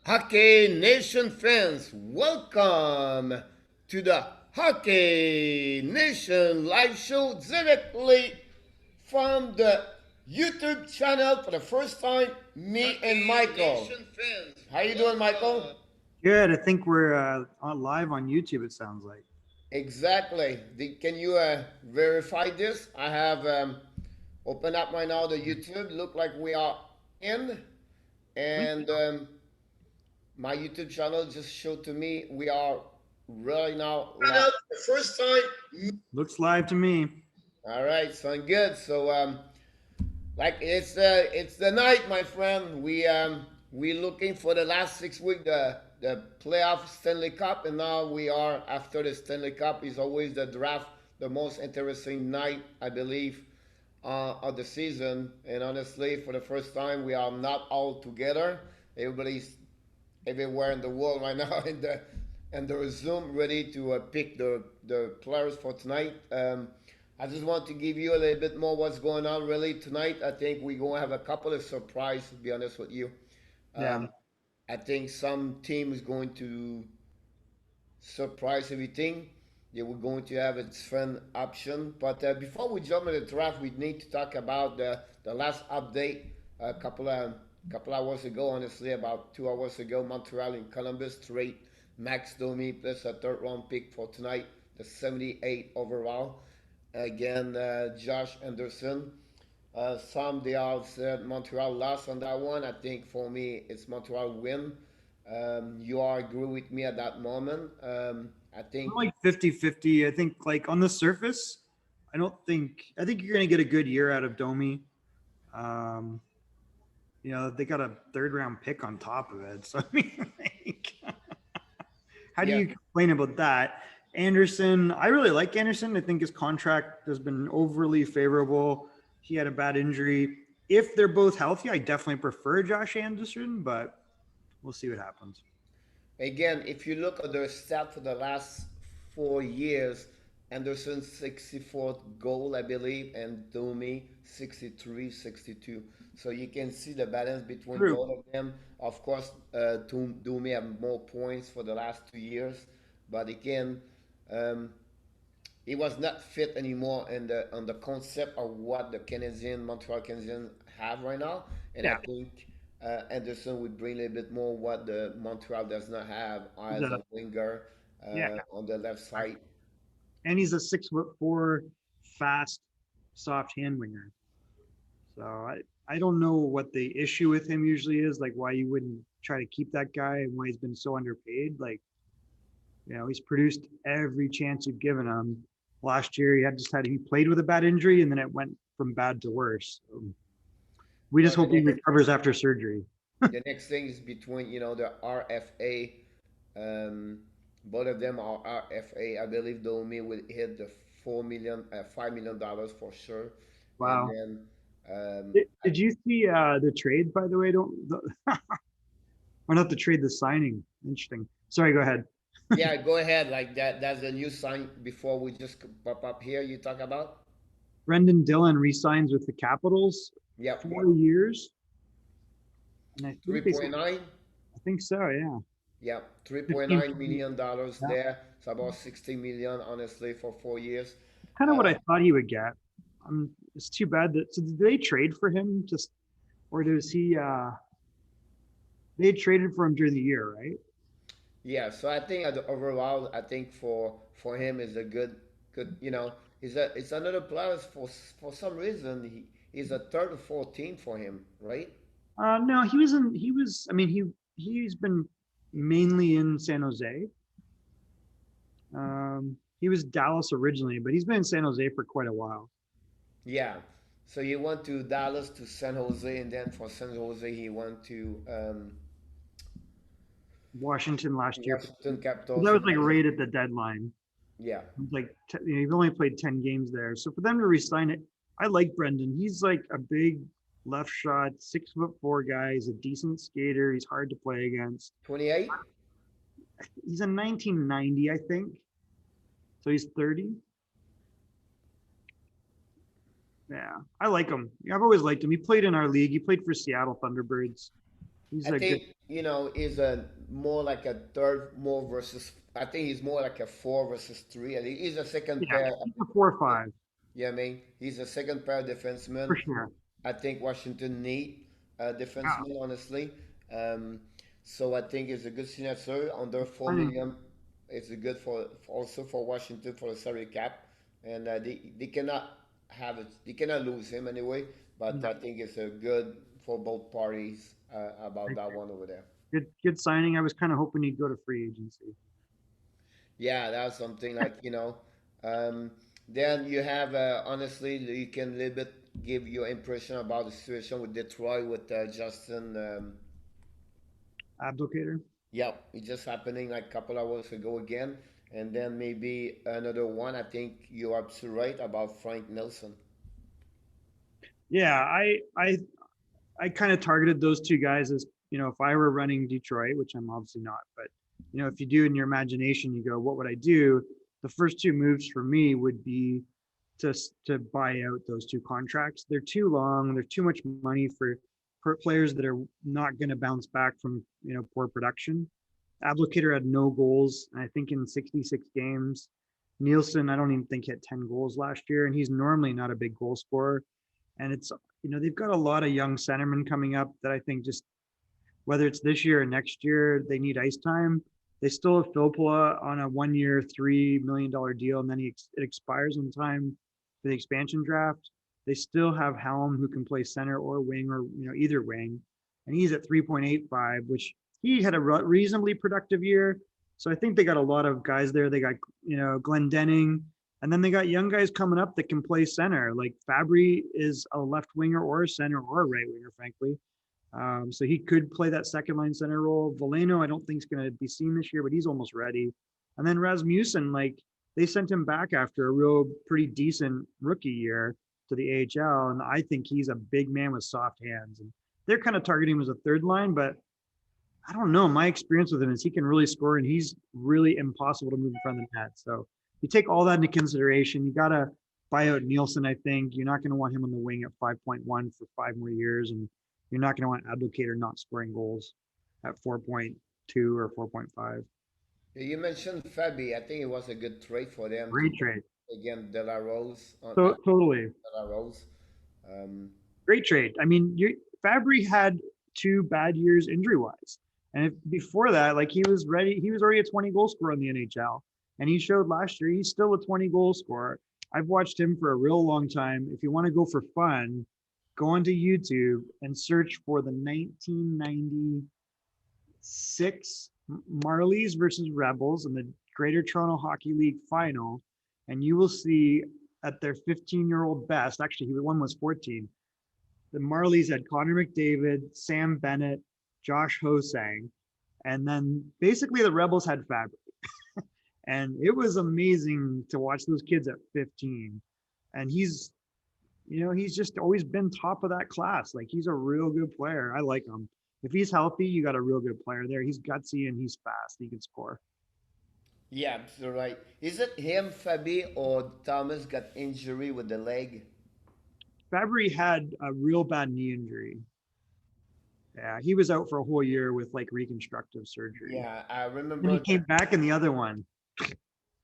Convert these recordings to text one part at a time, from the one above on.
Hockey Nation fans, welcome to the Hockey Nation live show directly from the YouTube channel for the first time. Me and Michael. How you doing, Michael? Good. I think we're on live on YouTube. It sounds like. Exactly. Can you verify this? I have opened up right now the YouTube. Look like we are in, and my YouTube channel just showed to me we are really now live. The first time. Looks live to me. All right, sound good. So like it's the night, my friend. We looking for the last 6 week the playoff Stanley Cup, and now we are after the Stanley Cup is always the draft, the most interesting night I believe of the season. And honestly, for the first time, we are not all together. Everybody's everywhere in the world right now in the Zoom ready to pick the players for tonight. I just want to give you a little bit more what's going on really tonight. I think we're going to have a couple of surprises, to be honest with you. Yeah. Um, I think some team is going to surprise everything. They were going to have a different option. But before we jump into the draft, we need to talk about the last update a couple hours ago, honestly, about 2 hours ago. Montreal and Columbus trade Max Domi plus a third round pick for tonight, the 78 overall. Again, Josh Anderson. Some they all said Montreal lost on that one. I think for me it's Montreal win. You all agree with me at that moment. I I'm think like 50-50. I think like on the surface, I think you're gonna get a good year out of Domi. Um, they got a third round pick on top of it. So I mean, like, how do yeah. you complain about that? Anderson, I really like Anderson. I think his contract has been overly favorable. He had a bad injury. If they're both healthy, I definitely prefer Josh Anderson, but we'll see what happens. Again, if you look at their stat for the last 4 years, Anderson 64th goal, I believe, and Domi 63, 62. So you can see the balance between True. both of them. Of course, Domi have more points for the last 2 years, but again, um, he was not fit anymore in the on the concept of what the Canadian Montreal Canadiens have right now, and I Yeah. think Anderson would bring a little bit more what the Montreal does not have He's as a a winger yeah, on the left side. and he's a 6'4", fast, soft hand winger. So I don't know what the issue with him usually is, like why you wouldn't try to keep that guy and why he's been so underpaid. Like he's produced every chance you've given him. Last year he played with a bad injury and then it went from bad to worse. So we Well, just hope he recovers after surgery. the next thing is between the RFA. Um, Both of them are RFA. I believe Domi will hit the 4 million, $5 million for sure, and Wow. then Did you see the trade, by the way? Don't or not the trade, the signing. Interesting. Sorry, go ahead. yeah, go ahead. Like that. That's a new sign before we just pop up here. You talk about. Brendan Dillon resigns with the Capitals, Yep. 4 years, and Three point nine. I think so, yeah. Yep. Three point 15, nine million dollars yeah. there. It's about 60 million, honestly, for 4 years. Kind of what Uh, I thought he would get. It's too bad that. So did they trade for him just, or does he? They traded for him during the year, right? yeah. So I think overall, I think for him is a good. It's another plus for some reason he's a third or 14 for him, right? No, he was in. He was. I mean, he's been mainly in San Jose. He was Dallas originally, but he's been in San Jose for quite a while. Yeah. So he went to Dallas to San Jose, and then for San Jose he went to Washington last year. Washington That Capitals, was and like then right at the deadline. yeah, Like you've only played 10 games there, so for them to resign it, I like Brendan. He's like a big left shot, 6'4" guy. He's a decent skater. He's hard to play against. 28. He's a 1990, I think. So he's 30. Yeah, I like him. I've always liked him. He played in our league. He played for Seattle Thunderbirds. He's I a good think is a more like a third more versus. I think he's more like a four versus three. I think he's a second yeah. pair. He's a 4-5 Yeah, I mean he's a second pair for defenseman. sure. I think Washington need a Yeah. defenseman, honestly. Um, so I think it's a good signature under four I mean, million. It's a good also for Washington for the salary cap, and they cannot have it. They cannot lose him anyway. But no, I think it's a good for both parties I about that agree. one over there. Good signing. I was kind of hoping he'd go to free agency. Yeah, that's something like Um, then you have honestly, you can a little bit give your impression about the situation with Detroit with Justin. Abdulkader. Yeah, it's just happening like a couple hours ago again, and then maybe another one. I think you're absolutely right about Frank Nelson. Yeah, I kind of targeted those two guys as, if I were running Detroit, which I'm obviously not, but if you do in your imagination, you go, what would I do? The first two moves for me would be to to buy out those two contracts. They're too long. There's too much money for players that are not going to bounce back from poor production. Abdulkader had no goals, I think, in 66 games. Nielsen, I don't even think hit 10 goals last year, and he's normally not a big goal scorer. And it's they've got a lot of young centermen coming up that I think, just whether it's this year or next year, they need ice time. They still have Filppula on a 1 year, $3 million deal, and then it expires in time for the expansion draft. They still have Helm, who can play center or wing, or either wing, and he's at 3.85, which he had a reasonably productive year. So I think they got a lot of guys there. They got Glenn Denning, and then they got young guys coming up that can play center. Like Fabry is a left winger or a center or a right winger, frankly. So he could play that second line center role. Valeno, I don't think is going to be seen this year, but he's almost ready. And then Rasmussen, like, they sent him back after a real pretty decent rookie year to the AHL, and I think he's a big man with soft hands. And they're kind of targeting him as a third line, but I don't know. My experience with him is he can really score, and he's really impossible to move in front of the net. So you take all that into consideration. You got to buy out Nielsen, I think. You're not going to want him on the wing at 5.1 for 5 more years, and you're not going to want Abdulkader not scoring goals at 4.2 or 4.5. You mentioned Fabi. I think it was a good trade for them to Great get trade. again De La Rose on So totally De La Rose. Um, great trade. I mean, Fabry had 2 bad years injury wise, and before that, like, he was ready. He was already a 20 goal scorer in the NHL, and he showed last year he's still a 20 goal scorer. I've watched him for a real long time. If you want to go for fun, go onto YouTube and search for the 1996 Marlies versus Rebels in the Greater Toronto Hockey League final, and you will see at their 15-year-old best. Actually, one was 14. The Marlies had Connor McDavid, Sam Bennett, Josh Hosang, and then basically the Rebels had Fabric. And it was amazing to watch those kids at 15. And he's just always been top of that class. Like, he's a real good player. I like him. If he's healthy, you got a real good player there. He's gutsy and he's fast. He can score. yeah, you're right. Is it him, Fabi, or Thomas got injury with the leg? Fabry had a real bad knee injury. Yeah, he was out for a whole year with like reconstructive surgery. Yeah, I And he remember came that. back in the other one.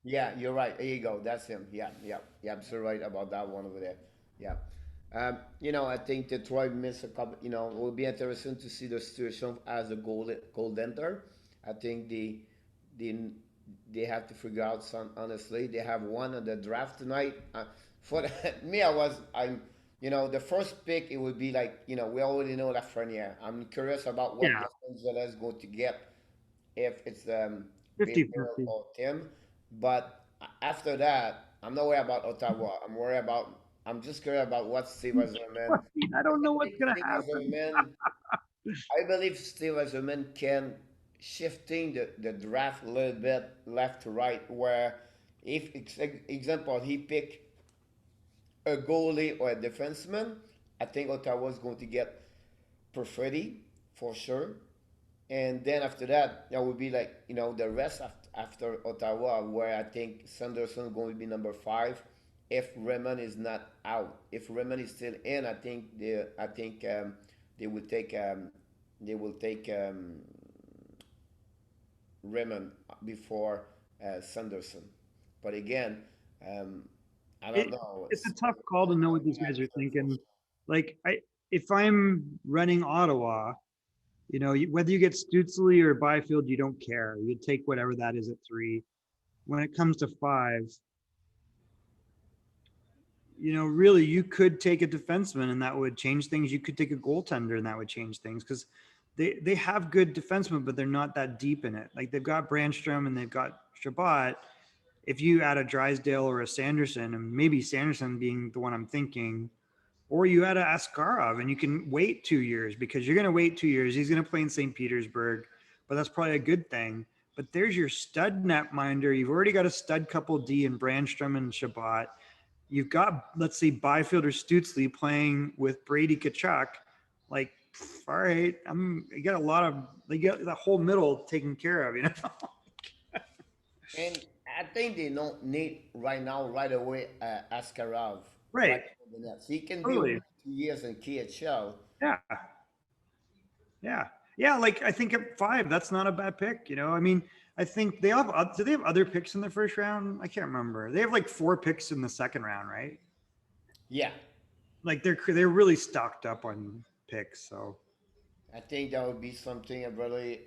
Yeah, you're right. There you go. That's him. Yeah, yeah, yeah. I'm so right about that one over there. Yeah. I think Detroit missed a couple. It will be interesting to see the situation as a goaltender. I think they they have to figure out some. Honestly, they have one on the draft tonight. For me, the first pick it would be like we already know Lafreniere. I'm curious about what Yeah, Los Angeles is going to get if it's 50 Bill 50. or Tim. But after that, I'm not worried about Ottawa. I'm just curious about what Steve Eiserman. I don't know I what's think going to Steve happen. Eiserman. I believe Steve Eiserman can shifting the draft a little bit left to right, where if example he pick a goalie or a defenseman, I think Ottawa is going to get Perfetti for sure. And then after that, that would be like the rest after Ottawa, where I think Sanderson going to be number 5. If Raymond is not out, if Raymond is still in, I think they would take they will take Raymond before Sanderson. But again, um, I don't It, know. it's a So tough call to know what these guys are thinking. Like if I'm running Ottawa, whether you get Stutzley or Byfield, you don't care. You take whatever that is at 3. When it comes to 5, really you could take a defenseman and that would change things. You could take a goaltender and that would change things because they have good defensemen, but they're not that deep in it. Like they've got Brandstrom and they've got Shabbat. If you add a Drysdale or a Sanderson, and maybe Sanderson being the one I'm thinking, or you add a Askarov and you can wait 2 years because you're going to wait 2 years. He's going to play in St. Petersburg, but that's probably a good thing. But there's your stud netminder. You've already got a stud couple D in Brandstrom and Shabbat. You've got, let's say, Byfield or Stutzley playing with Brady Kachuk. Like, all right, you got a lot of, they got the whole middle taken care of, and I think they don't need right now, right away, Askarov right Right. for the net. So he can be Totally. 1 2 years in KHL. Yeah. Yeah. Yeah. Like I think at 5, that's not a bad pick. I mean, I think they have, do they have other picks in the first round? I can't remember. They have like 4 picks in the second round, right? Yeah, Like they're really stocked up on picks. So I think that would be something really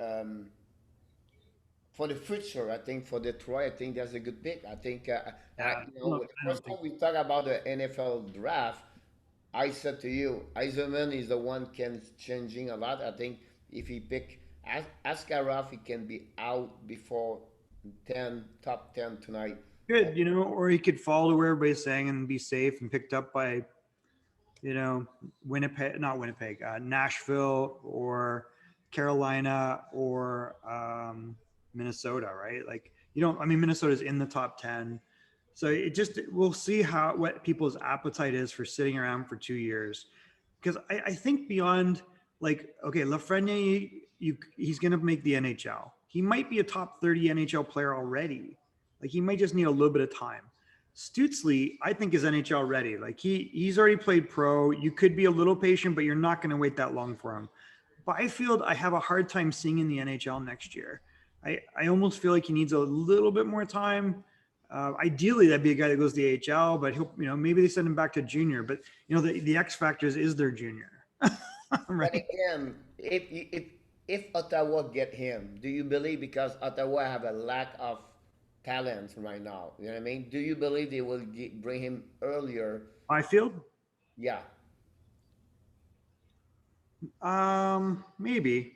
for the future. I think for Detroit, I think that's a good pick. I think yeah, the I don't first time think we talk about the NFL draft, I said to you, Eiserman is the one can changing a lot. I think if he pick Askarov, he can be out before top 10 tonight. Uh, good, or he could follow where everybody's saying and be safe and picked up by, Winnipeg, not Winnipeg, Nashville or Carolina or Minnesota, right? Like I mean, Minnesota's in the top 10. So we'll see what people's appetite is for sitting around for 2 years. Because I think beyond like, okay, Lafreniere, he's going to make the NHL. He might be a top 30 NHL player already. Like he might just need a little bit of time. Stutzley, I think, is NHL ready. Like he's already played pro. You could be a little patient, but you're not going to wait that long for him. Byfield, I have a hard time seeing in the NHL next year. I almost feel like he needs a little bit more time. Ideally, that'd be a guy that goes to the AHL, but he'll, maybe they send him back to junior. But the X factors is their junior, but right? again, if Ottawa get him, do you believe because Ottawa have a lack of talent right now? You know what I mean? Do you believe they will bring him earlier? Byfield, Yeah, maybe.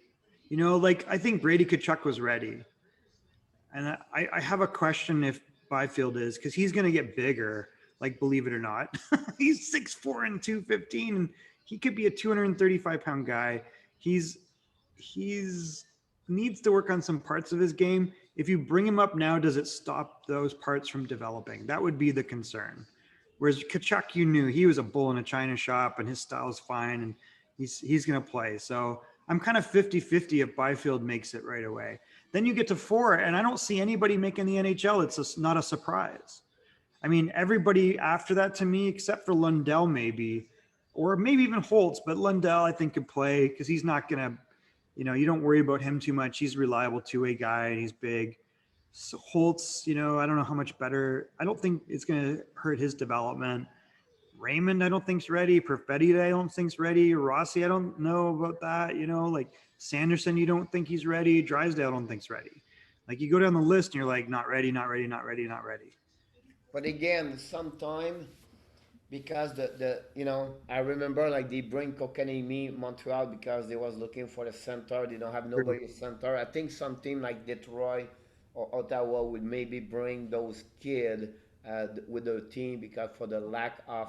Like I think Brady Kachuk was ready, and I have a question if Byfield is because he's going to get bigger. Like believe it or not, he's 6'4" and 215, and he could be a 235-pound guy. He's he's needs to work on some parts of his game. If you bring him up now, does it stop those parts from developing? That would be the concern. Whereas Kachuk, you knew he was a bull in a china shop and his style is fine and he's going to play. So I'm kind of 50-50 if Byfield makes it right away. Then you get to 4, and I don't see anybody making the NHL. Not a surprise. I mean, everybody after that to me, except for Lundell, maybe, or maybe even Holtz, but Lundell I think could play because he's not going to, you don't worry about him too much. He's a reliable 2-way guy and he's big. So Holtz, I don't know how much better. I don't think it's going to hurt his development. Raymond, I don't think's ready. Perfetti, I don't think's ready. Rossi, I don't know about that. Like Sanderson, you don't think he's ready. Drysdale, I don't think's ready. Like you go down the list and you're like, not ready, not ready, not ready, not ready. but again, sometime because I remember like they bring Kokanemi Montreal because they was looking for a center. They don't have nobody center. I think some team like Detroit or Ottawa would maybe bring those kids with their team because for the lack of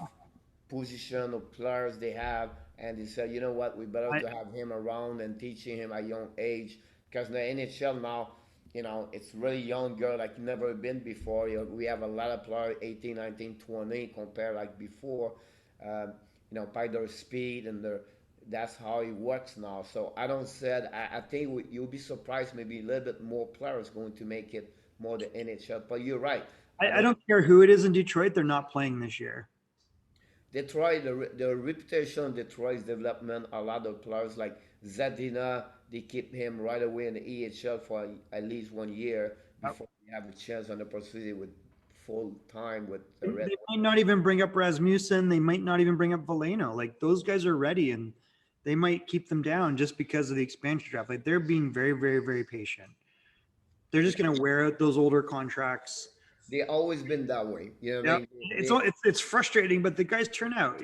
position of players they have, and they said, you know what, we better I, to have him around and teaching him at young age because in the NHL now, it's really younger like never been before. We have a lot of players 18, 19, 20 compared like before, by their speed and their that's how it works now. So I don't said I think you'll be surprised maybe a little bit more players going to make it more the NHL. But you're right. I don't care who it is in Detroit. They're not playing this year. Detroit, the reputation of Detroit's development, a lot of players like Zadina, they keep him right away in the EHL for at least 1 year Yep. before they have a chance on the opportunity with full time with the Red They Wings. might not even bring up Rasmussen. They might not even bring up Valeno. Like those guys are ready, and they might keep them down just because of the expansion draft. Like they're being very, very, very patient. They're just going to wear out those older contracts. They always been that way. You know what I Yep. mean? It's frustrating, but the guys turn out.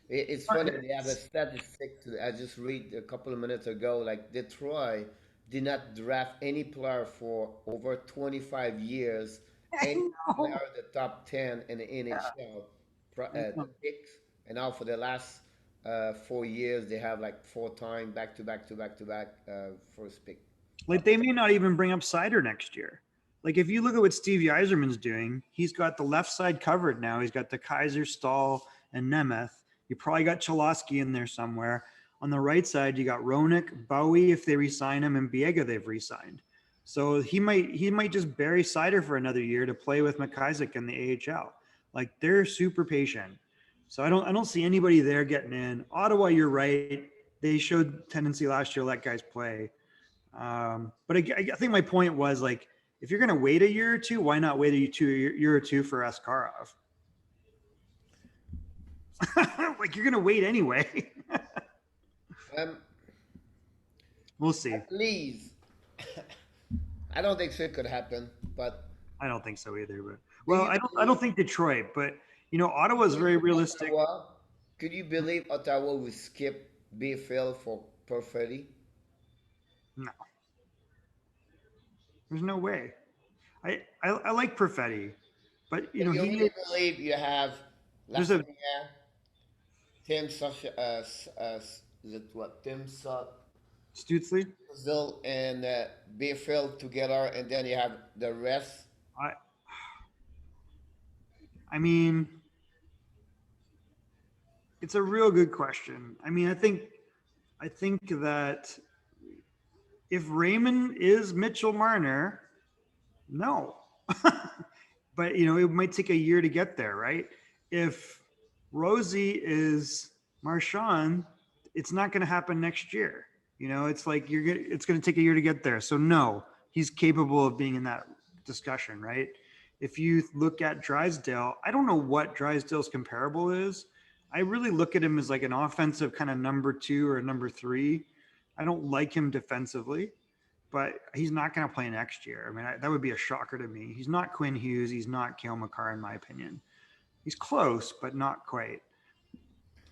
It's funny. They have a statistic. I just read a couple of minutes ago. Like Detroit did not draft any player for over 25 years. I Any know. player in the top 10 in the NHL, I the know. picks. And now for the last 4 years, they have like four time back to back to back to back first pick. Like they may not even bring up Cider next year. Like if you look at what Stevie Eiserman's doing, he's got the left side covered now. He's got the Kaiser, Stahl, and Nemeth. You probably got Cholosky in there somewhere. On the right side, you got Ronick, Bowie if they resign him, and Biega they've re-signed. So he might just bury Cider for another year to play with McIsaac in the AHL. Like they're super patient. So I don't see anybody there getting in. Ottawa, you're right. They showed tendency last year to let guys play. But I think my point was like, if you're going to wait a year or two, why not wait a year or two for Askarov? Like you're going to wait anyway. Um, We'll see. at least I don't think so it could happen, but I don't think so either. But do well, you I don't think Detroit, but Ottawa's very realistic. Ottawa? Could you believe Ottawa will skip Bayfield for Perfetti? No, there's no way. I like Perfetti, but So you he really believe you have there's a Lafreniere, Tim Such, is it what Tim Stutzley. Suzzle and Bayfield together, and then you have the rest. I I mean, it's a real good question. I mean, I think that if Raymond is Mitchell Marner, no. But it might take a year to get there, right? If Rosie is Marchand, it's not going to happen next year. It's like it's going to take a year to get there. So no, he's capable of being in that discussion, right? If you look at Drysdale, I don't know what Drysdale's comparable is. I really look at him as like an offensive kind of number two or number three. I don't like him defensively, but he's not going to play next year. I mean, that would be a shocker to me. He's not Quinn Hughes. He's not Cale Makar, in my opinion. He's close, but not quite.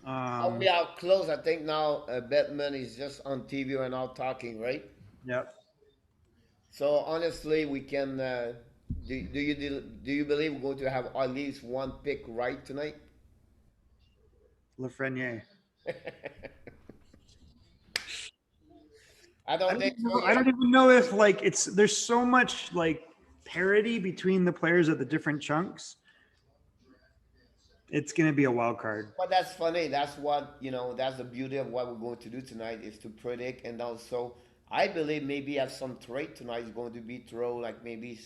We Um, are close. I think now Batman is just on TV and now talking, right? yep. So honestly, we can. Do you believe we're going to have at least one pick right tonight? Lafreniere. I I don't don't think even so know, I yet. don't even know if like there's so much like parity between the players at the different chunks. It's going to be a wild card. But that's funny. That's what, that's the beauty of what we're going to do tonight is to predict. And also, I believe maybe at some trade tonight is going to be throw, like maybe,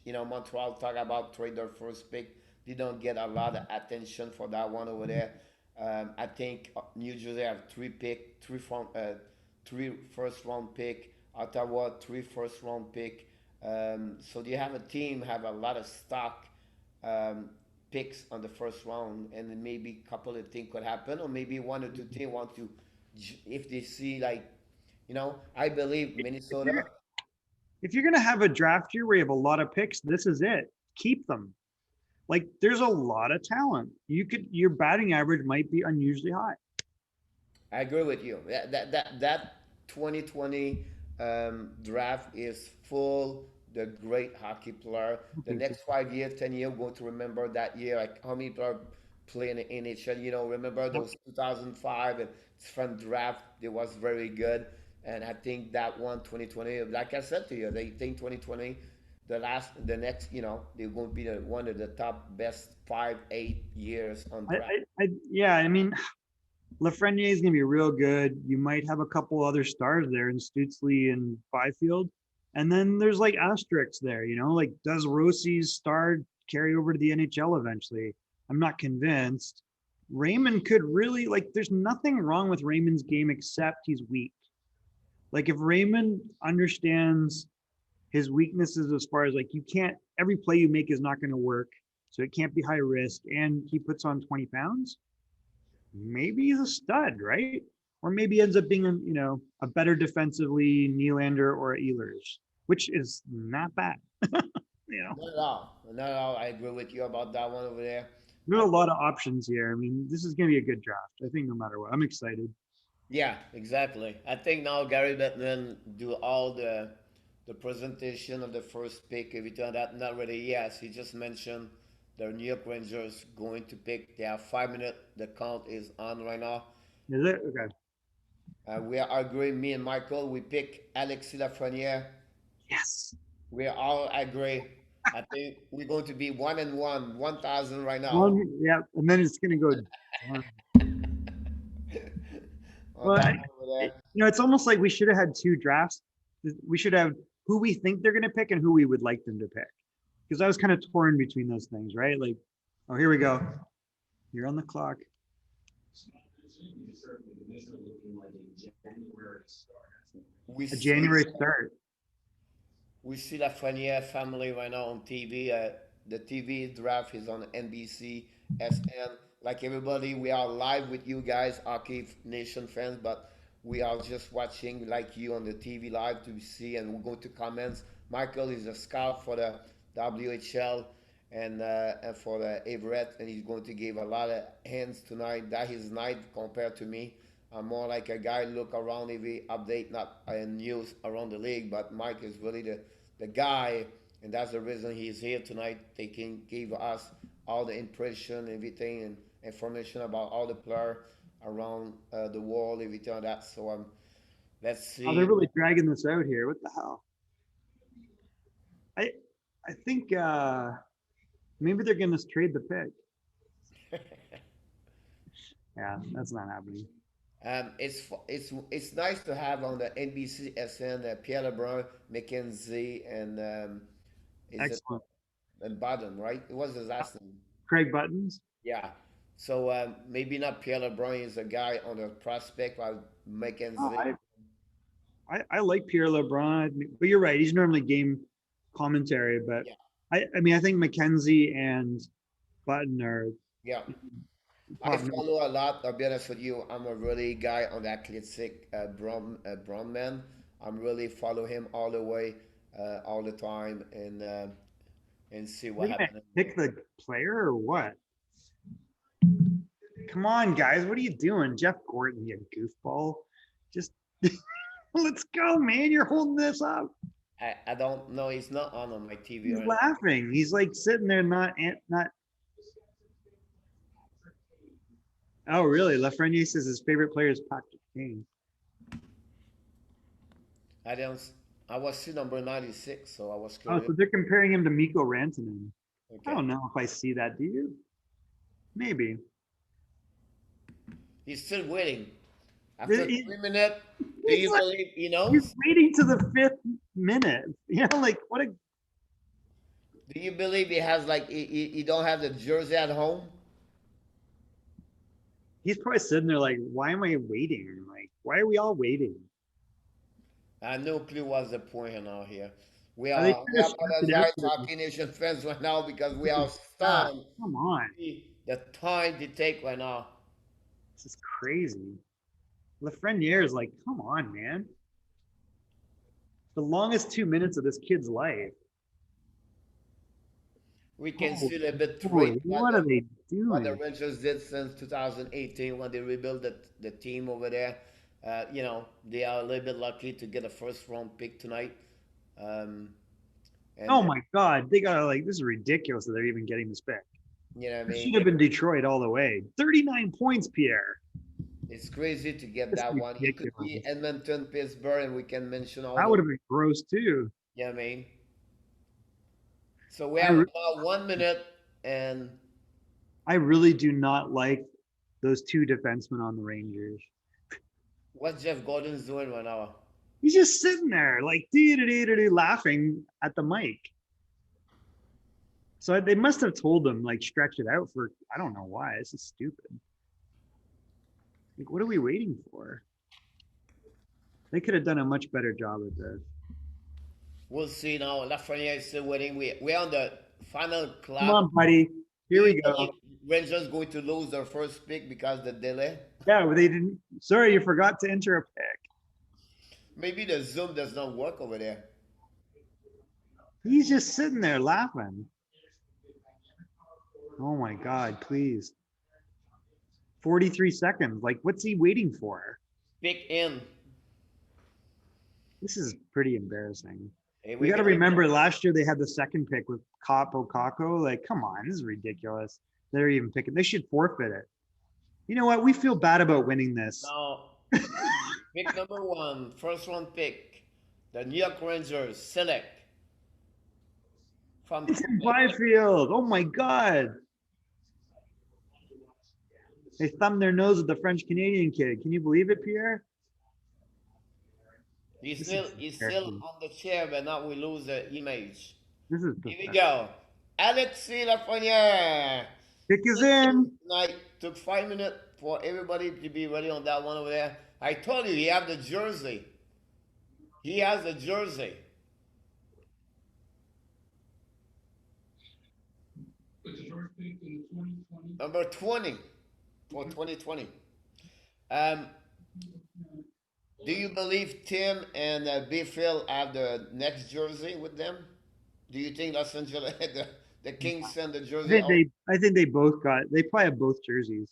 Montreal talk about trade their first pick. They don't get a lot of attention for that one over there. I think New Jersey have three first round pick. Ottawa, three first round pick. So you have a team have a lot of stock um, picks on the first round, and then maybe a couple of things could happen, or maybe one or two teams want to, if they see like, I believe If you're Minnesota. if you're going to have a draft year where you have a lot of picks, this is it. Keep them. Like there's a lot of talent. Your batting average might be unusually high. I agree with you. That 2020 draft is full the great hockey player. The next 5 years, 10 years, we're going to remember that year. Like how many players play in the NHL? Remember those 2005 and from draft. It was very good. And I think that one 2020, like I said to you, they think 2020, the next, they're going to be one of the top best 5, 8 years on draft. Yeah, I mean, Lafreniere is going to be real good. You might have a couple other stars there in Stutzley and Byfield. And then there's like asterisks there, like does Rossi's star carry over to the NHL eventually? I'm not convinced. Raymond could really like. There's nothing wrong with Raymond's game except he's weak. Like if Raymond understands his weaknesses as far as like you can't every play you make is not going to work, so it can't be high risk, and he puts on 20 pounds, maybe he's a stud, right? Or maybe ends up being a better defensively Nylander or Ehlers, which is not bad. you know Not at all. Not at all. I agree with you about that one over there. There's I a think, lot of options here. I mean, this is going to be a good draft. I think no matter what, I'm excited. yeah, exactly. I think now Gary Bettman do all the presentation of the first pick, everything that. Not really. Yes, he just mentioned the New York Rangers going to pick. They have 5 minutes. The count is on right now. Is it okay? We are agreeing. Me and Michael. We pick Alexis Lafreniere. Yes. We all agree. I think we're going to be 1-1, 1,000 right now. One, yeah, and then it's going to go down. On Well, that one over there. it's almost like we should have had two drafts. We should have who we think they're going to pick and who we would like them to pick. Because I was kind of torn between those things, right? Like, oh, here we go. You're on the clock. We A see January start. we see La Freniere family right now on TV. The TV draft is on NBC, SN. Like everybody, we are live with you guys, Hockey Nation fans, but we are just watching like you on the TV live to see, and we're going to comments. Michael is a scout for the WHL and for the Everett, and he's going to give a lot of hands tonight. That is night compared to me. I'm more like a guy look around every update, not news around the league. But Mike is really the guy, and that's the reason he's here tonight. They can give us all the impression, everything, and information about all the player around the world, everything like that. So let's Oh, they're see. really dragging this out here. What the hell? I I think maybe they're going to trade the pick. Yeah, that's not happening. It's nice to have on the NBC SN Pierre LeBrun, McKenzie, and is it Excellent. and Bottom, right? It was his last name. Craig Buttons. Yeah. So maybe not Pierre LeBrun is a guy on the prospect while Oh, McKenzie. I like Pierre LeBrun, but you're right. He's normally game commentary, but Yeah. I mean I think McKenzie and Button are Yeah. I top notch. follow a lot. I'll be honest with you. I'm a really guy on that classic Brown man. I'm really follow him all the way, all the time, and see what They're gonna happens. pick the player or what? Come on, guys, what are you doing, Jeff Gordon? You goofball! Just let's go, man. You're holding this up. I don't know. He's not on my TV He's right now. laughing. He's like sitting there, not. Oh, really? Lafreniere says his favorite player is Patrick Kane. I don't. I was see number 96, so I was Oh, curious. so they're comparing him to Mikko Rantanen. I Okay. don't know if I see that. Do you? Maybe. He's still waiting. After He- 3 minutes, do he's you like- believe he He's knows? waiting to the fifth minute. Like what a. Do you believe he has like he don't have the jersey at home? He's probably sitting there like, why am I waiting? Like, why are we all waiting? I have no clue what's the point now here. Are they We trying to are stretch as it out? guys Hockey Nation fans right now because we are Ah, stunned. come on. See the time they take right now. This is crazy. Lafreniere is like, come on, man. The longest 2 minutes of this kid's life. We can Oh, see a little bit boy, tweak what are they what the doing? Rangers did since 2018 when they rebuilt the team over there. They are a little bit lucky to get a first round pick tonight. Um, and Oh my God, they got like this is ridiculous that they're even getting this pick. you know what I It should mean? have been Detroit all the way. 39 points, Pierre. It's crazy to get That's that one. You could be ridiculous. Edmonton, Pittsburgh, and we can mention all That would those. have been gross too. You know what I mean? So we I, have re- about 1 minute, and I really do not like those two defensemen on the Rangers. what Jeff Gordon's doing right now? He's just sitting there like dee laughing at the mic. So they must have told him like stretch it out for I don't know why. This is stupid. Like, what are we waiting for? They could have done a much better job at this. We'll see now. Lafreniere is still waiting. We're on the final Come clock. on, buddy. Do Here you we believe go. Rangers going to lose their first pick because the delay? Yeah, well, they didn't. Sorry, you forgot to enter a pick. Maybe the Zoom does not work over there. He's just sitting there laughing. Oh my God, please. 43 seconds. Like, what's he waiting for? Pick in. This is pretty embarrassing. Here We we got to go. remember last year they had the second pick with Capo Caco. Like, come on, this is ridiculous. They're even picking. They should forfeit it. You know what? We feel bad about winning this. Now, pick number one, first round pick. The New York Rangers select from It's Quebec. Byfield. Oh my God. They thumbed their nose at the French Canadian kid. Can you believe it, Pierre? He's This still is he's still embarrassing. on the chair, but now we lose the image. This is Here we pathetic. go. Alexis Lafreniere. Pick is in. Tonight took 5 minutes for everybody to be ready on that one over there. I told you he have the jersey. He has the jersey. Number 20 for 2020. Um, do you believe Tim and Biffle have the next jersey with them? Do you think Los Angeles, the Kings send the I jersey think out? they both got. They probably have both jerseys.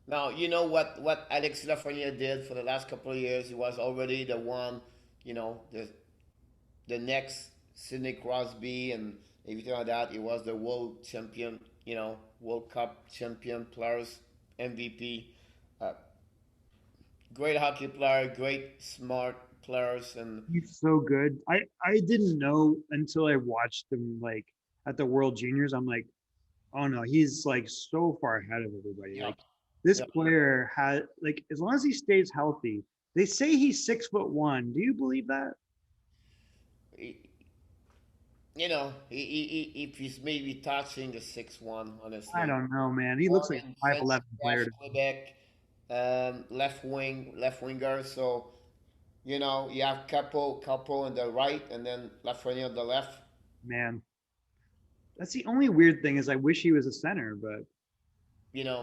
Now, you know what Alex Lafreniere did for the last couple of years? He was already the one, the next Sidney Crosby and everything like that. He was the world champion, World Cup champion players, MVP. Uh, Great hockey player, great smart players, and He's so good. I didn't know until I watched him like at the World Juniors. I'm like, oh no, he's like so far ahead of everybody. yeah, Like this yeah. player had like as long as he stays healthy. They say he's 6'1". Do you believe that? He, if he's maybe touching the 6'1", I honestly. don't know, man. He looks Born like in a French 5'11" player. Trash, Quebec, left winger. So you have Capo on the right, and then Lafreniere on the left. Man, that's the only weird thing is I wish he was a center, but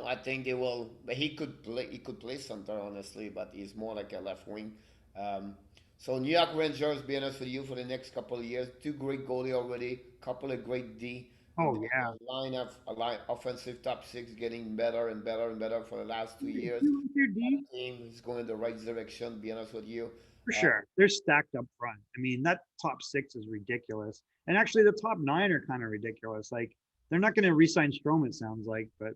I think they will. But he could play. He could play center, honestly, but he's more like a left wing. Um, so New York Rangers, be honest with you, for the next couple of years, two great goalie already, couple of great D. oh yeah. The line of a line offensive top six getting better and better and better for the last 2 years. You like their D? That team is going the right direction. Be honest with you. For Uh, sure. They're stacked up front. I mean, that top six is ridiculous. And actually the top nine are kind of ridiculous. Like they're not going to re-sign Strom, it sounds like, but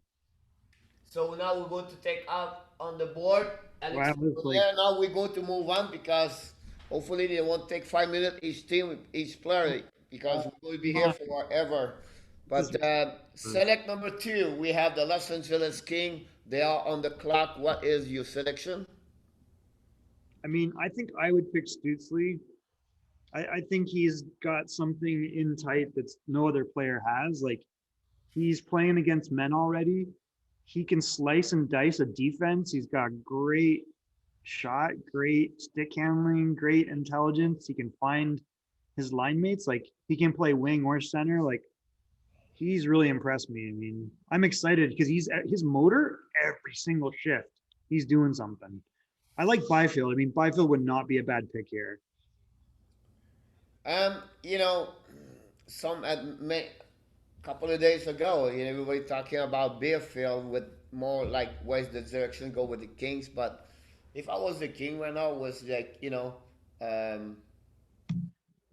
so now we're going to take out on the board Alex well, it's like Lafreniere. Now we're going to move on because hopefully they won't take 5 minutes each team, each player, because we will be here forever. this is But select number two, we have the Los Angeles King. They are on the clock. What is your selection? I mean, I think I would pick Stutzley. I think he's got something in tight that no other player has. Like he's playing against men already. He can slice and dice a defense. He's got great shot, great stick handling, great intelligence. He can find his line mates. Like he can play wing or center. Like he's really impressed me. I mean, I'm excited because he's at his motor every single shift. He's doing something. I like Byfield. I mean, Byfield would not be a bad pick here. Um, you know, some couple of days ago, everybody talking about Beerfield with more like where's the direction go with the Kings. But if I was the King right now, was like um,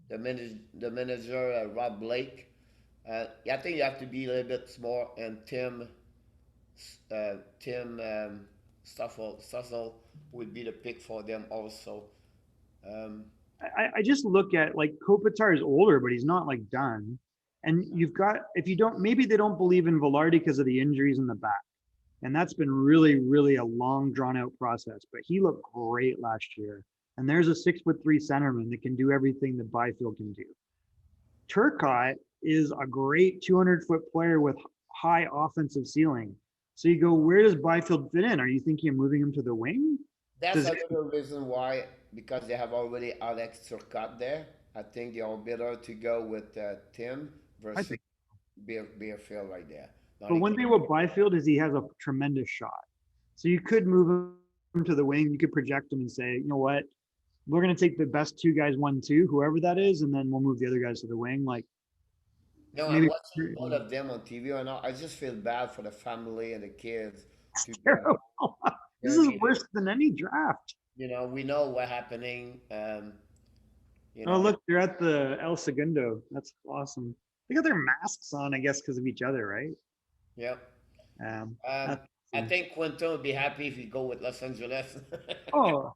the manager Rob Blake. I think you have to be a little bit smart. And Tim Stuffle would be the pick for them also. Um, I just look at like Kopitar is older, but he's not like done. And you've got if you don't maybe they don't believe in Velarde because of the injuries in the back. And that's been really, really a long, drawn out process. But he looked great last year. And there's a 6'3" centerman that can do everything that Byfield can do. Turcotte is a great 200-foot player with high offensive ceiling. So you go, where does Byfield fit in? Are you thinking of moving him to the wing? That's Does another reason why, because they have already Alex Turcotte there. I think they are better to go with Tim I versus think? Beerfield right there. Not But one again. thing with Byfield is he has a tremendous shot. So you could move him to the wing. You could project him and say, you know what, we're going to take the best two guys, 1-2, whoever that is, and then we'll move the other guys to the wing. Like No, I'm maybe watching both of them on TV right now. I just feel bad for the family and the kids to go. terrible. You know This what I is mean? worse than any draft. We know what happening. You Oh, know, look, they're at the El Segundo. That's awesome. They got their masks on, I guess, because of each other, right? yeah. Um, That's I awesome. think Quinton would be happy if he go with Los Angeles. Oh,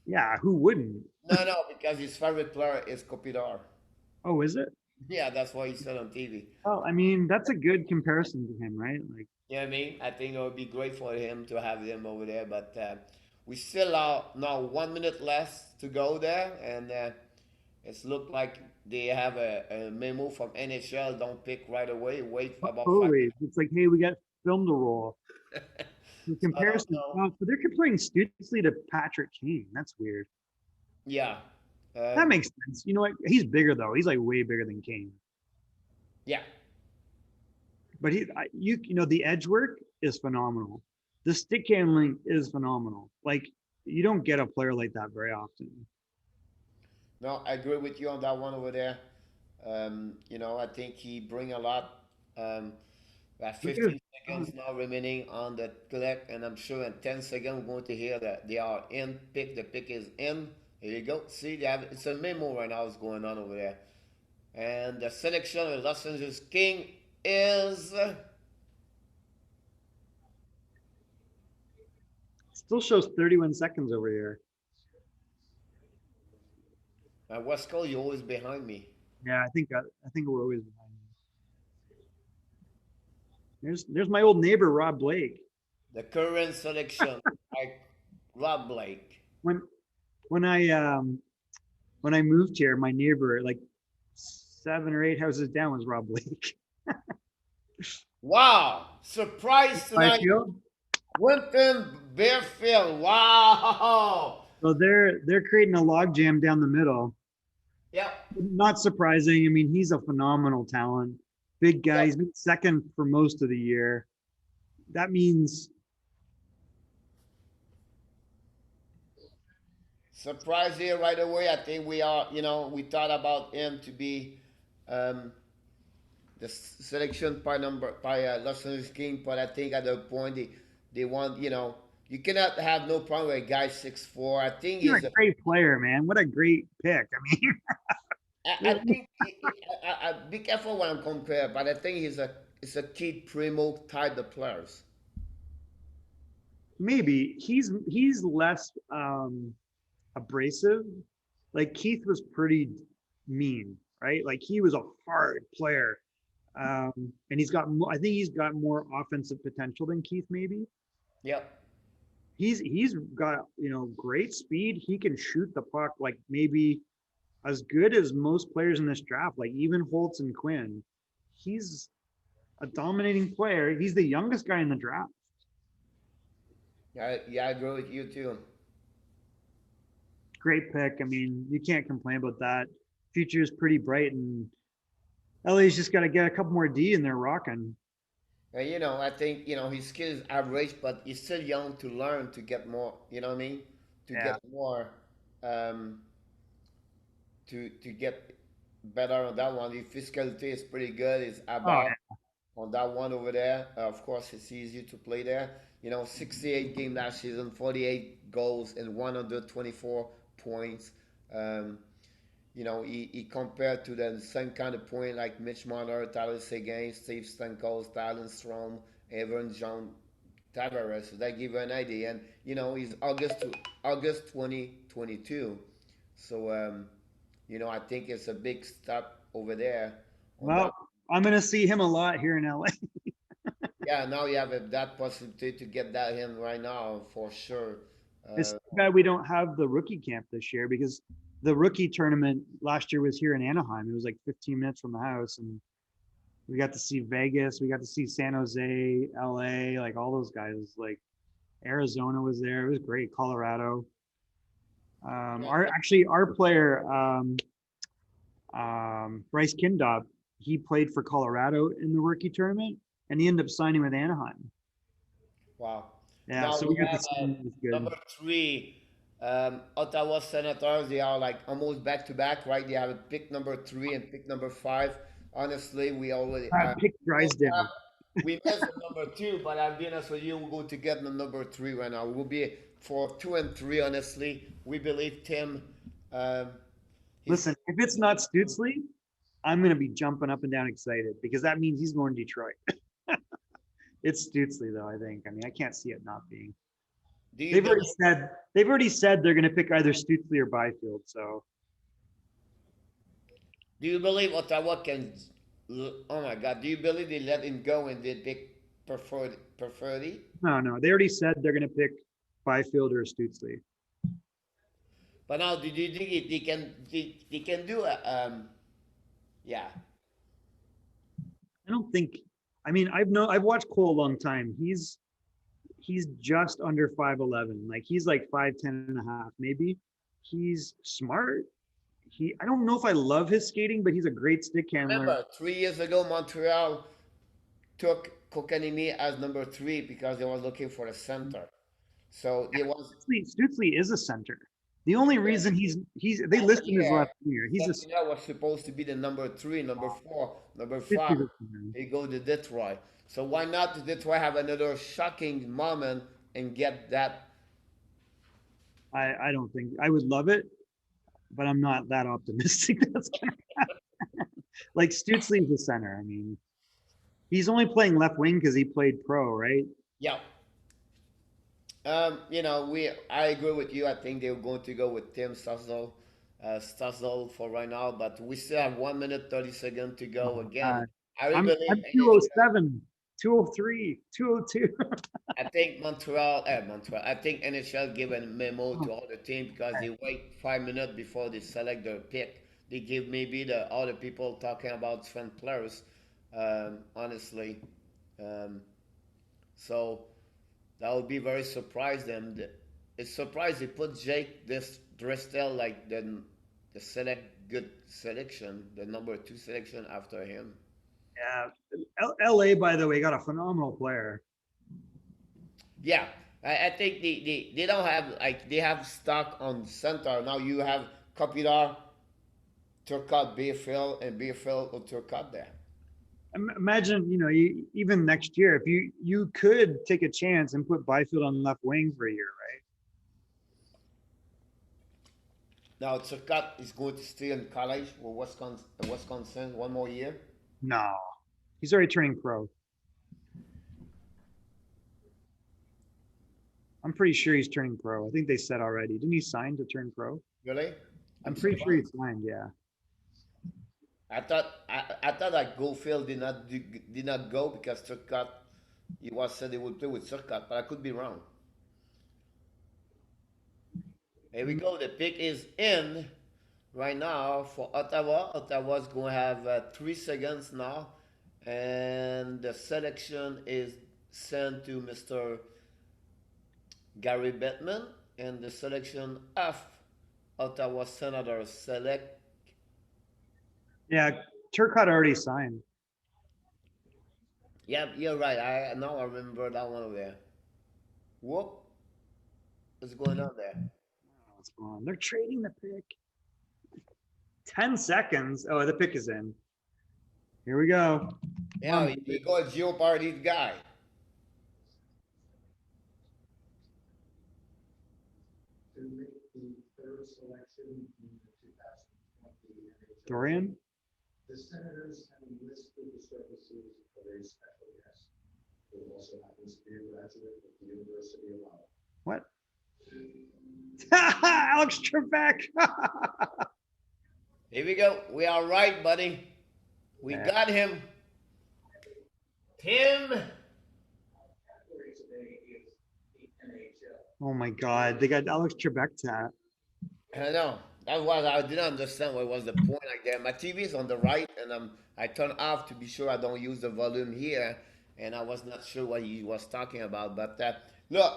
yeah, who wouldn't? No, no, because his favorite player is Kopitar. Oh, is it? Yeah, that's why he said on TV. Well, I mean, that's a good comparison to him, right? Like, You know what I mean? I think it would be great for him to have them over there, but we still are now 1 minute less to go there, and it's looked like they have a memo from NHL. Don't pick right away. Wait about five. totally. It's like, hey, we got film to roll. The So I don't comparison, know. oh, but they're comparing Stützle to Patrick Kane. That's weird. Yeah, That um, makes sense. You know what? He's bigger though. He's like way bigger than Kane. yeah. But you know, the edge work is phenomenal. The stick handling is phenomenal. Like you don't get a player like that very often. No, I agree with you on that one over there. I think he bring a lot. At Look at his 15 seconds now remaining on the clock, and I'm sure in 10 seconds we're going to hear that they are in pick. The pick is in. Here you go. See, it's a memo right now is going on over there. And the selection of Los Angeles King is still shows 31 seconds over here. Wesco. You're always behind me. Yeah, I think we're always behind. There's my old neighbor Rob Blake. The current selection, like Rob Blake. When when I um when I moved here, my neighbor like 7 or 8 houses down was Rob Blake. Wow! Surprise I tonight, feel Quentin Bearfield. Wow! so they're creating a log jam down the middle. Yep. Not surprising. I mean, he's a phenomenal talent. Big guy. Yep. He's been second for most of the year. That means Surprise here right away. I think we thought about him to be um, the selection by Los Angeles King, but I think at the point they want, you cannot have no problem with a guy 6'4". I think you're a he's a, great player, man. What a great pick. I I mean, think, be careful when I'm compared, but I think it's a kid primo type of players. maybe he's less abrasive. Like Keith was pretty mean, right? Like he was a hard player. And I think he's got more offensive potential than Keith, maybe. Yep. He's got, great speed. He can shoot the puck like maybe as good as most players in this draft, like even Holtz and Quinn. He's a dominating player. He's the youngest guy in the draft. Yeah, yeah, I agree with you too. Great pick. I mean, you can't complain about that. Future is pretty bright, and LA's just got to get a couple more D, and they're rocking. And I think his skill is average, but he's still young to learn to get more. You know what I mean? To Yeah. get more, um, to get better on that one. His physicality is pretty good. It's Oh, about on that one over there. Of course, it's easy to play there. 68 game last season, 48 goals and 124 points. Um, he compared to the same kind of point like Mitch Marner, Tyler Seguin, Steve Stamkos, Talon Strom, Evan John Tavares. So that give you an idea. And he's August 2022. So I think it's a big step over there on that. well, I'm gonna see him a lot here in LA. Yeah, now you have that possibility to get that in right now for sure. It's Uh, too bad we don't have the rookie camp this year because the rookie tournament last year was here in Anaheim. It was like 15 minutes from the house, and We got to see Vegas. We got to see San Jose, LA, like all those guys. Like Arizona was there. It was great. Colorado. Our player, Bryce Kindop, he played for Colorado in the rookie tournament, and he ended up signing with Anaheim. Wow. Yeah, Now so we we got to have see him. It was good. number three, Ottawa Senators. They are like almost back to back, right? They have a pick number three and pick number five. Honestly, we already I picked missed Drysdale. we missed the number two, but I'll be honest with you, we're going to get the number three right now. We'll be for two and three. Honestly, we believe Tim. Um, he's Listen, if it's not Stutzley, I'm going to be jumping up and down excited because that means he's going to Detroit. It's Stutzley, though. I think. I mean, I can't see it not being. do you They've already believe? said they've already said they're going to pick either Stutzley or Byfield. So Do you believe Ottawa can? Oh my God! Do you believe they let him go and they pick preferred? no, they already said they're going to pick Byfield or Stutzley. But now, do you think they can do a yeah? I don't think. I mean, I've watched Cole a long time. He's just under 5'11". Like he's like 5'10" and a half, maybe. He's smart. I don't know if I love his skating, but he's a great stick handler. Remember, 3 years ago, Montreal took Kokanimi as number three because they was looking for a center. So it was Stutzley is a center. The only reason they that list him as year. left winger. He's a That year was supposed to be the number three, number four, number five. Stutzley's a center. He go to Detroit. So why not Detroit have another shocking moment and get that? I don't think I would love it, but I'm not that optimistic. That's gonna like Stutzley's the center. I mean, he's only playing left wing because he played pro, right? Yeah. I agree with you. I think they're going to go with Tim Stuzzle for right now, but we still have 1 minute 30 seconds to go. Again, Uh, I really I'm believe 207, 203, 202. I think Montreal. I think NHL give a memo to all the team because they wait 5 minutes before they select their pick. They give maybe the other people talking about strength players. Honestly, um, so that would be very surprised them. It's surprised they put Jake this Dristel like the select good selection, the number two selection after him. Yeah, LA by the way got a phenomenal player. Yeah, I think they don't have like they have stock on center. Now you have Kopitar, Turcotte, Bayfield, and Bayfield or Turcotte there. Imagine, even next year, if you could take a chance and put Byfield on left wing for a year, right? Now Turcotte is going to stay in college with Wisconsin 1 more year. No, he's already turning pro. I'm pretty sure he's turning pro. I think they said already. Didn't he sign to turn pro? Really? I'm I'm pretty sure he surprised. signed. Yeah. I thought that Gofield did not go because Turcotte he was said he would play with Turcotte, but I could be wrong. Here we go. The pick is in right now for Ottawa. Ottawa's going to have 3 seconds now, and the selection is sent to Mr. Gary Bettman, and the selection of Ottawa Senators select. Yeah, Turcotte already signed. Yep, you're right. I now I remember that one over there. Whoop, what's going on there? What's going on? They're trading the pick. 10 seconds. Oh, the pick is in. Here we go. Yeah, we got Geopardy's guy. Dorian? What? Alex Trebek. Here we go. We are right, buddy. We Yeah. got him. Tim. Oh my God. They got Alex Trebek to that. I know. That was I didn't understand what was the point like that. My TV is on the right, and I turn off to be sure I don't use the volume here, and I was not sure what he was talking about. But look,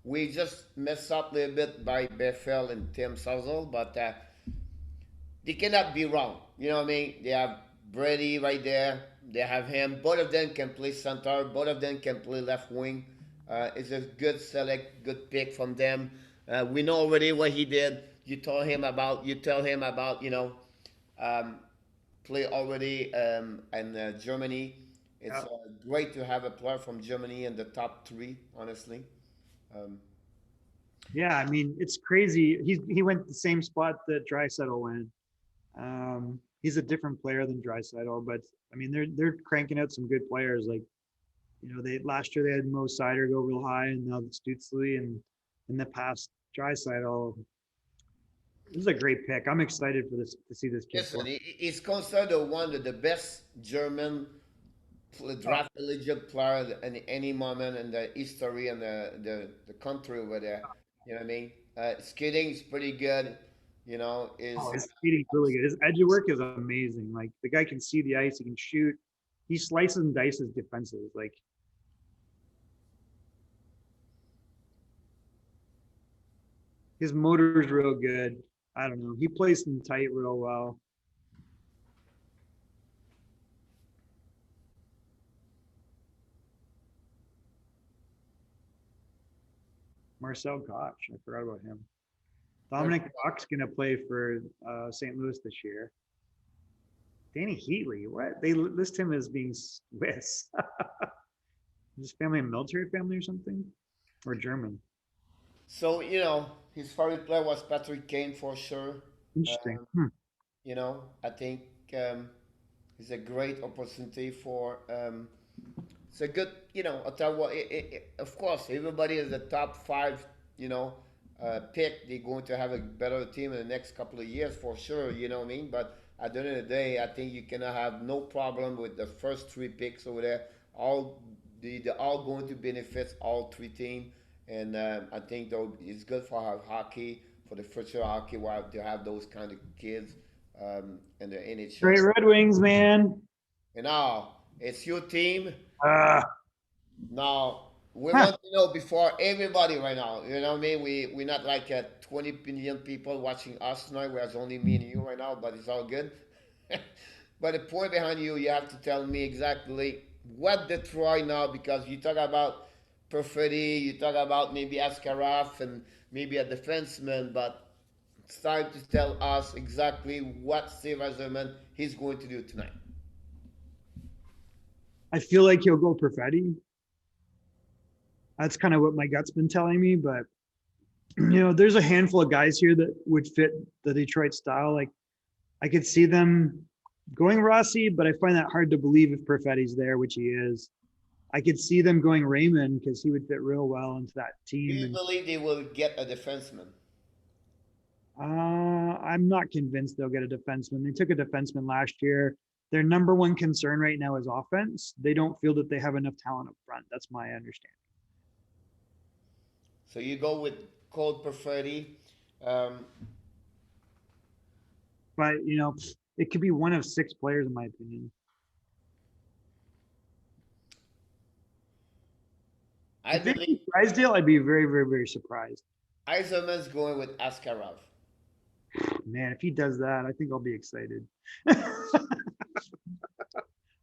we just messed up a little bit by Bethel and Tim Suzzle, but they cannot be wrong. You know what I mean? They have Brady right there. They have him. Both of them can play center. Both of them can play left wing. It's a good select, good pick from them. We know already what he did. You told him about. You tell him about. Um, play already in Germany. It's Yeah. great to have a player from Germany in the top three. Honestly. Um, Yeah, I mean, it's crazy. He went the same spot that Draisaitl went. He's a different player than Draisaitl, but I mean, they're cranking out some good players. Like, they last year they had Mo Sider go real high, and now it's Stutzley, and in the past Draisaitl. This is a great pick. I'm excited for this to see this kid play. listen, he's considered one of the best German Oh, draft eligible player in any moment in the history and the country over there. You know what I mean? Skating is pretty good. You know, is his skating's really good. His edge work is amazing. Like the guy can see the ice, he can shoot. He slices and dices defenses. Like his motor is real good. I don't know. He plays them tight real well. Marcel Koch, I forgot about him. well, Dominic Koch's gonna play for St. Louis this year. Danny Heatley, what? They list him as being Swiss. Is his family a military family or something? Or German? so his favorite player was Patrick Kane for sure. Interesting. Um, Hmm. I think it's a great opportunity for. It's a good, I'll tell you what. Of course, everybody is the top five, you know, pick. They're going to have a better team in the next couple of years for sure. You know what I mean? But at the end of the day, I think you can have no problem with the first three picks over there. All they're all going to benefit all three teams, and I think though it's good for our hockey, for the future hockey, while to have those kind of kids in the NHL. Great Red Wings, man. And now it's your team. Uh, Now we huh. want to know before everybody right now. You know what I mean? We're not like 20 billion people watching us tonight. Whereas only me and you right now, but it's all good. But the point behind you have to tell me exactly what the try now because you talk about Perfetti, you talk about maybe Askarov and maybe a defenseman, but it's time to tell us exactly what Steve Eiserman is going to do tonight. I feel like he'll go Perfetti. That's kind of what my gut's been telling me, but there's a handful of guys here that would fit the Detroit style. Like I could see them going Rossi, but I find that hard to believe if Perfetti's there, which he is. I could see them going Raymond because he would fit real well into that Do team. you And believe they will get a defenseman? I'm not convinced they'll get a defenseman. They took a defenseman last year. Their number one concern right now is offense. They don't feel that they have enough talent up front. That's my understanding. So you go with Cold Perfetti. Um, But it could be one of six players in my opinion. I If they believe keep Drysdale, I'd be very, very, very surprised. Eiserman's going with Askarov. Man, if he does that, I think I'll be excited.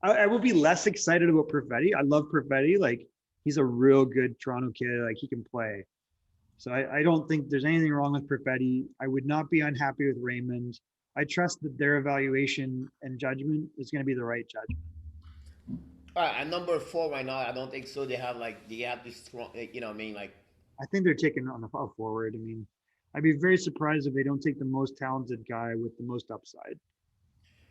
I will be less excited about Perfetti. I love Perfetti. Like he's a real good Toronto kid. Like he can play. So I don't think there's anything wrong with Perfetti. I would not be unhappy with Raymond. I trust that their evaluation and judgment is going to be the right judgment. All right, at number four right now, I don't think so. They have this strong, what I mean, like I think they're taking on a forward. I mean, I'd be very surprised if they don't take the most talented guy with the most upside.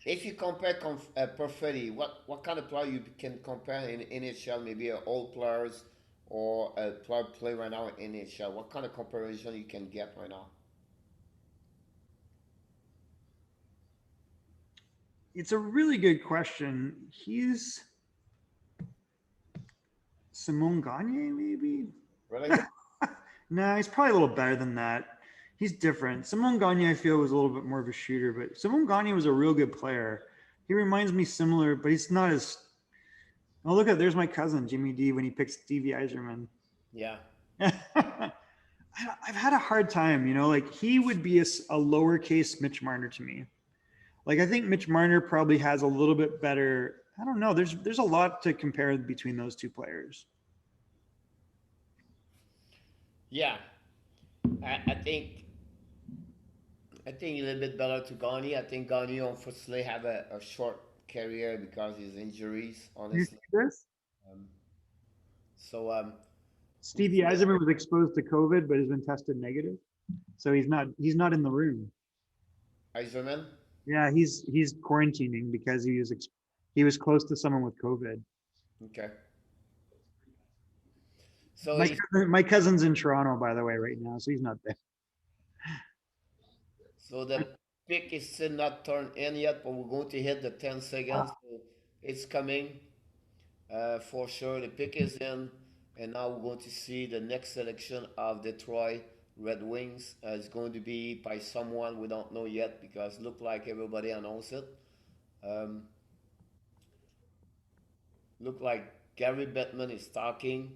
if you compare Perfetti, what kind of player you can compare in NHL? Maybe old players or a player play right now in NHL. What kind of comparison you can get right now? It's a really good question. He's Simone Gagne, maybe? Really? No, he's probably a little better than that. He's different. Simone Gagne, I feel, was a little bit more of a shooter, but Simone Gagne was a real good player. He reminds me similar, but he's not as. Oh, look at there's my cousin Jimmy D when he picks Stevie Eiserman. Yeah. I've had a hard time, like he would be a lowercase Mitch Marner to me. Like I think Mitch Marner probably has a little bit better. I don't know. There's a lot to compare between those two players. Yeah. I think a little bit better to Gagne. I think Gagne unfortunately have a short career because of his injuries, You honestly. see this? Um, so we'll Stevie see. Eiserman was exposed to COVID, but has been tested negative, so he's not in the room. Eiserman. Yeah, he's quarantining because he was close to someone with COVID. Okay. So My he's my cousin's in Toronto, by the way, right now, so he's not there. so the pick is still not turned in yet, but we're going to hit the 10 seconds. So it's coming for sure. The pick is in, and now we're going to see the next selection of Detroit Red Wings. It's going to be by someone we don't know yet because look like everybody announced it. Um, look like Gary Bettman is talking,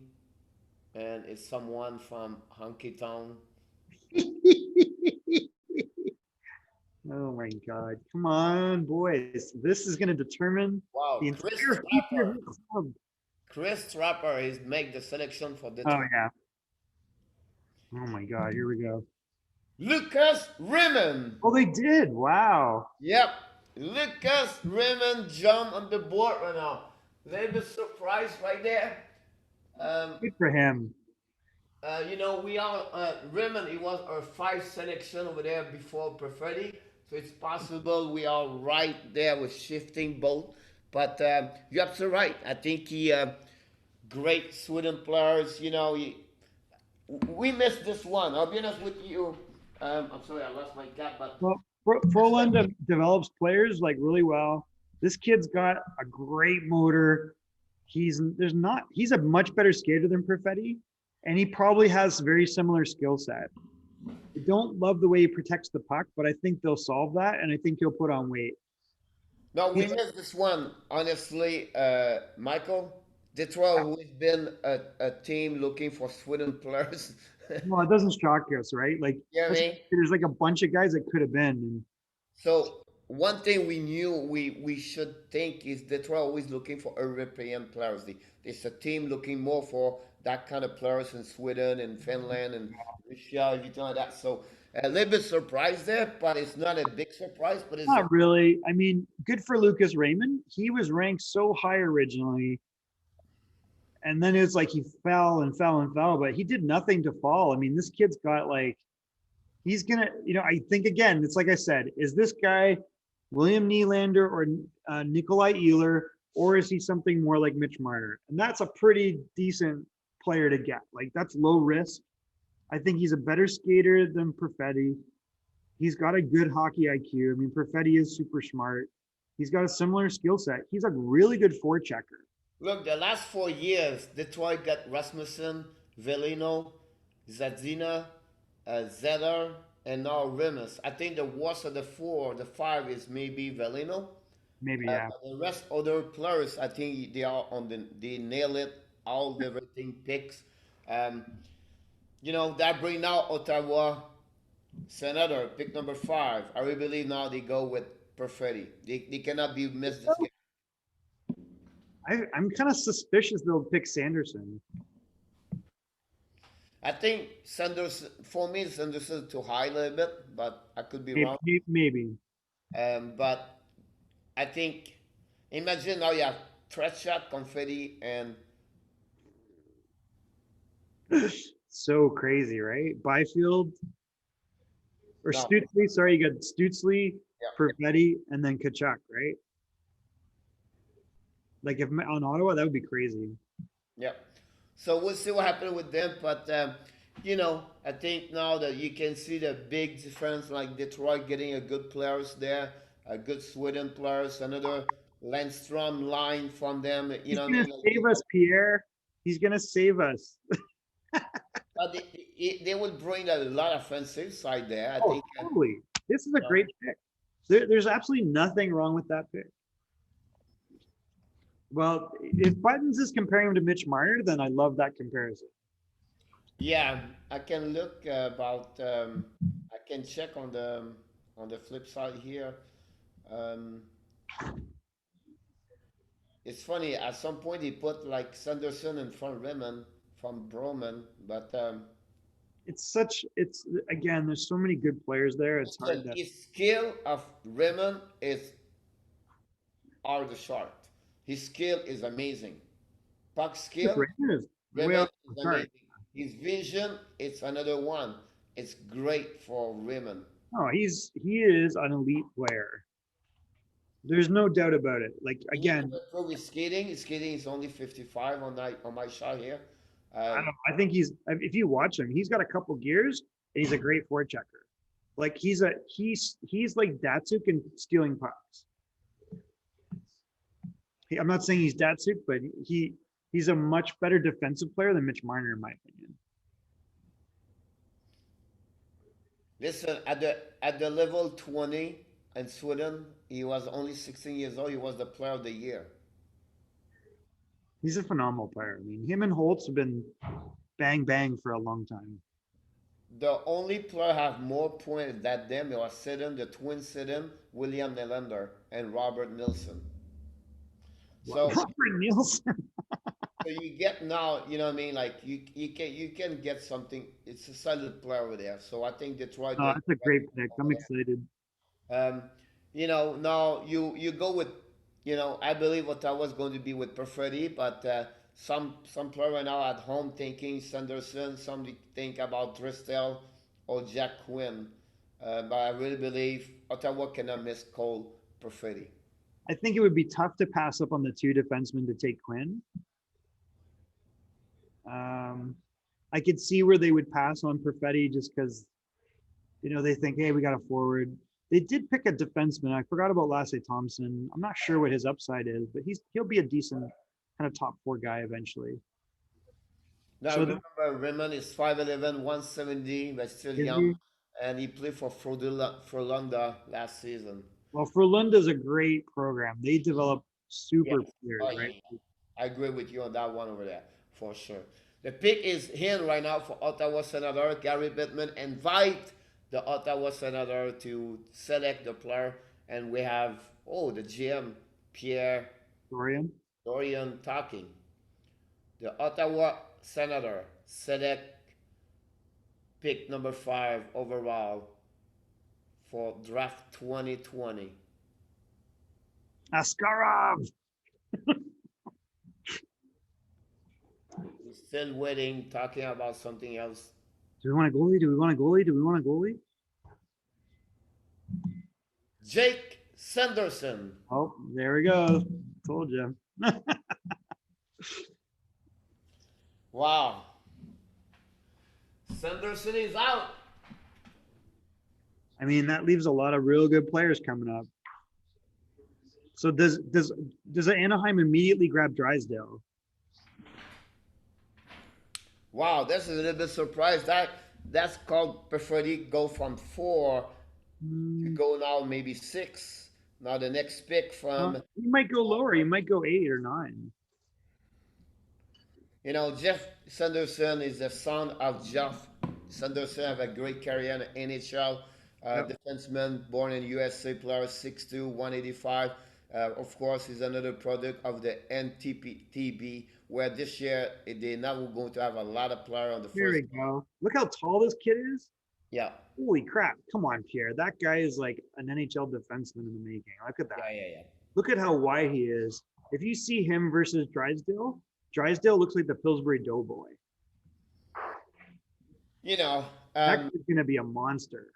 and it's someone from Honky Town. Oh my God. Come on, boys. This is going to determine the Wow, Chris entire future of Trapper. this club. Chris Trapper is make the selection for Oh, Detroit. yeah. Oh my God. Here we go. Lucas Raymond. Oh, they did. Wow. Yep. Lucas Raymond jump on the board right now. Little bit surprised right there. Um, Good for him. we are Raymond. It was our five selection over there before Perfetti, so it's possible we are right there with shifting both. But you're absolutely right. I think he great Sweden players. We missed this one. I'll be honest with you. I'm sorry, I lost my cap, but Well, this one, Froland develops players like really well. This kid's got a great motor. He's a much better skater than Perfetti, and he probably has very similar skill set. I don't love the way he protects the puck, but I think they'll solve that, and I think he'll put on weight. no, we He's missed this one. Honestly, Michael, Detroit, who has been a team looking for Sweden players. well, it doesn't shock us, right? Like You know what I mean? there's like a bunch of guys that could have been. And So one thing we knew we should think is Detroit always looking for European players. It's a team looking more for that kind of players in Sweden and Finland and Russia, everything like that. So a little bit surprised there, but it's not a big surprise. But it's a not really. I mean, good for Lucas Raymond. He was ranked so high originally, and then it's like he fell and fell and fell, but he did nothing to fall. I mean, this kid's got like he's gonna, I think again, it's like I said, is this guy William Nylander or Nikolai Ehlers, or is he something more like Mitch Marner? And that's a pretty decent player to get. Like that's low risk. I think he's a better skater than Perfetti. He's got a good hockey IQ. I mean, Perfetti is super smart. He's got a similar skill set. He's a really good forechecker. look. The last 4 years, Detroit got Rasmussen, Velino, Zadzina, Zeller, and now Remus. I think the worst of the four, the five is maybe Velino. Maybe, yeah. The rest other players, I think they are they nail it. All the everything picks. Um, that bring now Ottawa Senator pick number five. I really believe now they go with Perfetti. They cannot be missed this game. I'm kind of suspicious they'll pick Sanderson. I think Sanderson for me Sanderson too high a little bit, but I could be Maybe. wrong. Maybe. But I think imagine now you have Treshak, Confetti, and So crazy, right? Byfield or no, Stutzley. Sorry, you got Stutzley, yeah, Perfetti, and then Kachuk, right? Like if on Ottawa, that would be crazy. yeah. So we'll see what happens with them. But I think now that you can see the big difference, like Detroit getting a good players there, a good Sweden players, another Landstrom line from them. You He's know what I gonna mean? Like, save us, Pierre. He's gonna save us. but they will bring a lot of offensive side there. I Oh, think. totally. This is a great pick. There's absolutely nothing wrong with that pick. Well, if Buttons is comparing him to Mitch Marner, then I love that comparison. Yeah, I can look about. I can check on the flip side here. Um, it's funny. At some point, he put like Sanderson in front of Raymond from Broman, but It's again, there's so many good players there. It's hard listen, to. his skill of Raymond is out of the chart. His skill is amazing. Puck skill, Brandon is way off Raymond the is chart. amazing. His vision, it's another one. It's great for Raymond. Oh, he is an elite player. There's no doubt about it. Like He needs again, to improve his skating. His skating is only 55 on my shot here. I Uh, don't know. I think he's if you watch him, he's got a couple gears and he's a great forechecker. Like he's like Datsuk and stealing pucks. I'm not saying he's Datsuk, but he's a much better defensive player than Mitch Marner, in my opinion. Listen, at the level 20 in Sweden, he was only 16 years old. He was the player of the year. He's a phenomenal player. I mean, him and Holtz have been bang bang for a long time. The only player have more points than them was Sidon, the twin Sidon, William Nylander, and Robert Nilsson. So Robert Nielsen. so you get now, you know what I mean? Like you can get something. It's a solid player over there. So I think Detroit Oh, did that's a right great pick. over I'm excited. there. You know, now you go with, you know, I believe what I was going to be with Perfetti, but some player right now at home thinking Sanderson. Some think about Dristel or Jack Quinn. But I really believe Ottawa cannot miss Cole Perfetti. I think it would be tough to pass up on the two defensemen to take Quinn. Um, I could see where they would pass on Perfetti just because they think, hey, we got a forward. They did pick a defenseman. I forgot about Lasse Thompson. I'm not sure what his upside is, but he'll be a decent kind of top four guy eventually. Now So remember, Raymond is 5'11", 170, but still is young, he? and he played for Frölunda last season. Well, Frölunda's a great program. They develop Yes. super players, Oh, yeah, right? yeah. I agree with you on that one over there, for sure. The pick is in right now for Ottawa Senator. Gary Bettman invite the Ottawa Senator to select the player, and we have, oh, the GM, Pierre Dorian. Dorian talking. The Ottawa Senator select pick number 5 overall for draft 2020. Askarov. We're still waiting, talking about something else. Do we want a goalie? Do we want a goalie? Do we want a goalie? Jake Sanderson. Oh, there we go. Told you. Wow. Sanderson is out. I mean, that leaves a lot of real good players coming up. So does Anaheim immediately grab Drysdale? Wow, this is a little bit surprised. That's called preferred go from 4 to Hmm, go now maybe 6. Now the next pick from, you might go lower. You might go 8 or 9. you know, Jeff Sanderson is the son of Jeff Sanderson. Have a great career in the NHL. Yep. Defenseman, born in USA, player 6'2", 185. Of course, he's another product of the NTPTB, where this year they're now going to have a lot of players on the There first. we go. Look how tall this kid is. Yeah, Holy crap. Come on, Pierre. That guy is like an NHL defenseman in the making. Look at that. yeah. Look at how wide he is. If you see him versus Drysdale, Drysdale looks like the Pillsbury Doughboy. You know, That kid's going to be a monster.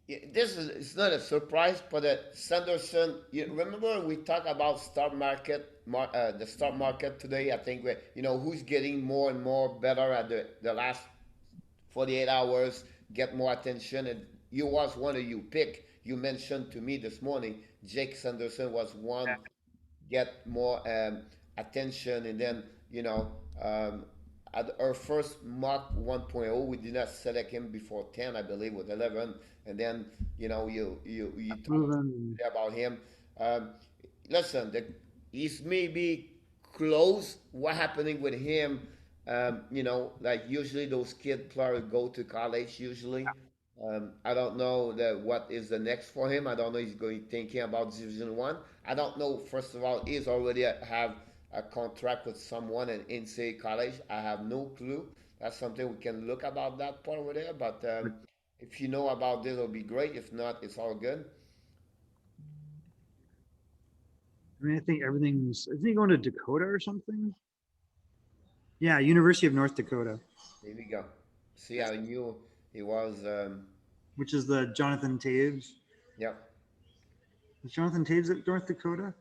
this is it's not a surprise, but Sanderson. You remember we talked about stock market, the stock market today. I think we, you know, who's getting more and more better at the last 48 hours, get more attention. And you was one of you pick. You mentioned to me this morning, Jake Sanderson was one get more attention, and then you know, at our first mock 1.0, we did not select him before 10, I believe, with 11. And then, you talk Proven. about him. Um, Listen, he's maybe close. What happening with him? Like usually those kid players go to college usually. I don't know what is the next for him. I don't know he's going thinking about Division One. I don't know. First of all, he's already have a contract with someone in NCAA college. I have no clue. That's something we can look about that part over there. But if you know about this, it'll be great. If not, it's all good. I mean, I think everything's. Isn't he going to Dakota or something? Yeah, University of North Dakota, There we go. See, I knew he was. which is the Jonathan Taves. Yep. Is Jonathan Taves at North Dakota?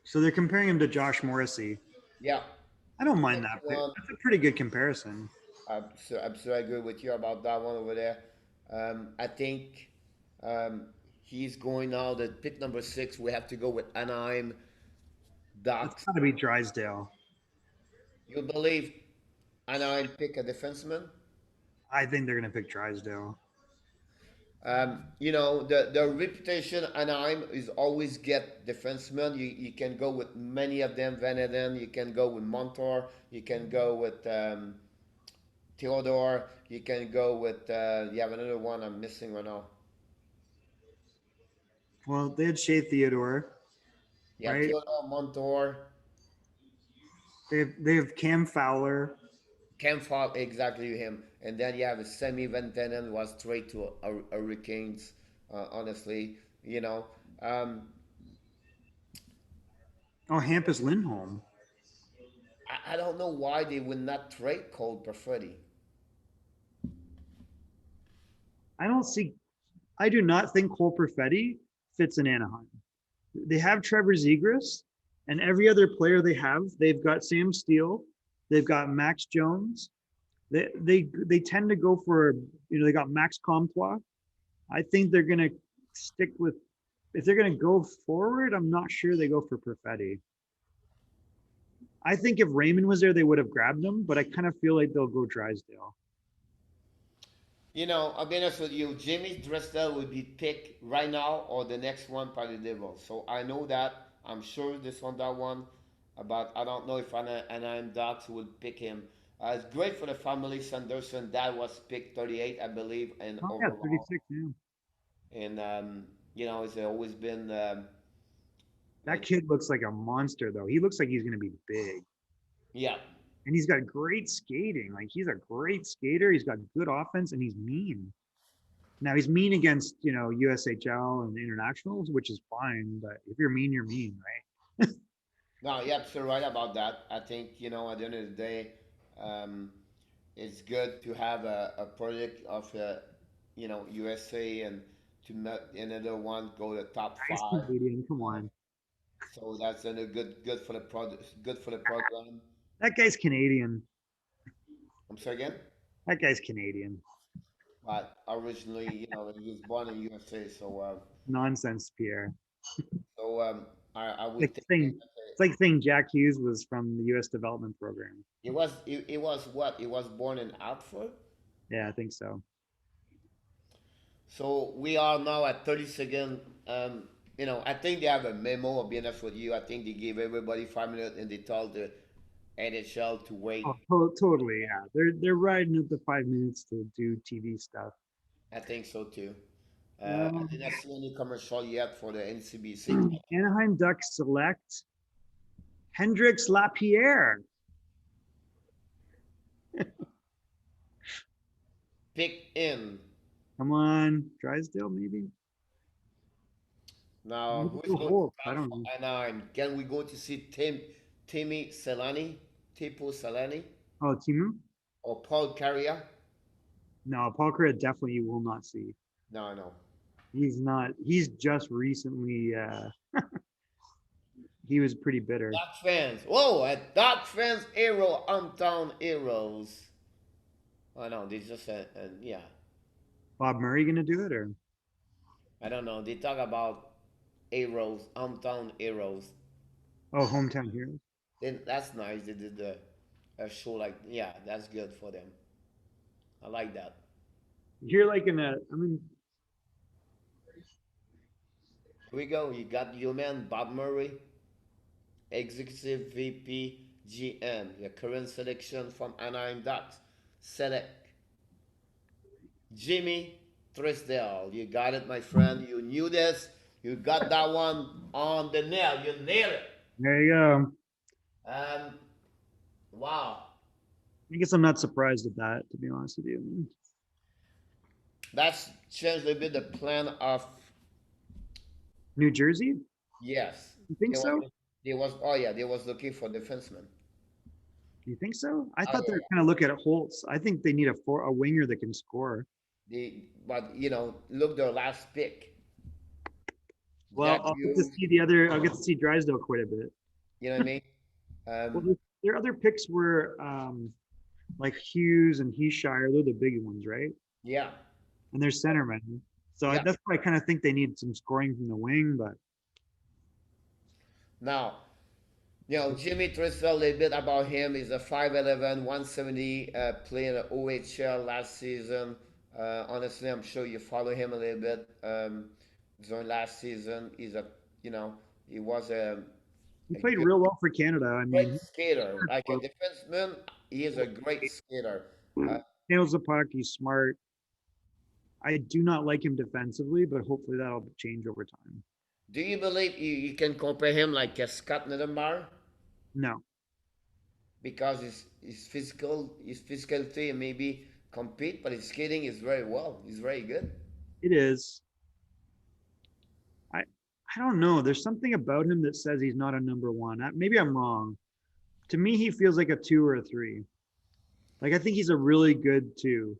So they're comparing him to Josh Morrissey. Yeah. I don't mind Next that. one. That's a pretty good comparison. I agree with you about that one over there. I think um, he's going now. The pick number 6. We have to go with Anaheim That's Ducks. got to be Drysdale. You believe Anaheim pick a defenseman? I think they're going to pick Drysdale. The reputation Anaheim is always get defensemen. You can go with many of them. Van Eden. You can go with Montour. You can go with Theodore. You can go with. You have another one I'm missing right now. Well, they had Shea Theodore, You have right? Theodore Montour. They have Cam Fowler. Can't fault exactly him. And then you have a Semi Ventanen was straight to a Hurricanes. Honestly, you know. Um, Oh, Hampus Lindholm. I don't know why they would not trade Cole Perfetti. I don't see. I do not think Cole Perfetti fits in Anaheim. They have Trevor Zegras, and every other player they've got Sam Steele, they've got Max Jones. They tend to go for they got Max Comtois. I think they're gonna stick with if they're gonna go forward. I'm not sure they go for Perfetti. I think if Raymond was there, they would have grabbed him, but I kind of feel like they'll go Drysdale. I'll be honest with you. Jimmy Dressel will be picked right now or the next one by the Devils. So I know that. I'm sure this one, that one. But I don't know if Anaheim Ducks will pick him. It's great for the family. Sanderson, that was picked 38, I believe, and Oh yeah, overall. 36. Yeah, And, it's always been that like, kid looks like a monster though. He looks like he's gonna be big, yeah. and he's got great skating. Like he's a great skater. He's got good offense, and he's mean. Now he's mean against USHL and internationals, which is fine. But if you're mean, you're mean, right? No, you're absolutely right about that. I think, at the end of the day, um, it's good to have a project of, USA and to make another one go to top Nice five. Canadian. Come on, So that's a good for the good for the program. that guy's Canadian. I'm sorry again, That guy's Canadian. but originally, he was born in USA. Nonsense, Pierre. I would Like take him. saying it's like saying Jack Hughes was from the U.S. Development Program. It was what? It was born in Hartford. Yeah, I think so. So we are now at 30 seconds. I think they have a memo. I'll be honest with you. I think they gave everybody 5 minutes and they told the NHL to Oh, wait. totally. Yeah, they're riding at the 5 minutes to do TV stuff. I think so too. I Um, did not see any commercial yet for the NCBC. Anaheim Ducks select Hendrix Lapierre. Pick in. Come on, Drysdale maybe. Now, Maybe who's go going to Hulk. I start don't for know. Anaheim? Can we go to see Timmy Selani, Tipo Selani, Oh, Timu? or Paul Carrier? No, Paul Craig definitely you will not see. No, no. He's not. He's just recently. He was pretty bitter. Dark fans. Whoa, a Dark fans hero, hometown heroes. Oh no, they just yeah. Bob Murray gonna do it or? I don't know. They talk about heroes, hometown heroes. Oh, hometown heroes. Then that's nice. They did a show like, yeah, that's good for them. I like that. You're like in a. I mean, Here we go. You got your man Bob Murray, Executive VP GM, your current selection from Anaheim Ducks. Select Jimmy Trisdale. You got it, my friend. You knew this. You got that one on the nail. You nailed it. there you go. Um, wow. I guess I'm not surprised at that, to be honest with you. That's changed a little bit the plan of, New Jersey? yes. You think They was, so? they was, oh yeah, they was looking for defensemen. You think so? I Oh thought they were yeah. kind of look at Holtz. I think they need a winger that can score. But look their last pick. Well, Jack I'll get to Hughes, see the other. I'll get to see Drysdale quite a bit. you know what I mean? Well, Um, their other picks were like Hughes and Heeshire. They're the big ones, right? yeah, And they're centermen. So yeah. that's why I kind of think they need some scoring from the wing. But Now, Jimmy Tristel, a little bit about him. He's a 5'11", 170, playing the OHL last season. Honestly, I'm sure you follow him a little bit. During last season, you know, he was he a played good, real well for Canada. I great mean, skater. Like a defenseman, he is a great skater. he Uh, handles the puck. He's smart. I do not like him defensively, but hopefully that'll change over time. do you believe you can compare him like a Scott Niedermayer? No, Because his physicality and maybe compete, but his skating is very well. He's very good. it is. I I don't know. There's something about him that says he's not a number one. Maybe I'm wrong. To me, he feels like a two or a three. Like I think he's a really good two.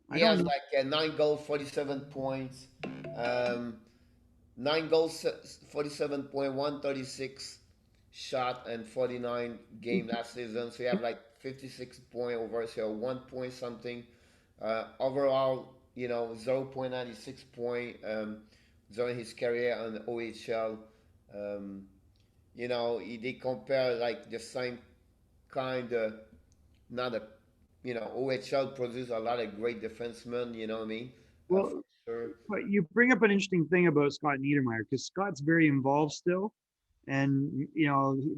I He don't has know. like 9 goals, 47 points, um, 9 goals, 47 point, 136 shot, and 49 game last season. So you have like 56 point over, so 1 point something. Overall, 0.96 point during his career on the OHL. Um, they compare like the same kind of, not a, OHL produce a lot of great defensemen, you know what I mean? For Well, sure. but you bring up an interesting thing about Scott Niedermayer because Scott's very involved still, and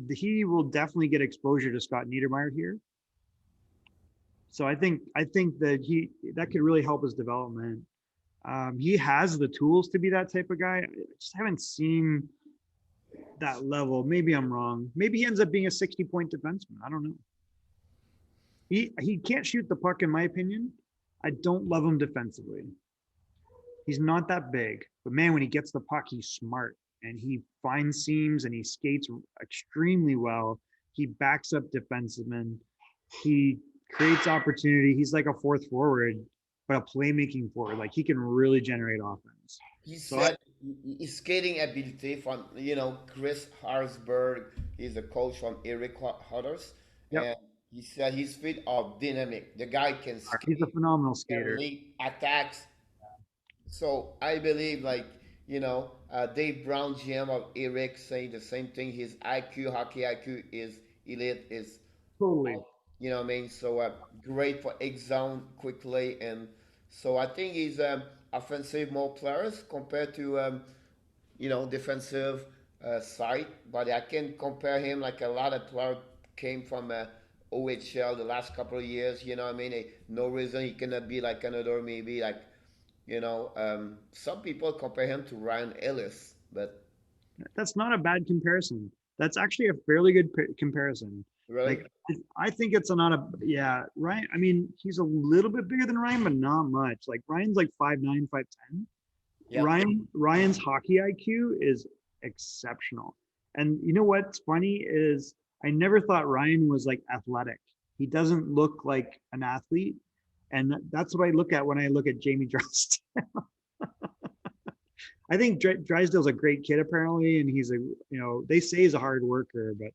he will definitely get exposure to Scott Niedermayer here. So I think that could really help his development. He has the tools to be that type of guy. I just haven't seen that level. Maybe I'm wrong. Maybe he ends up being a 60-point defenseman. I don't know. He can't shoot the puck in my opinion. I don't love him defensively. He's not that big, but man, when he gets the puck, he's smart and he finds seams and he skates extremely well. He backs up defensemen. He creates opportunity. He's like a fourth forward, but a playmaking forward. Like he can really generate offense. He So I, said his skating ability from, Chris Harsberg, he's a coach from Eric Hudders, yep, and he said his feet are dynamic. The guy can he's a skate, phenomenal can skater. lead attacks. So I believe, like, Dave Brown, GM of Eric, saying the same thing. His IQ, hockey IQ is elite, is, Totally. you know what I mean? So great for X zone quickly. And so I think he's offensive more players compared to, defensive side. But I can compare him like a lot of players came from OHL the last couple of years. You know what I mean? No reason he cannot be like another, maybe like, some people compare him to Ryan Ellis, but That's not a bad comparison. That's actually a fairly good comparison. really, Like I think it's not a yeah, Ryan. I mean, he's a little bit bigger than Ryan, but not much. Like Ryan's like 5'9", 5'10". yeah, Ryan's hockey IQ is exceptional. And you know what's funny is I never thought Ryan was like athletic. He doesn't look like an athlete. And that's what I look at when I look at Jamie Drysdale. I think Drysdale's a great kid apparently, and they say he's a hard worker, but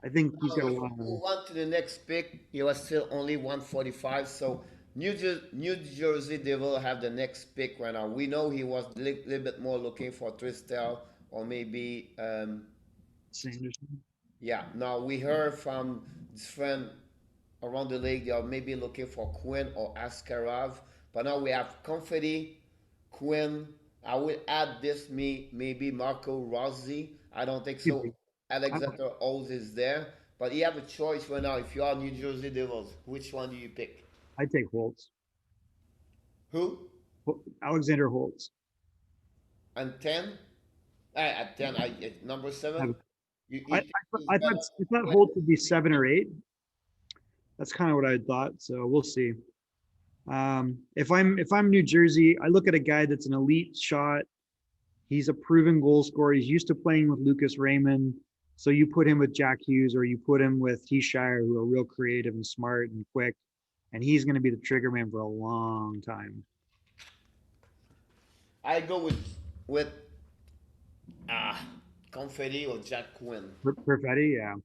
I think he's Now, got a if we lot of. move on to the next pick, he was still only 145. So New Jersey Devil have the next pick right now. We know he was a little bit more looking for Tristel or maybe Sanderson. Yeah. Now we heard from this friend around the league. They are maybe looking for Quinn or Askarov, but now we have Confetti, Quinn. I will add this maybe Marco Rossi. I don't think Could so. be. I, Alexander Oz is there, but you have a choice right now. If you are New Jersey Devils, which one do you pick? I take Holtz. Who? Alexander Holtz. And 10? At 10, number 7? I, You think he's I better thought I than thought Quinn? Holt would be 7 or 8. That's kind of what I thought. So we'll see. If I'm New Jersey, I look at a guy that's an elite shot. He's a proven goal scorer. He's used to playing with Lucas Raymond. So you put him with Jack Hughes or you put him with Heathshire, who are real creative and smart and quick, and he's going to be the trigger man for a long time. I go with ah Confetti or Jack Quinn. Perfetti, yeah,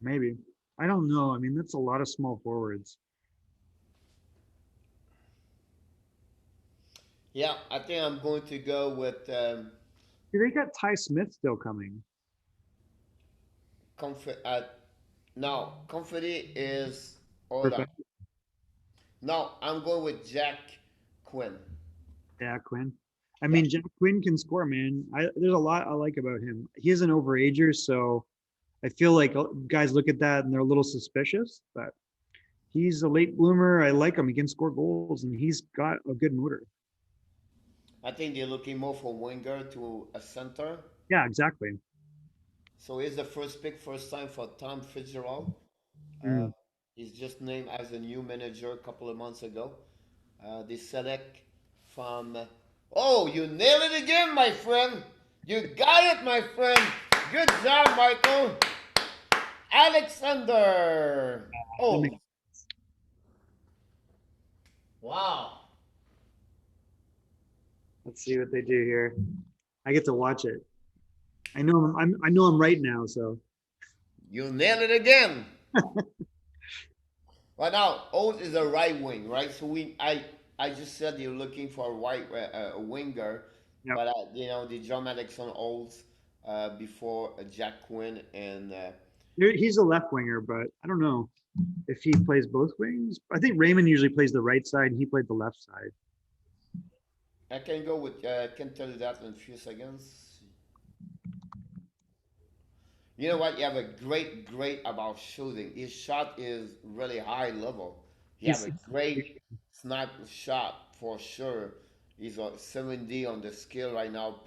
maybe. I don't know. I mean, that's a lot of small forwards. Yeah, I think I'm going to go with They got Ty Smith still coming. Confetti. No, Confetti is hold on. Perfetti, No, I'm going with Jack Quinn. yeah, Quinn. I Yeah, mean, Jack Quinn can score, man. There's a lot I like about him. He is an overager, so I feel like guys look at that and they're a little suspicious, but he's a late bloomer. I like him. He can score goals and he's got a good motor. I think they're looking more for winger to a center. Yeah, exactly. So he's the first pick, first time for Tom Fitzgerald. Uh, Mm. he's just named as a new manager a couple of months ago. They select from. Oh, you nailed it again, my friend. You got it, my friend. Good job, Michael. Alexander. That Oh, makes- wow. Let's see what they do here. I get to watch it. I know I'm right now, so You nailed it again. Right now, Oates is a right wing, right? So I just said you're looking for a a winger, yeah. but the John Alexander Oates before Jack Quinn and He's a left winger, but I don't know if he plays both wings. I think Raymond usually plays the right side and he played the left side. I can go with can tell you that in a few seconds. You know what? You have a great about shooting. His shot is really high level. He have He's a great snipe shot for sure. He's a 70 on the skill right now.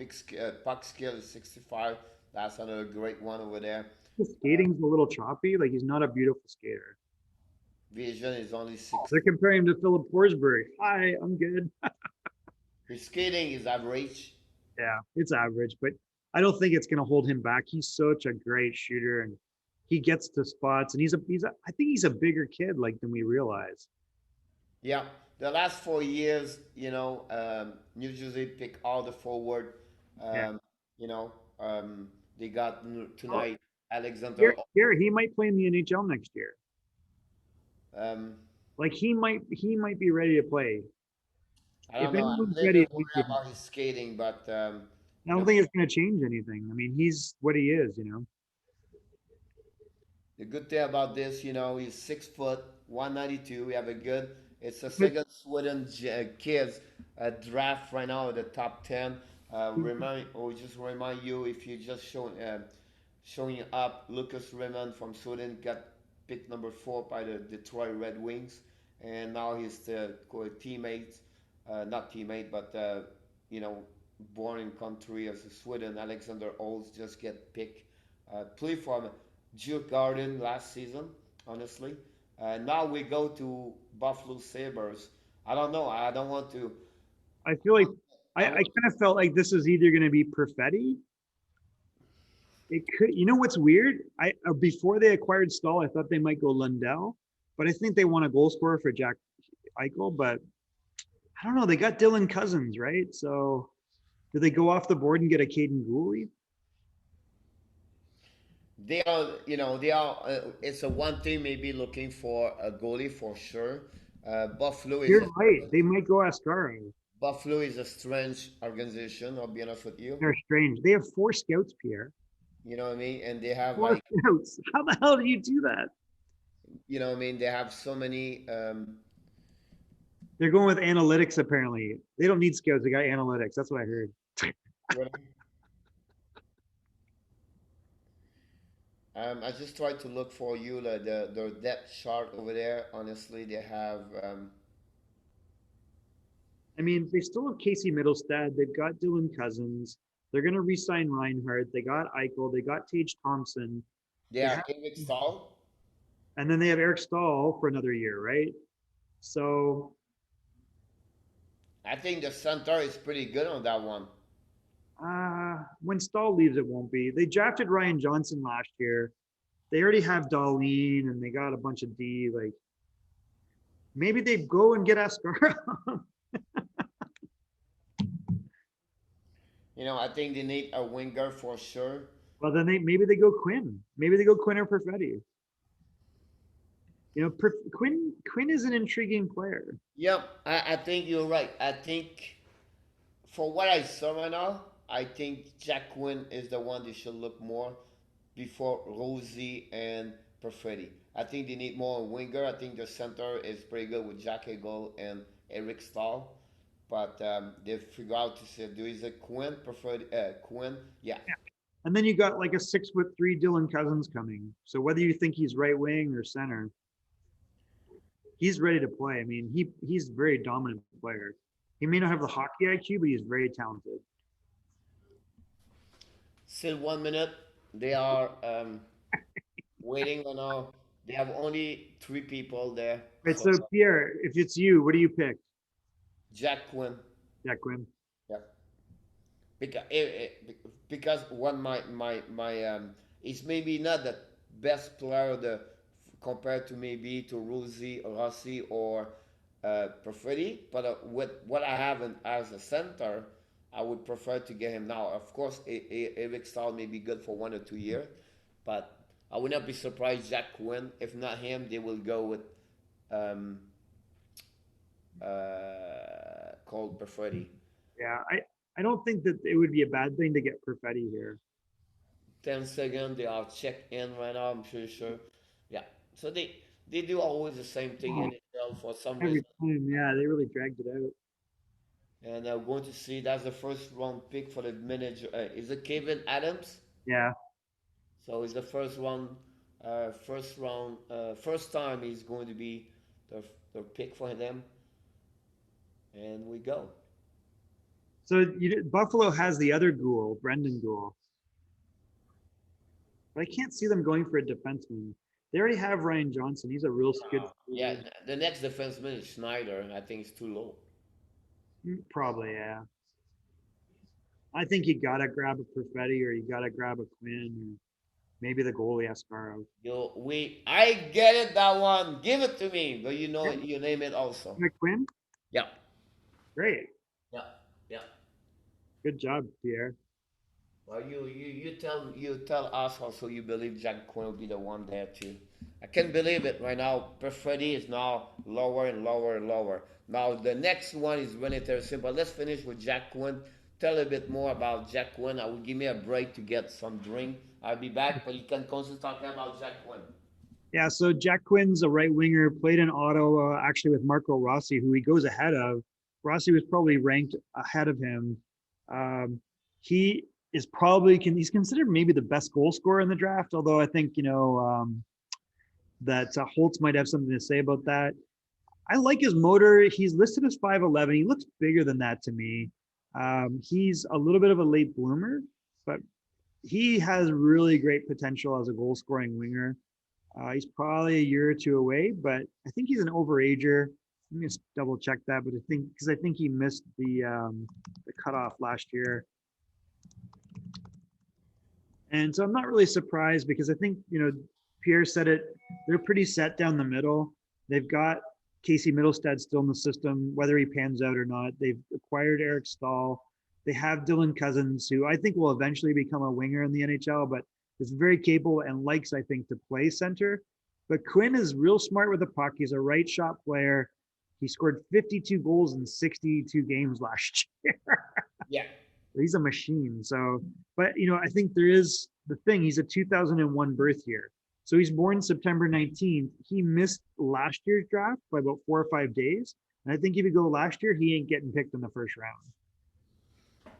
Puck skill is 65. That's another great one over there. his skating's a little choppy. Like he's not a beautiful skater. Vision is only Oh, 6. they're comparing him to Philip Forsberg. Hi, I'm good. His skating is average. Yeah, it's average, but I don't think it's going to hold him back. He's such a great shooter, and he gets to spots. And I think he's a bigger kid like than we realize. Yeah, the last 4 years, New Jersey pick all the forward. Yeah. Um, you know, they got Oh, tonight Alexander. Garrett, he might play in the NHL next year. Um, Like he might be ready to play. I If don't know. I'm anyone's a little ready, bit it might worried be him. about his skating, but I you don't know, think it's going to change anything. I mean, he's what he is. the good thing about this, he's 6 foot, 192. We have a good. It's the But second Sweden kids draft right now at the top 10. Just remind you if you just showing up, Lucas Raymond from Sweden got picked number 4 by the Detroit Red Wings, and now he's the teammate, not teammate, but you know, born in country as a Sweden. Alexander Olds just get picked, play from Duke Garden last season, honestly. Now we go to Buffalo Sabres. I don't know. I don't want to. I feel like I I want. kind of felt like this is either going to be Perfetti. It could. You know what's weird? Before they acquired Stahl, I thought they might go Lundell, but I think they want a goal scorer for Jack Eichel. But I don't know. They got Dylan Cousins, right? So do they go off the board and get a Caden Gooley? They are, they are. It's a one team maybe looking for a goalie for sure. Buffalo is You're a right. They might go Ascaro. Buffalo is a strange organization. I'll be honest with you. They're strange. They have 4 scouts, Pierre. You know what I mean? And they have Four like, scouts. How the hell do you do that? you know what I mean? They have so many. They're going with analytics apparently. They don't need scouts. They got analytics. That's what I heard. What- I just tried to look for you the depth chart over there. Honestly, they have. I mean, they still have Casey Middlestad. They've got Dylan Cousins. They're going to re-sign Reinhardt. They got Eichel. They got Tage Thompson. They They have have, Eric Stahl. and then they have Eric Stahl for another year, right? So I think the center is pretty good on that one. when Stahl leaves, it won't be. They drafted Ryan Johnson last year. They already have Darlene, and they got a bunch of D. Like maybe they go and get Ascara. You know, I think they need a winger for sure. Well, then maybe they go Quinn. Maybe they go Quinn or Perfetti. You know, Quinn is an intriguing player. Yep, I think you're right. I think for what I saw right now, I think Jack Quinn is the one they should look more before Rosie and Perfetti. I think they need more winger. I think the center is pretty good with Jack Hagel and Eric Stahl. But they figure out to say, do is a Quinn, preferred Quinn? Yeah. And then you got like a 6'3" Dylan Cousins coming. So whether you think he's right wing or center, he's ready to play. I mean, he's a very dominant player. He may not have the hockey IQ, but he's very talented. Still 1 minute. They are waiting right now. They have only three people there. Right. So So Pierre, if it's you, what do you pick? Jack Quinn. Jack Quinn. Yeah. Because one my is maybe not the best player the compared to maybe to Rossi or Perfetti, but with what I have as a center, I would prefer to get him now. Of course, Eric Stahl may be good for 1 or 2 years, but I would not be surprised Jack Quinn. If not him, they will go with um, called Perfetti. Yeah, I don't think that it would be a bad thing to get Perfetti here. 10 seconds. They are checked in right now. I'm pretty sure. Yeah. So they do always the same thing Oh, in Israel for some every reason. time, yeah, they really dragged it out. And I'm going to see that's the first round pick for the manager. Is it Kevin Adams? Yeah. So it's the first one, first round, first time he's going to be the pick for them. And we go. So Buffalo has the other Ghoul, Brendan Ghoul, but I can't see them going for a defenseman. They already have Ryan Johnson. He's a real good Yeah, skater. the next defenseman is Schneider. I think it's too low. Probably, yeah. I think you gotta grab a Perfetti or you gotta grab a Quinn or maybe the goalie Ascarov. I get it that one. Give it to me, but you know Yeah, it, you name it also. Quinn, Yeah, great, yeah, yeah. good job, Pierre. Well, you tell us also you believe Jack Quinn will be the one there too. I can't believe it right now. Perfetti is now lower and lower and lower. Now the next one is relatively simple. Let's finish with Jack Quinn. Tell a bit more about Jack Quinn. I will give me a break to get some drink. I'll be back, but you can constantly talk about Jack Quinn. Yeah, so Jack Quinn's a right winger, played in Ottawa actually with Marco Rossi, who he goes ahead of. Rossi was probably ranked ahead of him. He is probably he's considered maybe the best goal scorer in the draft, although I think that Holtz might have something to say about that. I like his motor. He's listed as 5'11". He looks bigger than that to me. He's a little bit of a late bloomer, but he has really great potential as a goal scoring winger. He's probably a year or two away, but I think he's an overager. Let me just double check that, but I think he missed the cutoff last year, and so I'm not really surprised because I think Pierre said it. They're pretty set down the middle. They've got Casey Middlestad still in the system, whether he pans out or not. They've acquired Eric Stahl. They have Dylan Cousins, who I think will eventually become a winger in the NHL, but is very capable and likes, I think, to play center. But Quinn is real smart with the puck. He's a right shot player. He scored 52 goals in 62 games last year. Yeah. He's a machine. So, but I think there is the thing. He's a 2001 birth year. So he's born September 19th. He missed last year's draft by about 4 or 5 days. And I think if you go last year, he ain't getting picked in the first round.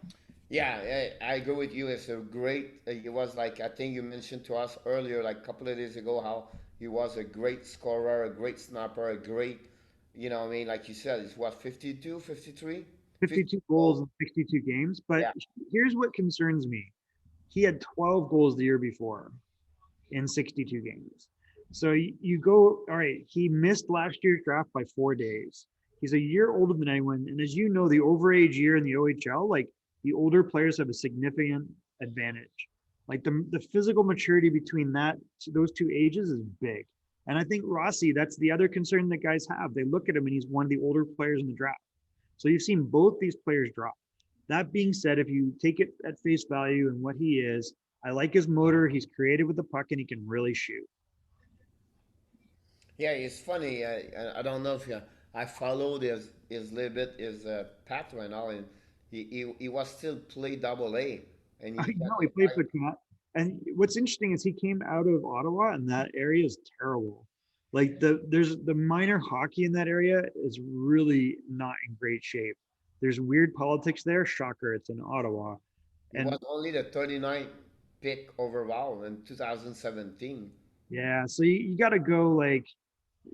Yeah, I agree with you. It's a great. It was like I think you mentioned to us earlier, like a couple of days ago, how he was a great scorer, a great snapper, a great. I mean, like you said, it's what 52, 53, 50 52 goals goals. in 62 games. But Yeah, here's what concerns me. He had 12 goals the year before in 62 games. So you go, all right, he missed last year's draft by 4 days. He's a year older than anyone. And as you know, the overage year in the OHL, like the older players have a significant advantage. Like the physical maturity between those two ages is big. And I think Rossi, that's the other concern that guys have. They look at him and he's one of the older players in the draft. So you've seen both these players drop. That being said, if you take it at face value and what he is, I like his motor. He's creative with the puck and he can really shoot. yeah. It's funny. I don't know if you. I followed his little bit his path right now, and he was still play double A, and I he got know he the played right. for Cat. And what's interesting is he came out of Ottawa, and that area is terrible. Like there's the minor hockey in that area is really not in great shape. There's weird politics there. Shocker, it's in Ottawa. He was And only the 39th pick overall in 2017. yeah, so you got to go like,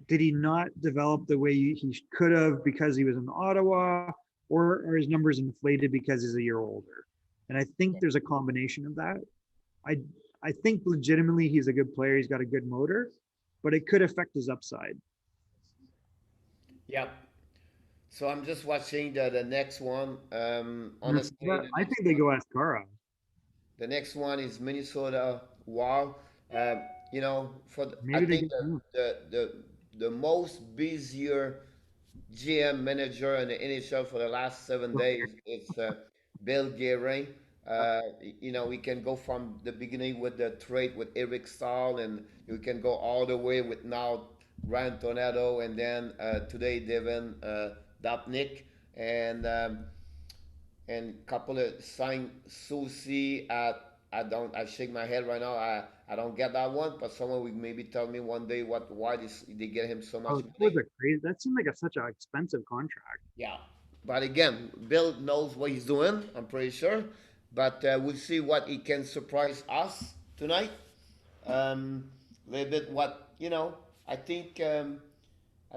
did he not develop the way he could have because he was in Ottawa, or are his numbers inflated because he's a year older? And I think there's a combination of that. I I think legitimately he's a good player. He's got a good motor, but it could affect his upside. Yep. So I'm just watching the next one. Honestly, But I think they go ask Kara. the next one is Minnesota Wild. I Maybe they think get him. the most busier GM manager in the NHL for the last 7 days. It's Bill Guerin. We can go from the beginning with the trade with Eric Stahl, and you can go all the way with now Ryan Tornado, and then today Devin Dapnik, and couple of sign Susie at I shake my head right now. I don't get that one, but someone will maybe tell me one day why they get him so much Oh, that was money. a crazy. That seemed like such an expensive contract. Yeah, but again, Bill knows what he's doing. I'm pretty sure, but we'll see what he can surprise us tonight. A little bit what I think. I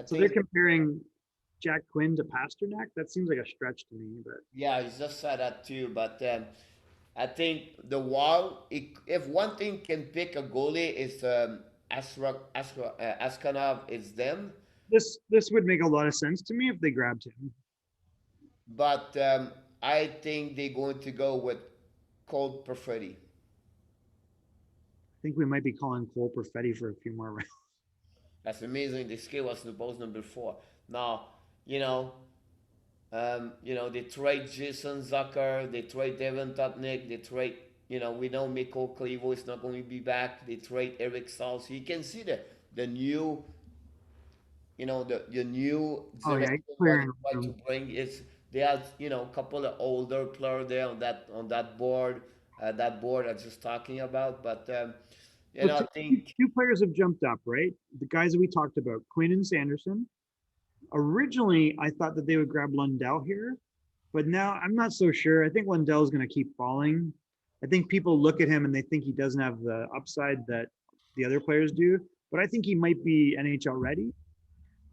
So they're think comparing Jack Quinn to Pasternak. That seems like a stretch to me, but yeah, he's just said that too. But I think the wall. If one thing can pick a goalie, is Askanov. It's them. this would make a lot of sense to me if they grabbed him. But I think they're going to go with Cold Perfetti. I think we might be calling Cole Perfetti for a few more rounds. That's amazing. The skill was supposed number four. Now, you know, they trade Jason Zucker, they trade Devin Topnik, they trade, we know Mikko Klivo is not going to be back. They trade Eric Staal. So you can see the new, the new Oh yeah, direction he's what they clearing try the to room. bring is they have, a couple of older players there on that board, I was just talking about. But So I think two players have jumped up, right? The guys that we talked about, Quinn and Sanderson. Originally, I thought that they would grab Lundell here, but now I'm not so sure. I think Lundell's going to keep falling. I think people look at him and they think he doesn't have the upside that the other players do, but I think he might be NHL ready.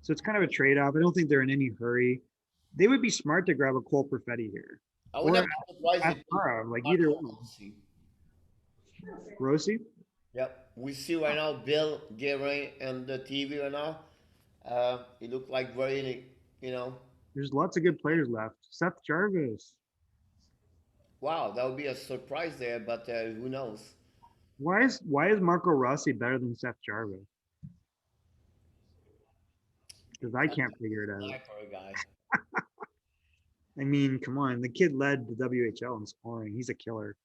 So it's kind of a trade off. I don't think they're in any hurry. They would be smart to grab a Cole Perfetti here I would or not be surprised if Aspara, like either Marco one. Rossi. Rossi, Yep, we see right now Bill Guerin on the TV right now. He looked like very, you know, there's lots of good players left. Seth Jarvis. wow, that would be a surprise there, but who knows? Why is Marco Rossi better than Seth Jarvis? Because I That's can't a figure it out. sniper guy. I mean, come on. The kid led the WHL in scoring. He's a killer.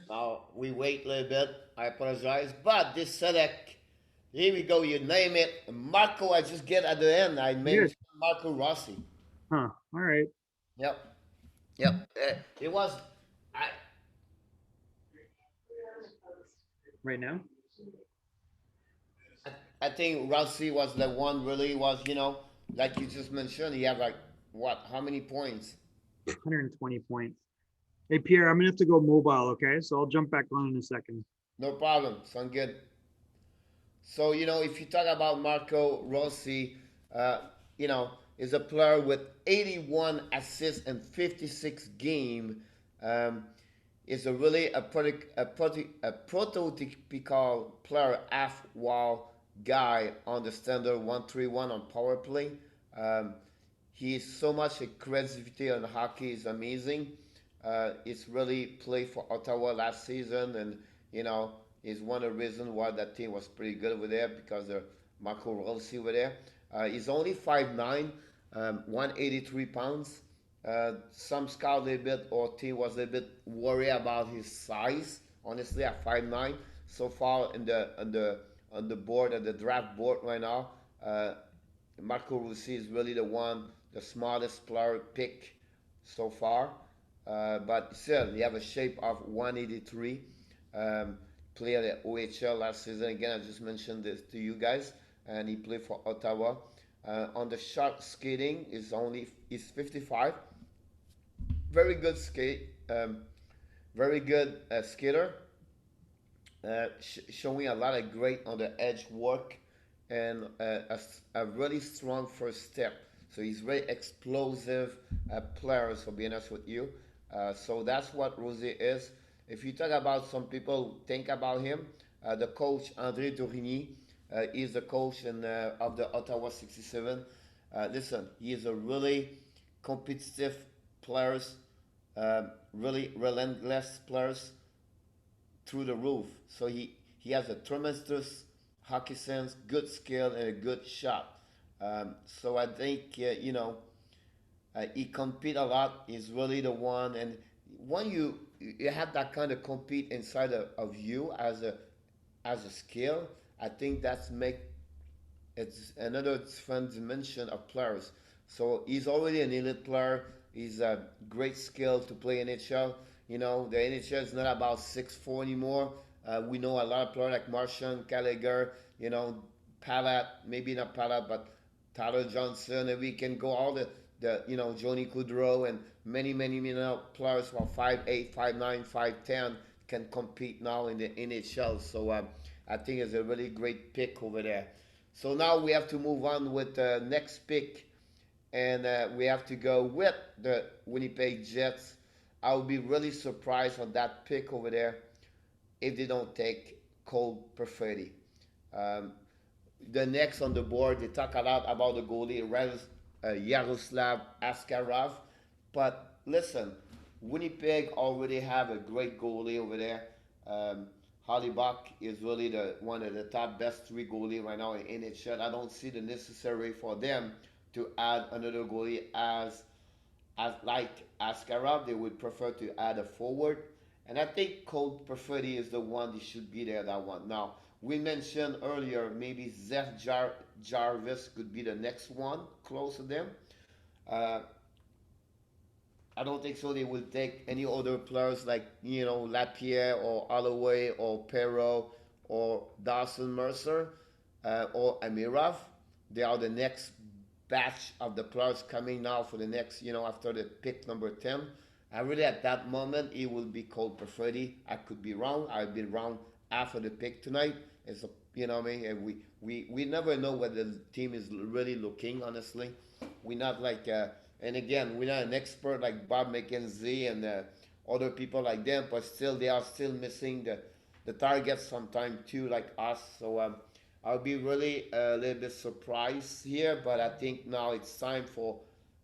Now we wait a little bit. I apologize, but this select, here we go. You name it, Marco. I just get at the end. I Good. mentioned Marco Rossi. Huh. All right. Yep, yep. It was. I right now. I think Rossi was the one really was, like you just mentioned, he had like what? How many points? 120 points. Hey Pierre, I'm gonna have to go mobile. Okay, so I'll jump back on in a second. No problem. Sound good. So, if you talk about Marco Rossi, uh, is a player with 81 assists and 56 game. Um, is a really a prototypical player half wall guy on the standard 1-3-1 on power play. Um, he is so much a creativity on hockey is amazing. It's really played for Ottawa last season, and you know is one of the reasons why that team was pretty good over there because of Marco Rossi over there. He's only 5'9", 183 pounds. Some scout a little bit or team was a little bit worried about his size. Honestly, at 5'9", so far in the board at the draft board right now, Marco Rossi is really the smartest player pick so far. But still, he have a shape of 183. Um, Played at OHL last season. Again, I just mentioned this to you guys, and he played for Ottawa. On the shot skating is 55. Very good skate. Very good skater. Showing a lot of great on the edge work and a really strong first step. So he's very explosive player. So be honest with you, so that's what Rosie is. If you talk about some people think about him, the coach André Tourigny is the coach of the Ottawa 67. Listen, he is a really competitive players, really relentless players through the roof. So he has a tremendous hockey sense, good skill, and a good shot. So I think he compete a lot. He's really the one, and when you have that kind of compete inside of you as a skill, I think that's make it's another different dimension of players. So he's already an elite player. He's a great skill to play NHL. The NHL is not about 6'4" anymore. We know a lot of players like Martian, Gallagher, Palat, maybe not Palat, but Tyler Johnson, and we can go all the Johnny Kudrow and many players from 5'8", 5'9", 5'10" can compete now in the NHL. So I think it's a really great pick over there. So now we have to move on with the next pick, and we have to go with the Winnipeg Jets. I would be really surprised on that pick over there if they don't take Cole Perfetti. Um, the next on the board, they talk a lot about the goalie Yaroslav Askarov, but listen, Winnipeg already have a great goalie over there. Um, Buck is really the one of the top best three goalie right now in NHL. I don't see the necessary for them to add another goalie as like Askarov. They would prefer to add a forward, and I think Cole Perfetti is the one that should be there. That one. Now we mentioned earlier maybe Jarvis could be the next one close to them. Uh, I don't think so. They will take any other players like Lapierre or Holloway or Perro or Dawson Mercer or Amirov. They are the next batch of the players coming now for the next after the pick number 10. I really at that moment it will be called Perfetti. I could be wrong. I've been wrong after the pick tonight. It's a what I mean. And we never know what the team is really looking. Honestly, we're not like and again, we're not an expert like Bob McKenzie and other people like them, but still, they are still missing the targets sometime too, like us. So I'll be really a little bit surprised here, but I think now it's time for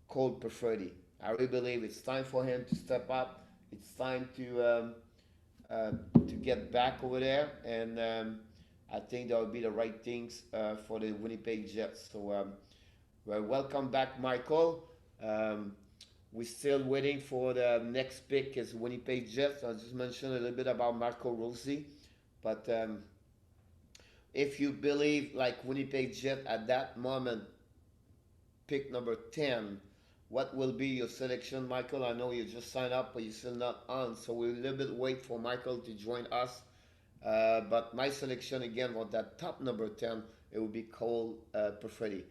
Cole Perfetti. I really believe it's time for him to step up. It's time to get back over there, and I think that would be the right things for the Winnipeg Jets. So well, welcome back, Michael. Um, we're still waiting for the next pick is Winnipeg Jets. I just mentioned a little bit about Marco Rossi, but if you believe like Winnipeg Jet at that moment, pick number 10, what will be your selection, Michael? I know you just signed up, but you're still not on, so we'll a little bit wait for Michael to join us But my selection again was that top number 10. It would be Cole Perfetti.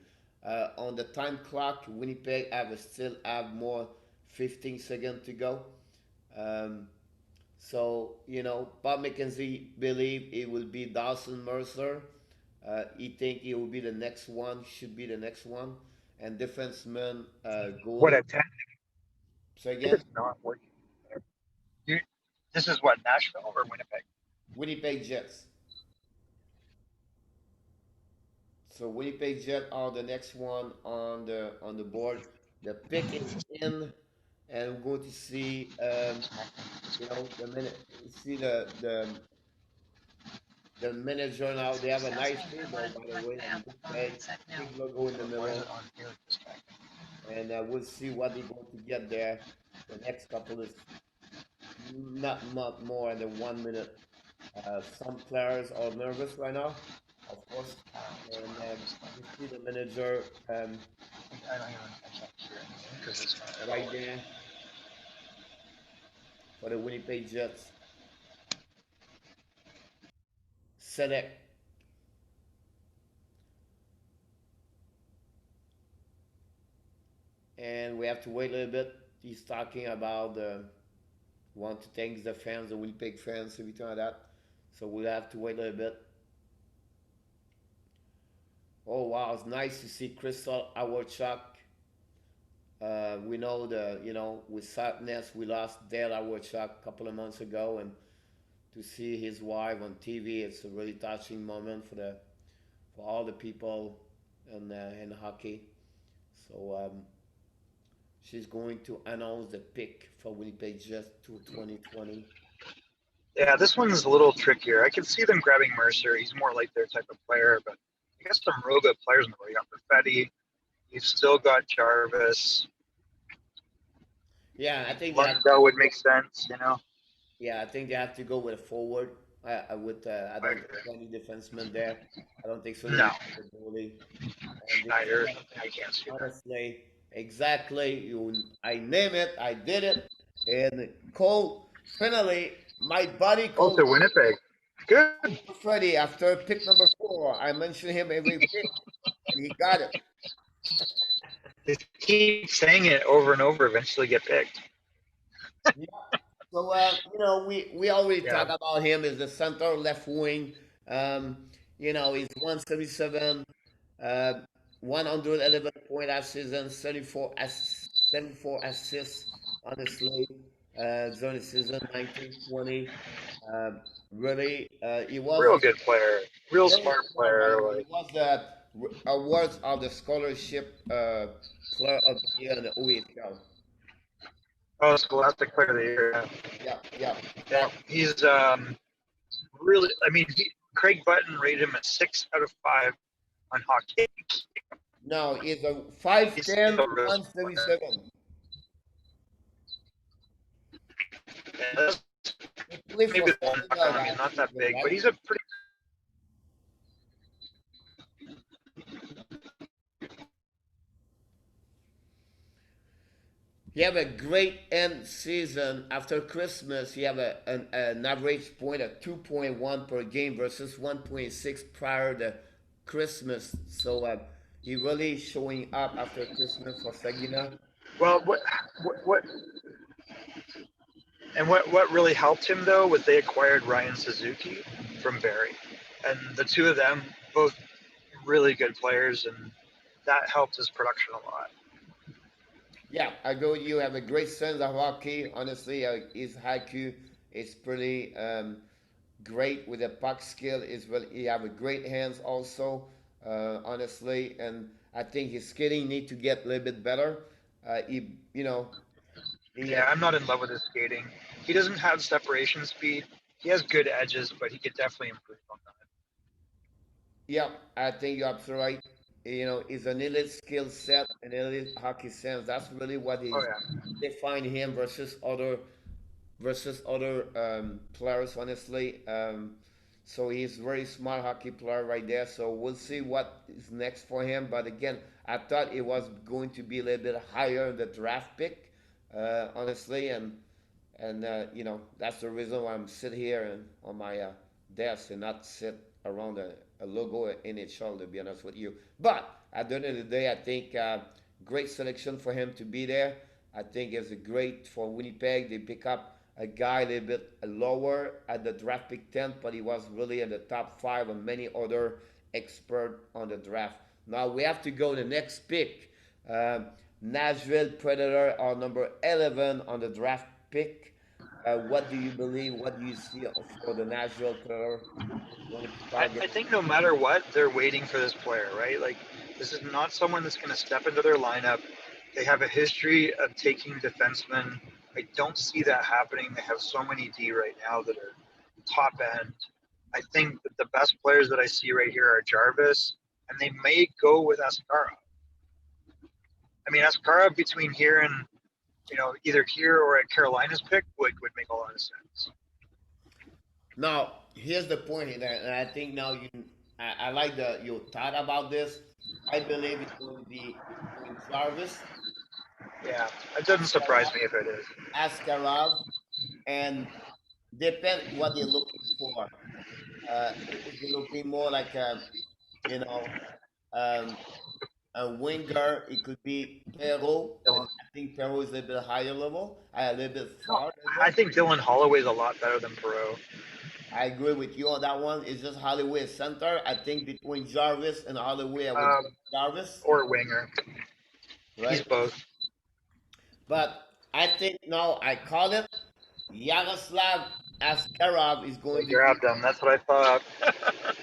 On the time clock, Winnipeg have still have more 15 seconds to go. Um, so, Bob McKenzie believe it will be Dawson Mercer. He think he will be the next one, should be the next one. And defenseman What goalie. at 10? So It's again, not working. You, this is what, Nashville or Winnipeg? Winnipeg Jets. So Winnipeg Jet are the next one on the board. The pick is in, and we're going to see the minute see the manager now. They have a nice table by the way, and big logo in the Why is it middle, on here this time? and we'll see what they're going to get there. The next couple is not more than 1 minute. Some players are nervous right now, of course, and you see the manager I can't hear anything because it's not at right all. there for the Winnipeg Jets. Select, and we have to wait a little bit. He's talking about want to thank the fans, the Winnipeg fans, everything like that. So we'll have to wait a little bit. Oh wow, it's nice to see Crystal Awachuk. We know with sadness we lost Dale Awachuk a couple of months ago, and to see his wife on TV, it's a really touching moment for all the people in hockey. So she's going to announce the pick for Winnipeg Jets to 2020. Yeah, this one's a little trickier. I can see them grabbing Mercer. He's more like their type of player, but I guess some real good players in the way. You got Perfetti. You've still got Jarvis. Yeah, I think they have. Lundell would make sense, you know. Yeah, I think they have to go with a forward. I I don't think any defenseman there. I don't think so. They No, will put the goalie. And this is Schneider. I can't see that. honestly exactly I name it. I did it. And Cole finally, my buddy Oh, Cole to Winnipeg. Good. Freddie after pick number 4. I mention him every pick, and he got it. They keep saying it over and over. Eventually, get picked. Yeah. So we already Yeah, talk about him as the center left wing. Um, he's 177, uh, 111 point last season, 74 assists honestly during the season 1920. Um, really, he was real good player. Real very smart smart by player. the way. He Like, was the awards of the scholarship player of the year in the OHL. oh, Scholastic Player of the Year. Yeah, Yeah, yeah. yeah. He's really. I mean, Craig Button rated him a 6 out of 5 on hockey. No, he's a He's 5'10", a real smart player. 177. Yeah, He played for maybe one Florida I mean, last not that season, big, but right? he's a pretty. He have a great end season after Christmas. He have an average point of 2.1 per game versus 1.6 prior to Christmas. So he really showing up after Christmas for Sagina. Well, what, and what really helped him though was they acquired Ryan Suzuki from Barrie, and the two of them both really good players, and that helped his production a lot. Yeah, I go. You have a great sense of hockey. Honestly, his IQ is pretty great with the puck skill. Is well, he have a great hands also. Honestly, and I think his skating need to get a little bit better. He, he Yeah, I'm not in love with his skating. He doesn't have separation speed. He has good edges, but he could definitely improve on that. yeah, I think you're absolutely right. He's an elite skill set and elite hockey sense. That's really what Oh is yeah, define him versus other players, honestly. So he's very smart hockey player right there. So we'll see what is next for him. But again, I thought it was going to be a little bit higher in the draft pick, honestly, and that's the reason why I'm sitting here and on my desk and not sit around a logo NHL, to be honest with you. But at the end of the day, I think great selection for him to be there. I think it's a great for Winnipeg. They pick up a guy a little bit lower at the draft pick 10, but he was really in the top five of many other expert on the draft. Now we have to go to the next pick. Nashville Predator are number 11 on the draft pick. What do you believe? What do you see for the Nashville Predator going to target? I think no matter what, they're waiting for this player, right? Like, this is not someone that's going to step into their lineup. They have a history of taking defensemen. I don't see that happening. They have so many D right now that are top end. I think that the best players that I see right here are Jarvis, and they may go with Ascara. I mean, Ascara between here and, either here or at Carolina's pick would make a lot of sense. Now, here's the point, and I think now I like your thought about this. I believe it's going to be between Jarvis, Yeah, it doesn't surprise me if it is. Askarov, and depend what they're looking for. If you're looking more like you know, um, a winger, it could be Perrault, but Dylan. I think Perrault is a little bit higher level, a little bit No, far I level. think Dylan Holloway's a lot better than Perot. I agree with you on that one. It's just Holloway is center. I think between Jarvis and Holloway, I would go Um, with Jarvis, or winger. He's right? both. But I think now I call it Yaroslav Askarov is They going to be. grabbed him. That's what I thought.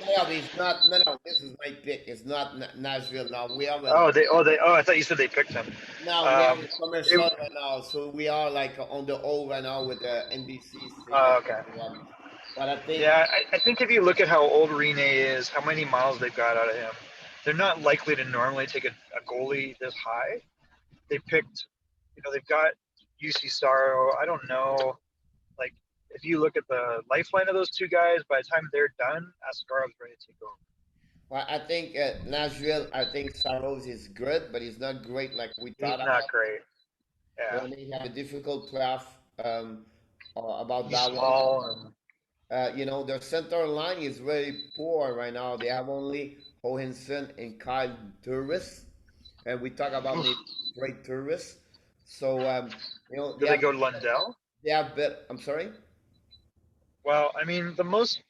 No, he's not. No, no, this is my pick. It's not Nashville now. We are in. I thought you said they picked him. Now we have Um, a commercial it, right now, so we are like on the old right now with the NBC station. okay. But I think Yeah, I think if you look at how old Rene is, how many miles they've got out of him, they're not likely to normally take a goalie this high. They picked, they've got UC Sorrow. I don't know. Like, if you look at the lifeline of those two guys, by the time they're done, Ascarov's ready to take over. well, I think Nashville. I think Saros is good, but he's not great like we He's thought not about. great. Yeah. They may have a difficult playoff about He's that one. small and Their center line is very poor right now. They have only Johansson and Kyle Turris, and we talk about maybe great Turris. So do they go to Lundell? they have bet. I'm sorry. Well, I mean, the most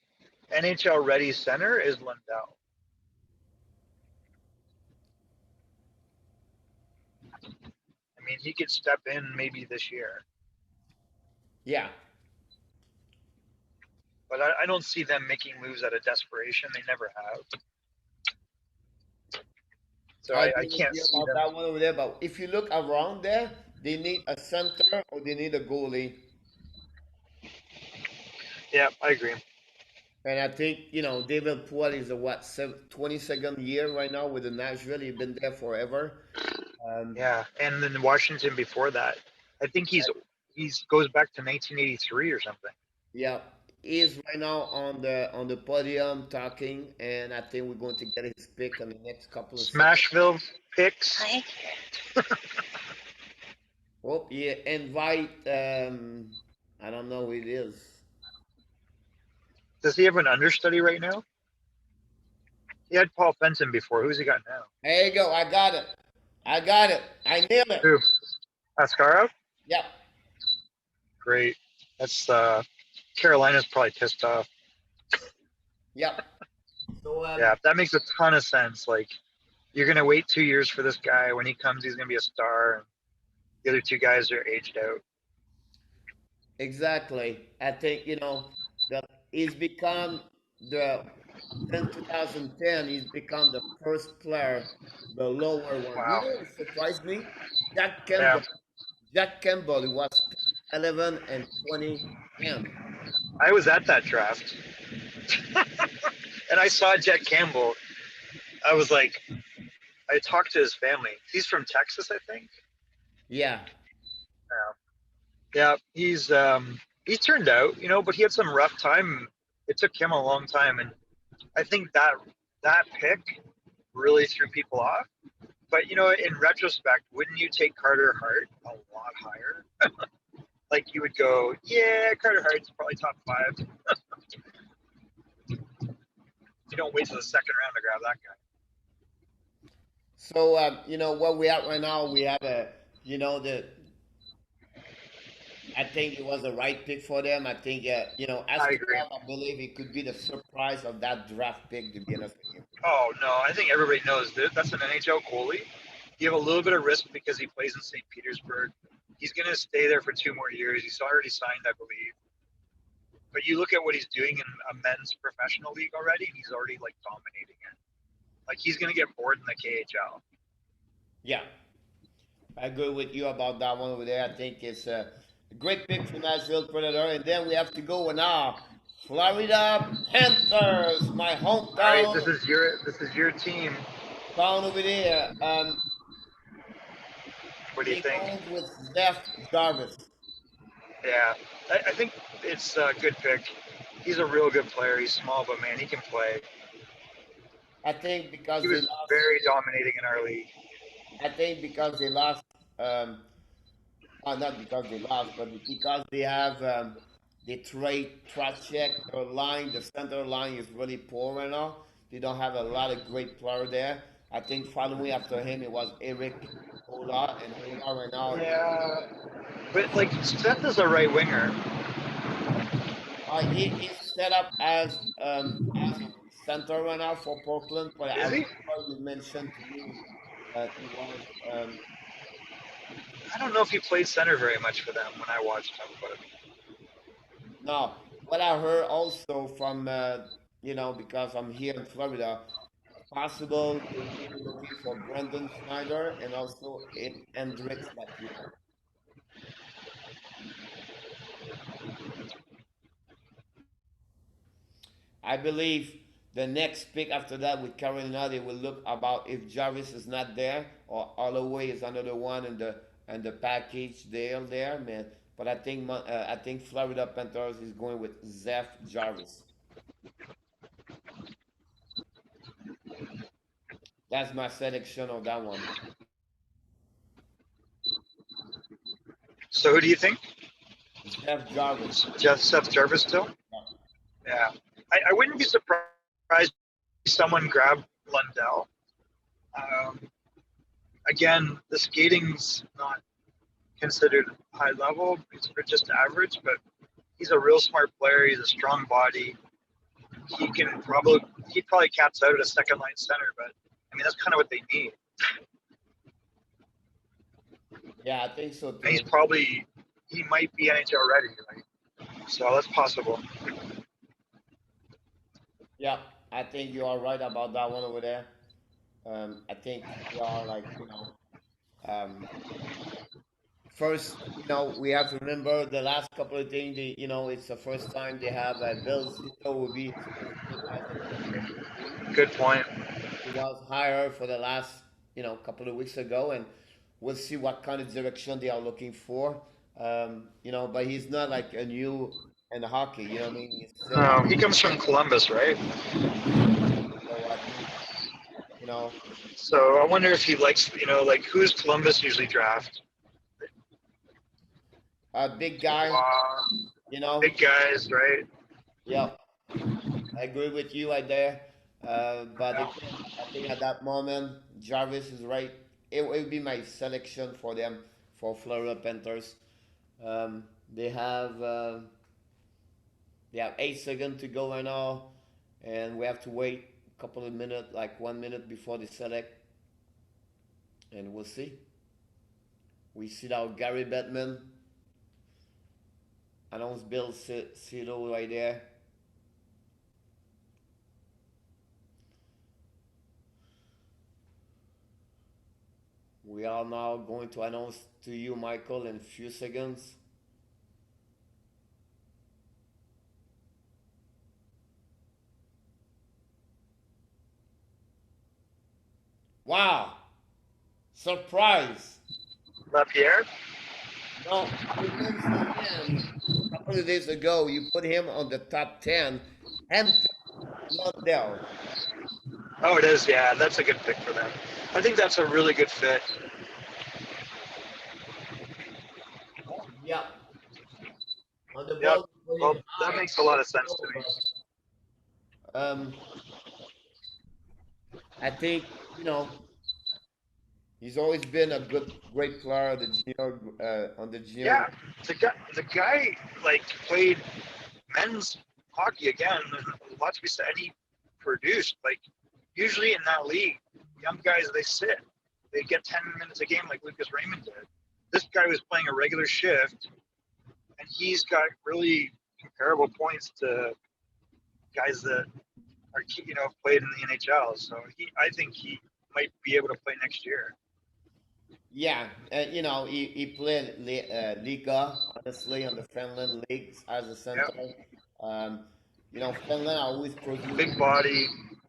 NHL ready center is Lundell. I mean, he could step in maybe this year, Yeah, but I don't see them making moves out of desperation. They never have. So I I agree with can't you see about them. that one over there. But if you look around there, they need a center or they need a goalie. Yeah, I agree. And I think, David Poile is a 22nd year right now with the Nashville. He's been there forever. Um, Yeah, and then Washington before that, I think he's goes back to 1983 or something. yeah, he is right now on the podium talking, and I think we're going to get his pick in the next couple of seconds. Smashville picks. Oh, yeah, invite, I don't know who it is. Does he have an understudy right now? He had Paul Fenton before. Who's he got now? There you go. I got it. I got it. I nailed it. Who? Askarov? Yep. Great. That's Carolina's probably pissed off. Yep. So, Yeah, that makes a ton of sense. Like, you're gonna wait 2 years for this guy. When he comes, he's gonna be a star. And the other two guys are aged out. exactly. I think, that he's become the, since 2010, he's become the first player, the lower one. You Wow. know, it surprised me. Jack Yeah, Campbell. Jack Campbell, who was 11 and 2010. I was at that draft, and I saw Jack Campbell. I was like, I talked to his family. He's from Texas, I think. Yeah. Yeah, he's turned out, but he had some rough time. It took him a long time, and I think that pick really threw people off. But in retrospect, wouldn't you take Carter Hart a lot higher? Like, you would go, yeah, Carter Hart's probably top 5. You don't wait till the second round to grab that guy. So you know what we have right now. We have a you know the I think it was the right pick for them. I think you know as I to agree. I believe it could be the surprise of that draft pick to be honest with you. Oh no, I think everybody knows that's an NHL goalie. You have a little bit of risk because he plays in St. Petersburg. He's going to stay there for 2 more years. He's already signed, I believe. But you look at what he's doing in a men's professional league already, and he's already like dominating it. Like he's going to get bored in the KHL. Yeah, I agree with you about that one over there. I think it's a great pick for Nashville Predator. And then we have to go now. Florida Panthers, my All right, hometown this is your team. town over there. What do you He think? goes with Zeph Jarvis. Yeah, I think it's a good pick. He's a real good player. He's small, but man, he can play. I think He because they was lost. very dominating in our league. I think because they lost. Not because they lost, but because they have they trade trash check their line. The center line is really poor right now. They don't have a lot of great player there. I think following after him it was Eric Ola, and Ola right now Yeah, but like Seth is a right winger. he's set up as a center right now for Portland. But I Is he? remember you mentioned to me he was I don't know if he played center very much for them when I watched him, but no. What I heard also from you know because I'm here in Florida, possible they may be looking for Brandon Schneider and also Hendricks that year. I believe the next pick after that with Carolina, they will look about if Jarvis is not there or Holloway is another one and the package deal there, man. But I think Florida Panthers is going with Zeph Jarvis. That's my selection of that one. so who do you think? Zeph Jarvis. Jeff Seth Jarvis still? Yeah, I wouldn't be surprised if someone grabbed Lundell. Um, again, the skating's not considered high level; it's just average. But he's a real smart player. He's a strong body. He'd probably caps out at a second line center. But I mean, that's kind of what they need. Yeah, I think so And too. he might be NHL ready. Right? So that's possible. Yeah, I think you are right about that one over there. I think they are like, you know, um, first, you know, we have to remember the last couple of things. You know, it's the first time they have Bill Zito will be suspended as a defensive coach. Good point. He was hired for the last, you know, couple of weeks ago, and we'll see what kind of direction they are looking for. You know, but he's not like a new in hockey. You know what I mean? He's still like, He comes from Columbus, right? so I think, you know, So I wonder if he likes, like who's Columbus usually draft? a big guy. You know, Big guys, right? yeah, I agree with you right there. But Yeah. again, I think at that moment, Jarvis is right. It will be my selection for them for Florida Panthers. Um, they have uh, they have 8 seconds to go right now, and we have to wait a couple of minutes, like 1 minute before they select, and we'll see. We see now Gary Bettman announced Bill Cito right there. We are now going to announce to you, Michael, in a few seconds. Wow! Surprise! LaPierre? No, you mentioned him a couple of days ago. You put him on the top 10 and Lundell. Oh, it is. Yeah, that's a good pick for them. I think that's a really good fit. Yeah, on the Yep. ball, you put him Well, that high. makes a lot of sense to me. Um, I think, you know, he's always been a great player the junior, on the junior. Yeah, the guy like played men's hockey again. There's a lot to be said. And he produced. Like usually in that league, young guys they sit, they get 10 minutes a game like Lucas Raymond did. This guy was playing a regular shift, and he's got really comparable points to guys that are played in the NHL. So I think he might be able to play next year. Yeah, you know, he played Liga, honestly, on the Finland leagues as a center. Yeah, Um, you know, Finland always produce big body,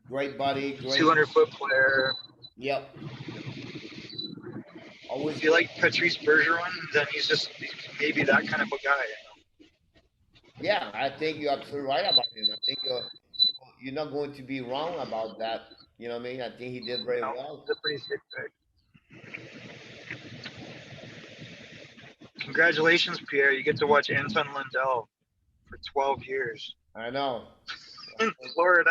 great body, great. 200-foot player. Yep, always. If you like Patrice Bergeron, then he's maybe that kind of a guy. Yeah, I think you're absolutely right about him. I think you're not going to be wrong about that. You know what I mean? I think he did very No, well. he's a pretty sick pick. Congratulations, Pierre. You get to watch Anton Lundell for 12 years I know. in Florida.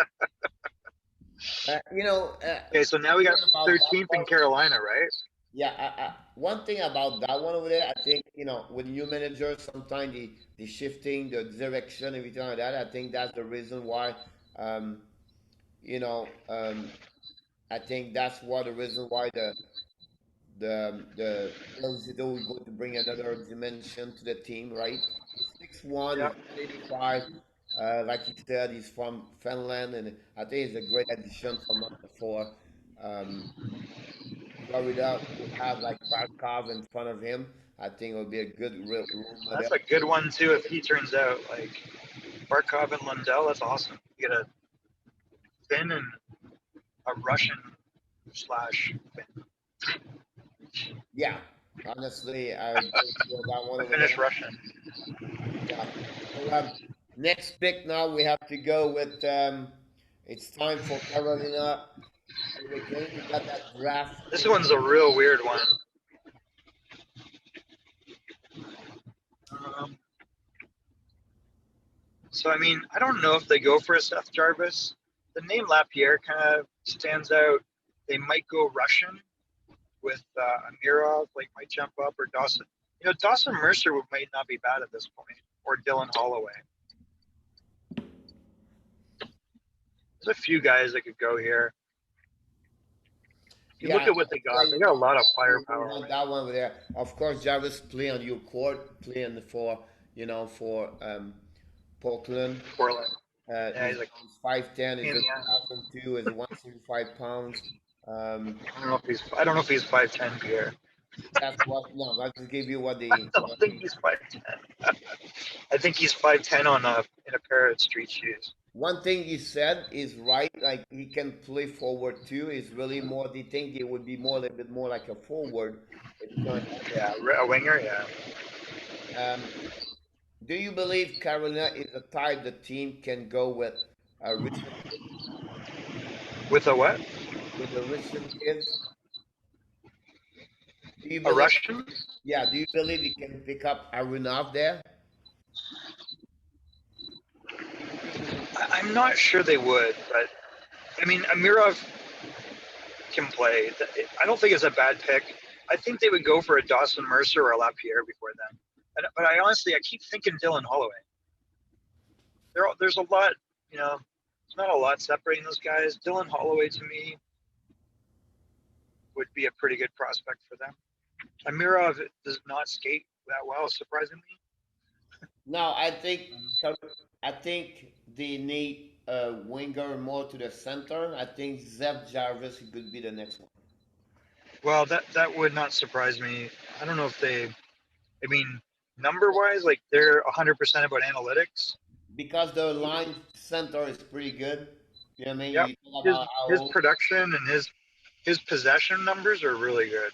You know, Okay, so now we got about that 13th in part, Carolina, right? yeah, one thing about that one over there, I think, you know, with new managers, sometimes the shifting, the direction, everything like that, I think that's the reason why, um, you know, I think that's the reason why the Esposito is going to bring another dimension to the team, right? He's 6'1", Yeah, he's 185. Like you said, he's from Finland, and I think he's a great addition for Florida to have like Barkov in front of him. I think it will be a good role model. that's a good one too. If he turns out like Barkov and Lundell, that's awesome. You get a Finn and a Russian slash Finn. Yeah, honestly, I agree with that one A over Finnish there. Russian. Yeah. So, next pick now we have to go with. It's time for Carolina Hurricane. We got that draft This pick. one's a real weird one. Um, so I mean, I don't know if they go for a Seth Jarvis. The name Lapierre kind of stands out. They might go Russian with Amirov, like might jump up, or Dawson. Dawson Mercer might not be bad at this point, or Dylan Holloway. There's a few guys that could go here. You look Yeah, at what they got. They got a lot of firepower. want that one over there. Of course, Jarvis play on your court, playing for for Portland. Portland. Yeah, He's he's like 5'10", he's in a the ass. 2002, he's 175 pounds. Um, I don't know if he's 5'10", Pierre. that's what. No, I just give you what I don't think he's 5'10". I think he's 5'10" in a pair of street shoes. One thing he said is right. Like he can play forward too. Is really more. They think it would be more a little bit more like a forward. It's going. Yeah, a winger. Yeah. Um, do you believe Carolina is the type the team can go with a recent With a what? with the recent kids? Do you A believe? Russian? Yeah. Do you believe he can pick up Arunov there? I'm not sure they would, but I mean, Amirov can play. I don't think it's a bad pick. I think they would go for a Dawson Mercer or a Lapierre before then. But I keep thinking Dylan Holloway. There's a lot, there's not a lot separating those guys. Dylan Holloway to me would be a pretty good prospect for them. Amirov does not skate that well, surprisingly. No, I think they need a winger more to the center. I think Zeb Jarvis could be the next one. Well, that would not surprise me. I don't know if I mean, number wise, like they're 100% about analytics. Because the line center is pretty good. You know what I mean? Yep. You talk His about how his production and his possession numbers are really good.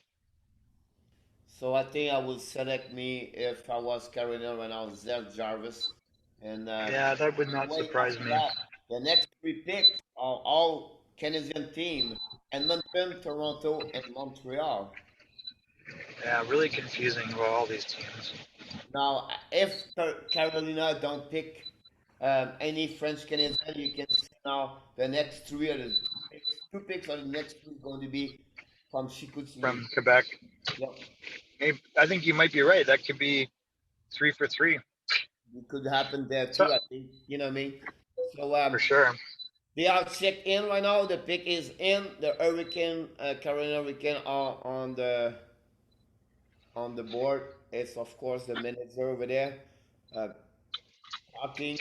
so I think I would select me if I was Carolina right now, Zeb Jarvis. And Yeah, that would not wait surprise after me. that, the next three picks are all Canadian team: Edmonton, Toronto, and Montreal. Yeah, really confusing about all these teams. Now, if Carolina don't pick any French Canadian, you can see now the next three are the picks two picks for the next two is going to be from Chicoutimi. from Quebec. Yep. Maybe I think you might be right. That could be 3 for 3. It could happen there So too, I think. You know what I mean? So for sure. they are checked in right now. The pick is in. The Hurricane, Carolina Hurricane are on the board. It's of course the manager over there, uh, talking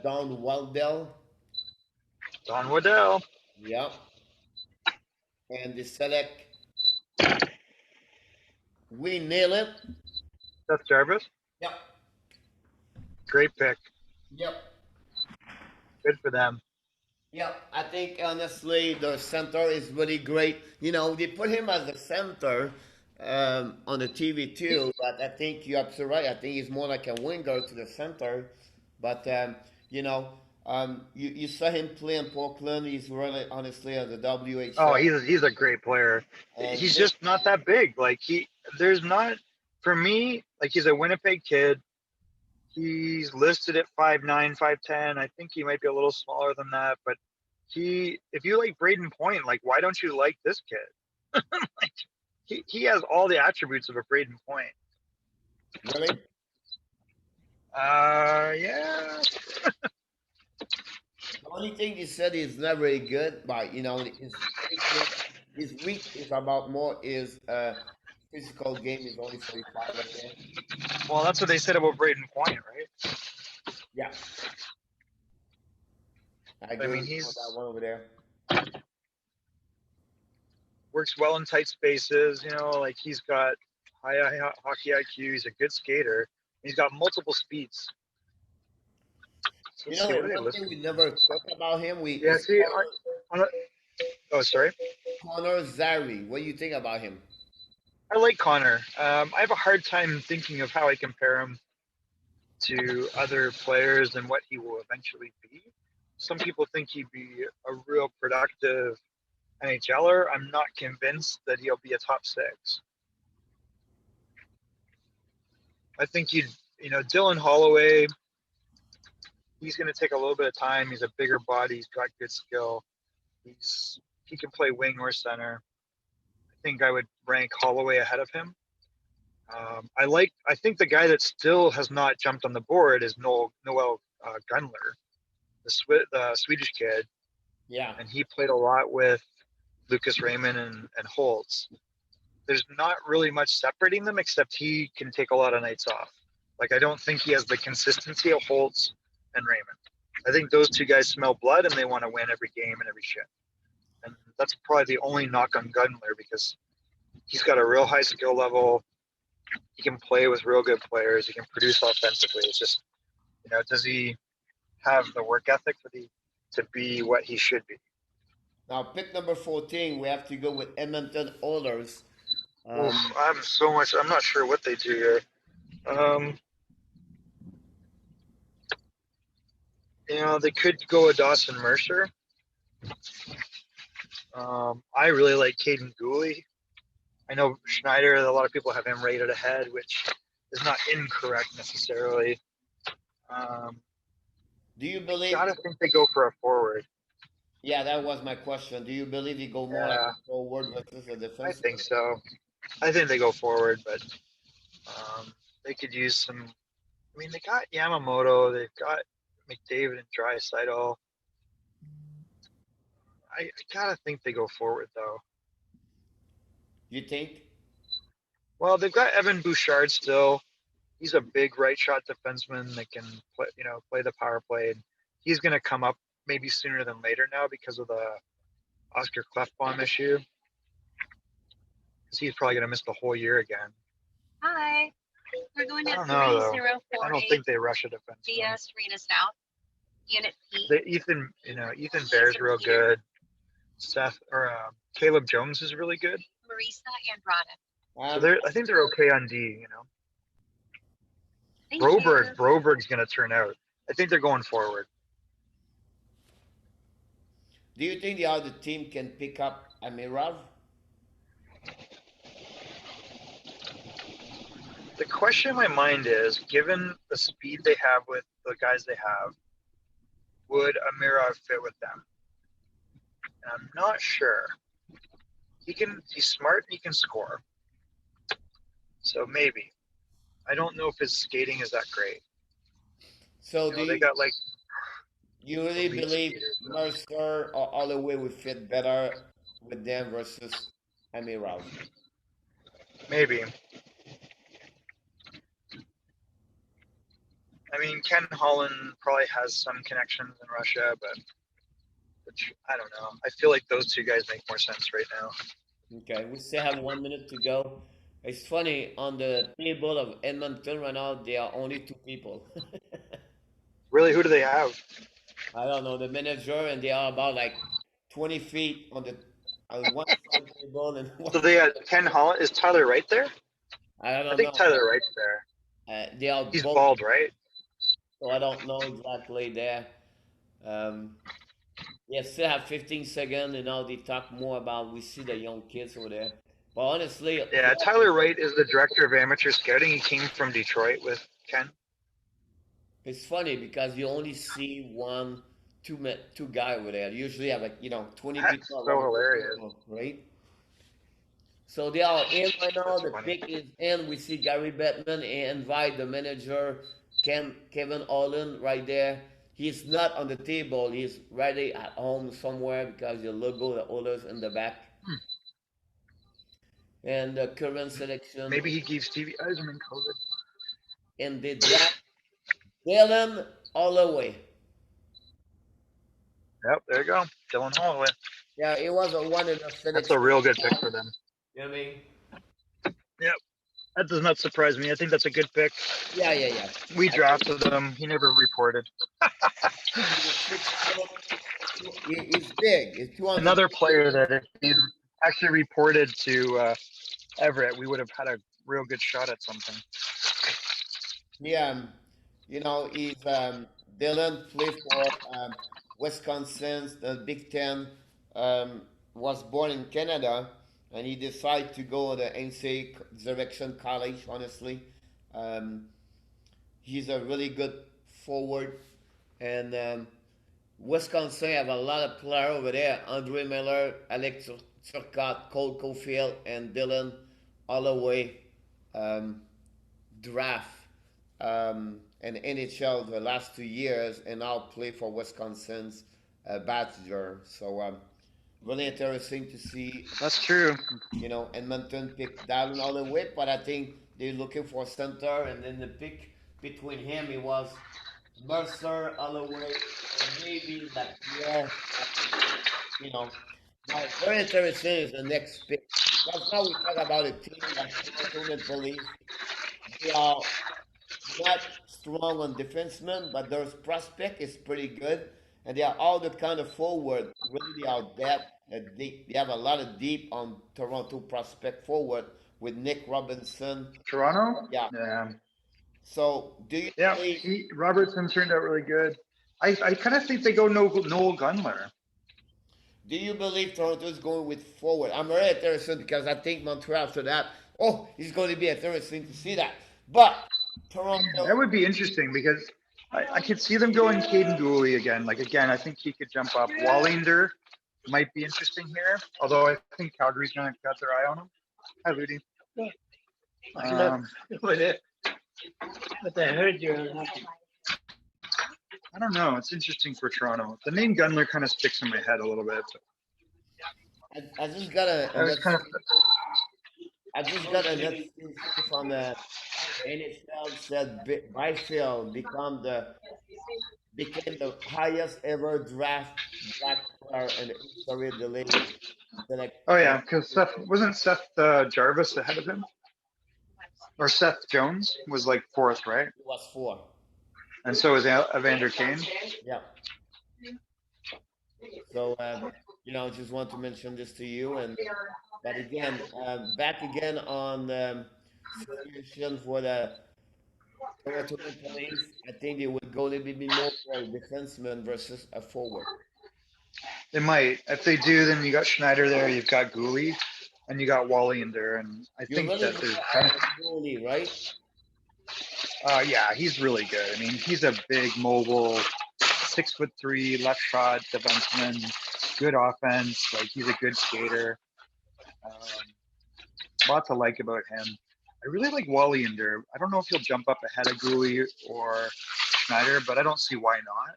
Don Waldell. Don Waddell. Yep. And the select. We nail it. Seth Jarvis. Yep. Great pick. Yep. Good for them. Yeah, I think honestly the center is really great. You know, they put him as the center on the TV too, but I think you're absolutely right. I think he's more like a winger to the center. But you know, you saw him play in Portland. He's really honestly at the Oh, WHL, he's a great player. and He's this, just not that big. Like there's not for me. Like he's a Winnipeg kid. He's listed at 5'9", 5'10". I think he might be a little smaller than that, but if you like Braden Point, like why don't you like this kid? Like he has all the attributes of a Braden Point. really. Yeah. The only thing he said is not very good, but you know his week is about more is physical game is only 45 right there. Well, that's what they said about Braden Point, right? Yeah, I I agree mean, with you on that he's one over there. works well in tight spaces. You know, like he's got high hockey IQ. He's a good skater. He's got multiple speeds. So You let's see know, what are they one thing listed. we never talked about him, we Yeah. is See, oh, sorry. Connor Zary. What do you think about him? I like Connor. I have a hard time thinking of how I compare him to other players and what he will eventually be. Some people think he'd be a real productive NHLer. I'm not convinced that he'll be a top 6. I think Dylan Holloway, he's going to take a little bit of time. He's a bigger body. He's got good skill. He can play wing or center. I think I would rank Holloway ahead of him. I think the guy that still has not jumped on the board is Noel Gunler, the Swedish kid, Yeah. and he played a lot with Lucas Raymond and Holtz. There's not really much separating them except he can take a lot of nights off. Like I don't think he has the consistency of Holtz and Raymond. I think those two guys smell blood and they want to win every game and every shift. And that's probably the only knock on Gunler because he's got a real high skill level. He can play with real good players. He can produce offensively. It's just, does he have the work ethic to be what he should be? Now, pick number 14, we have to go with Edmonton Oilers. I'm not sure what they do here. They could go with Dawson Mercer. I really like Caden Gooley. I know Schneider, a lot of people have him rated ahead, which is not incorrect necessarily. Do you believe? Gotta think they go for a forward. Yeah, that was my question. Do you believe you go more like a forward versus a defense? I think so. I think they go forward, but they could use some. I mean, they got Yamamoto, they've got McDavid and Draisaitl. I gotta think they go forward though. You think? Well, they've got Evan Bouchard still. He's a big right shot defenseman that can play the power play. And he's going to come up maybe sooner than later now because of the Oscar Klefbom issue. Because he's probably going to miss the whole year again. Hi. We're going to I don't know, though. 3048 I don't think they rush a defenseman. DS Arena South, Unit P. Ethan Bear's real good. Caleb Jones is really good. Marisa Andrada. So I think they're okay on D. Thank you. Broberg's going to turn out. I think they're going forward. Do you think the other team can pick up Amirov? The question in my mind is, given the speed they have with the guys they have, would Amirov fit with them? And I'm not sure. He's smart and he can score. So maybe. I don't know if his skating is that great. So You do know, they you, got like you really elite believe skaters. Mercer or Holloway would fit better with them versus Rouse? Maybe. I mean, Ken Holland probably has some connections in Russia, but which I don't know. I feel like those two guys make more sense right now. Okay, we still have 1 minute to go. It's funny, on the table of Edmonton right now, there are only two people. Really, who do they have? I don't know, the manager, and they are about like 20 feet on one side table and one. So they had Ken Holland. Is Tyler Wright there? I I don't think know. Tyler Wright's there. They are He's both, bald, right? so I don't know exactly there. Um, yeah, still have 15 seconds, and now they talk more about, we see the young kids over there. But honestly, Yeah, Tyler Wright is the director of amateur scouting. He came from Detroit with Ken. it's funny because you only see two guy over there. You usually have, like, 20 That's people so around the hilarious. table, right? So they are in right now. That's The funny. pick is in. We see Gary Bettman and invite the manager, Kevin Holland, right there. He's not on the table. He's right at home somewhere because the logo, the others in the back. And the current selection Maybe he gave Stevie Eiserman COVID. in the draft, Dylan Holloway. Yep, there you go. Dylan Holloway. Yeah, it was a one in a That's a selection. real good pick for them. You know what I mean? Yep. That does not surprise me. I think that's a good pick. Yeah. We drafted him. He never reported. He's big. He's 200. Another player that if he'd actually reported to Everett, we would have had a real good shot at something. Yeah, he's Dylan played for Wisconsin, the Big Ten. Was born in Canada, and he decided to go the NCAA direction college. Honestly, um, he's a really good forward, and Wisconsin have a lot of players over there: Andre Miller, Alex Turcotte, Cole Caulfield, and Dylan Holloway. Um, Draft in NHL the last 2 years, and now play for Wisconsin's Badger. So really interesting to see. That's true. Edmonton picked Dallin Holloway, but I think they're looking for a center, and then the pick between him, it was Mercer, Holloway, and maybe Lapierre. Now very interesting is the next pick, because now we talk about a team like Toronto Maple Leafs. They are not strong on defensemen, but their prospect is pretty good, and they are all the kind of forward. Really, they are depth. They have a lot of deep on Toronto prospect forward with Nick Robinson. Toronto? Yeah. Yeah. So do you Yeah. believe? Robertson turned out really good. I kind of think they go Noel Gunler. Do you believe Toronto is going with forward? I'm very interested because I think Montreal after that. Oh, it's going to be interesting to see that. But Toronto. That would be interesting because I could see them going Caden Gooley again. Like, again, I think he could jump up. Wallinder might be interesting here, although I think Calgary's going to got their eye on him. Hi, Ludi. But I heard you're not. I don't know. It's interesting for Toronto. The name Gunler kind of sticks in my head a little bit. I just got a. I was kind of. I just got a notification from the NHL said Byfield became the highest ever draft black player in the history of the league. Oh yeah, because wasn't Seth Jarvis ahead of him, or Seth Jones was like fourth, right? It was 4. And so was Evander Kane. Yeah. So just want to mention this to you, but again, back again on situation for the Toronto Maple Leafs. I think they would go a little bit more for a defenseman versus a forward. They might. If they do, then you got Schneider there, you've got Gooley, and you got Wallinder, and I think that there's kind of Gooley, right? yeah, he's really good. I mean, he's a big, mobile, 6'3" left shot defenseman. good offense. Like he's a good skater. Um, lot to like about him. I really like Wallinder. I don't know if he'll jump up ahead of Gui or Schneider, but I don't see why not.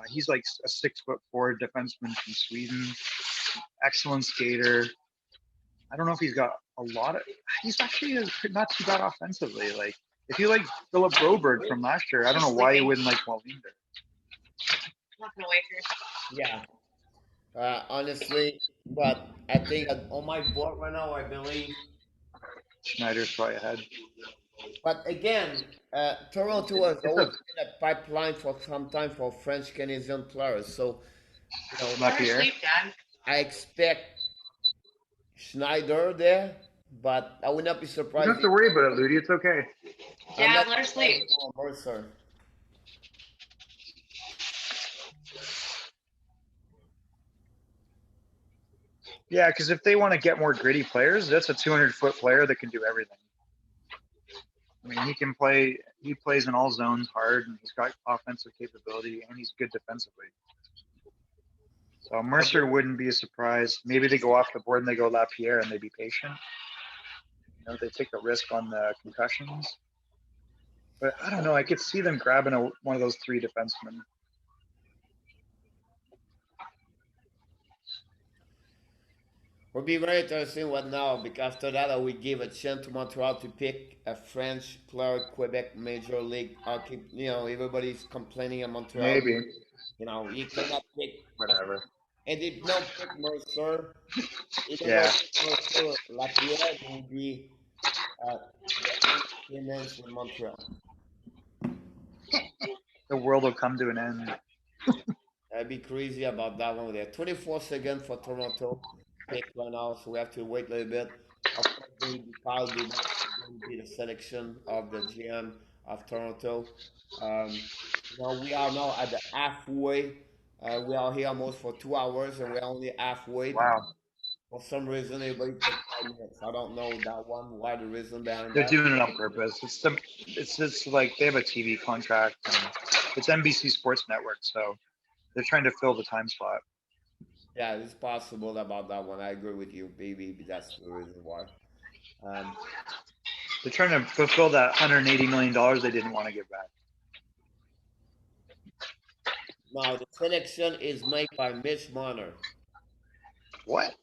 He's like a 6'4" defenseman from Sweden. Excellent skater. I don't know if he's got a lot of. He's actually not too bad offensively. Like if you like Philip Broberg from last year, I don't know why you wouldn't like Wallinder. Yeah. Honestly, but I think on my board right now, I believe. Schneider's probably ahead. But again, Toronto has It's always a been a pipeline for some time for French Canadian players. So, you know, Lapierre. I expect Schneider there, but I would not be You surprised. don't have to worry about it, Ludi. It's okay. Dad, let her sleep. Mercer. Yeah, because if they want to get more gritty players, that's a 200-foot player that can do everything. I mean, he can play. He plays in all zones hard, and he's got offensive capability, and he's good defensively. So Mercer wouldn't be a surprise. Maybe they go off the board and they go Lapierre, and they be patient. You know, they take a risk on the concussions. But I don't know. I could see them grabbing one of those three defensemen. Will be very interesting what now, because after that I will give a chance to Montreal to pick a French player, Quebec Major League Hockey. You know, everybody's complaining in Montreal. Maybe. You know, you cannot pick. Whatever. And if not pick Mercer, even Yeah. though Mercer, Lapierre will be the immense with Montreal. The world will come to an end. I'd be crazy about that one there. 24 seconds for Toronto pick right now, so we have to wait a little bit. Of course, Kyle Dubas will be the selection of the GM of Toronto. You know, we are now at the halfway. We are here almost for 2 hours, and we're only halfway. Wow. For some reason, everybody took 5 minutes. I don't know that one. Why the reason behind They're that? doing it on purpose. It's just like they have a TV contract, and it's NBC Sports Network, so they're trying to fill the time slot. Yeah, it's possible about that one. I agree with you, baby. That's the reason why. They're trying to fulfill that $180 million they didn't want to give back. Now, the selection is made by Mitch Marner. What?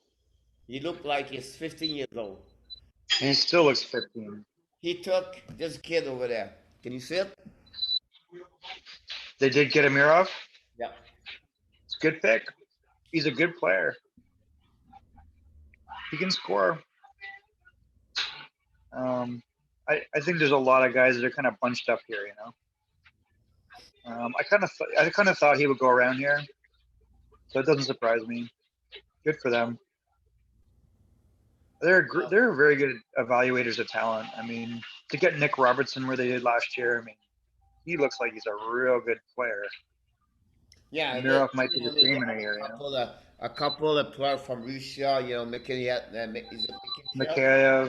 He looked like he's 15 years old. He still looks 15. He took this kid over there. Can you see it? They did get Amirov. Yeah. It's a good pick. He's a good player. He can score. I think there's a lot of guys that are kind of bunched up here, you know. I kind of thought he would go around here, so it doesn't surprise me. Good for them. They're very good evaluators of talent. I mean, to get Nick Robertson where they did last year, I mean, he looks like he's a real good player. Yeah, Amirov might be the same in a year. A couple of players from Russia, you know, Mikheyev,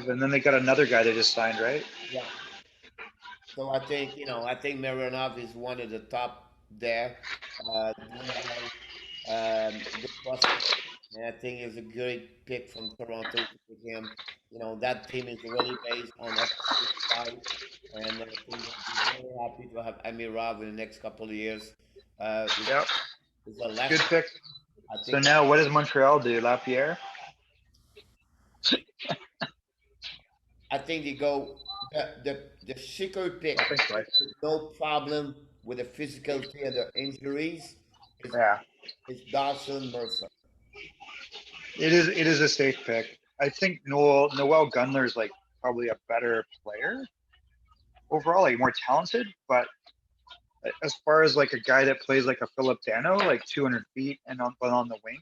and then they got another guy they just signed, right? Yeah. So I think, you know, I think Mironov is one of the top there. Good prospect. And I think it's a great pick from Toronto to pick him. You know, that team is really based on offensive side. And I think they'll be very happy to have Amirov in the next couple of years. Yep. It's a left. Good pick. I So think now what does Montreal do? Lapierre? I think they go the Chicago pick. I think so. No problem with the physicality and the injuries. Yeah. It's Dawson Mercer. It is a safe pick. I think Noel Gunler is like probably a better player overall, like more talented. But as far as like a guy that plays like a Philip Dano, like 200 feet and on the wing,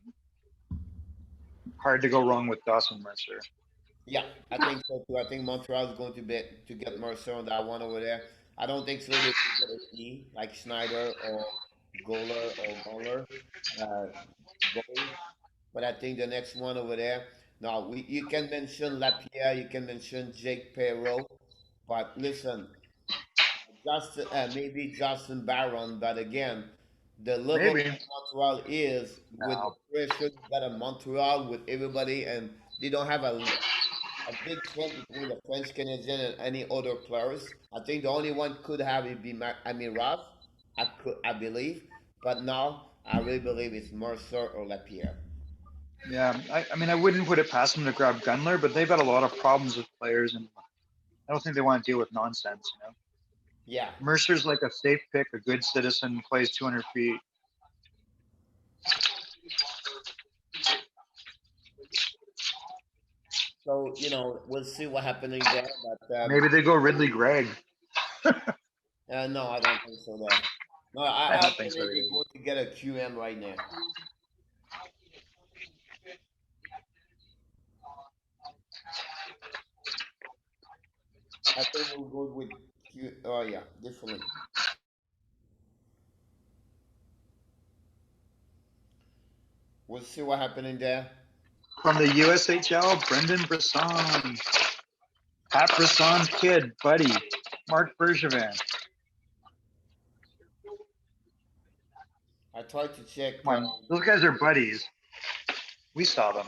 hard to go wrong with Dawson Mercer. Yeah, I think so too. I think Montreal is going to get Mercer on that one over there. I don't think so. They get a E like Schneider or Goller or Goller. Goal. But I think the next one over there. Now you can mention Lapierre, you can mention Jake Perreault, but listen, Justin maybe Justin Barron, but again, the level Maybe. of Montreal is with the No. pressure you got in Montreal with everybody, and they don't have a big trend between the French Canadian and any other players. I think the only one could have it be Ralph. I believe, but now I really believe it's Mercer or Lapierre. Yeah, I mean, I wouldn't put it past them to grab Gunler, but they've got a lot of problems with players, and I don't think they want to deal with nonsense. Yeah. Mercer's like a safe pick, a good citizen, plays 200 feet. So we'll see what happening there. But Maybe they go Ridley Gregg. no, I don't think so. There. No, I I don't think think so they're either. going to get a QM right now. I think we'll go with Q. Oh yeah, definitely. We'll see what happening there. From the USHL, Brendan Brisson. Pat Brisson's kid, buddy. Mark Bergevin. I tried to check. Come on, those guys are buddies. We saw them.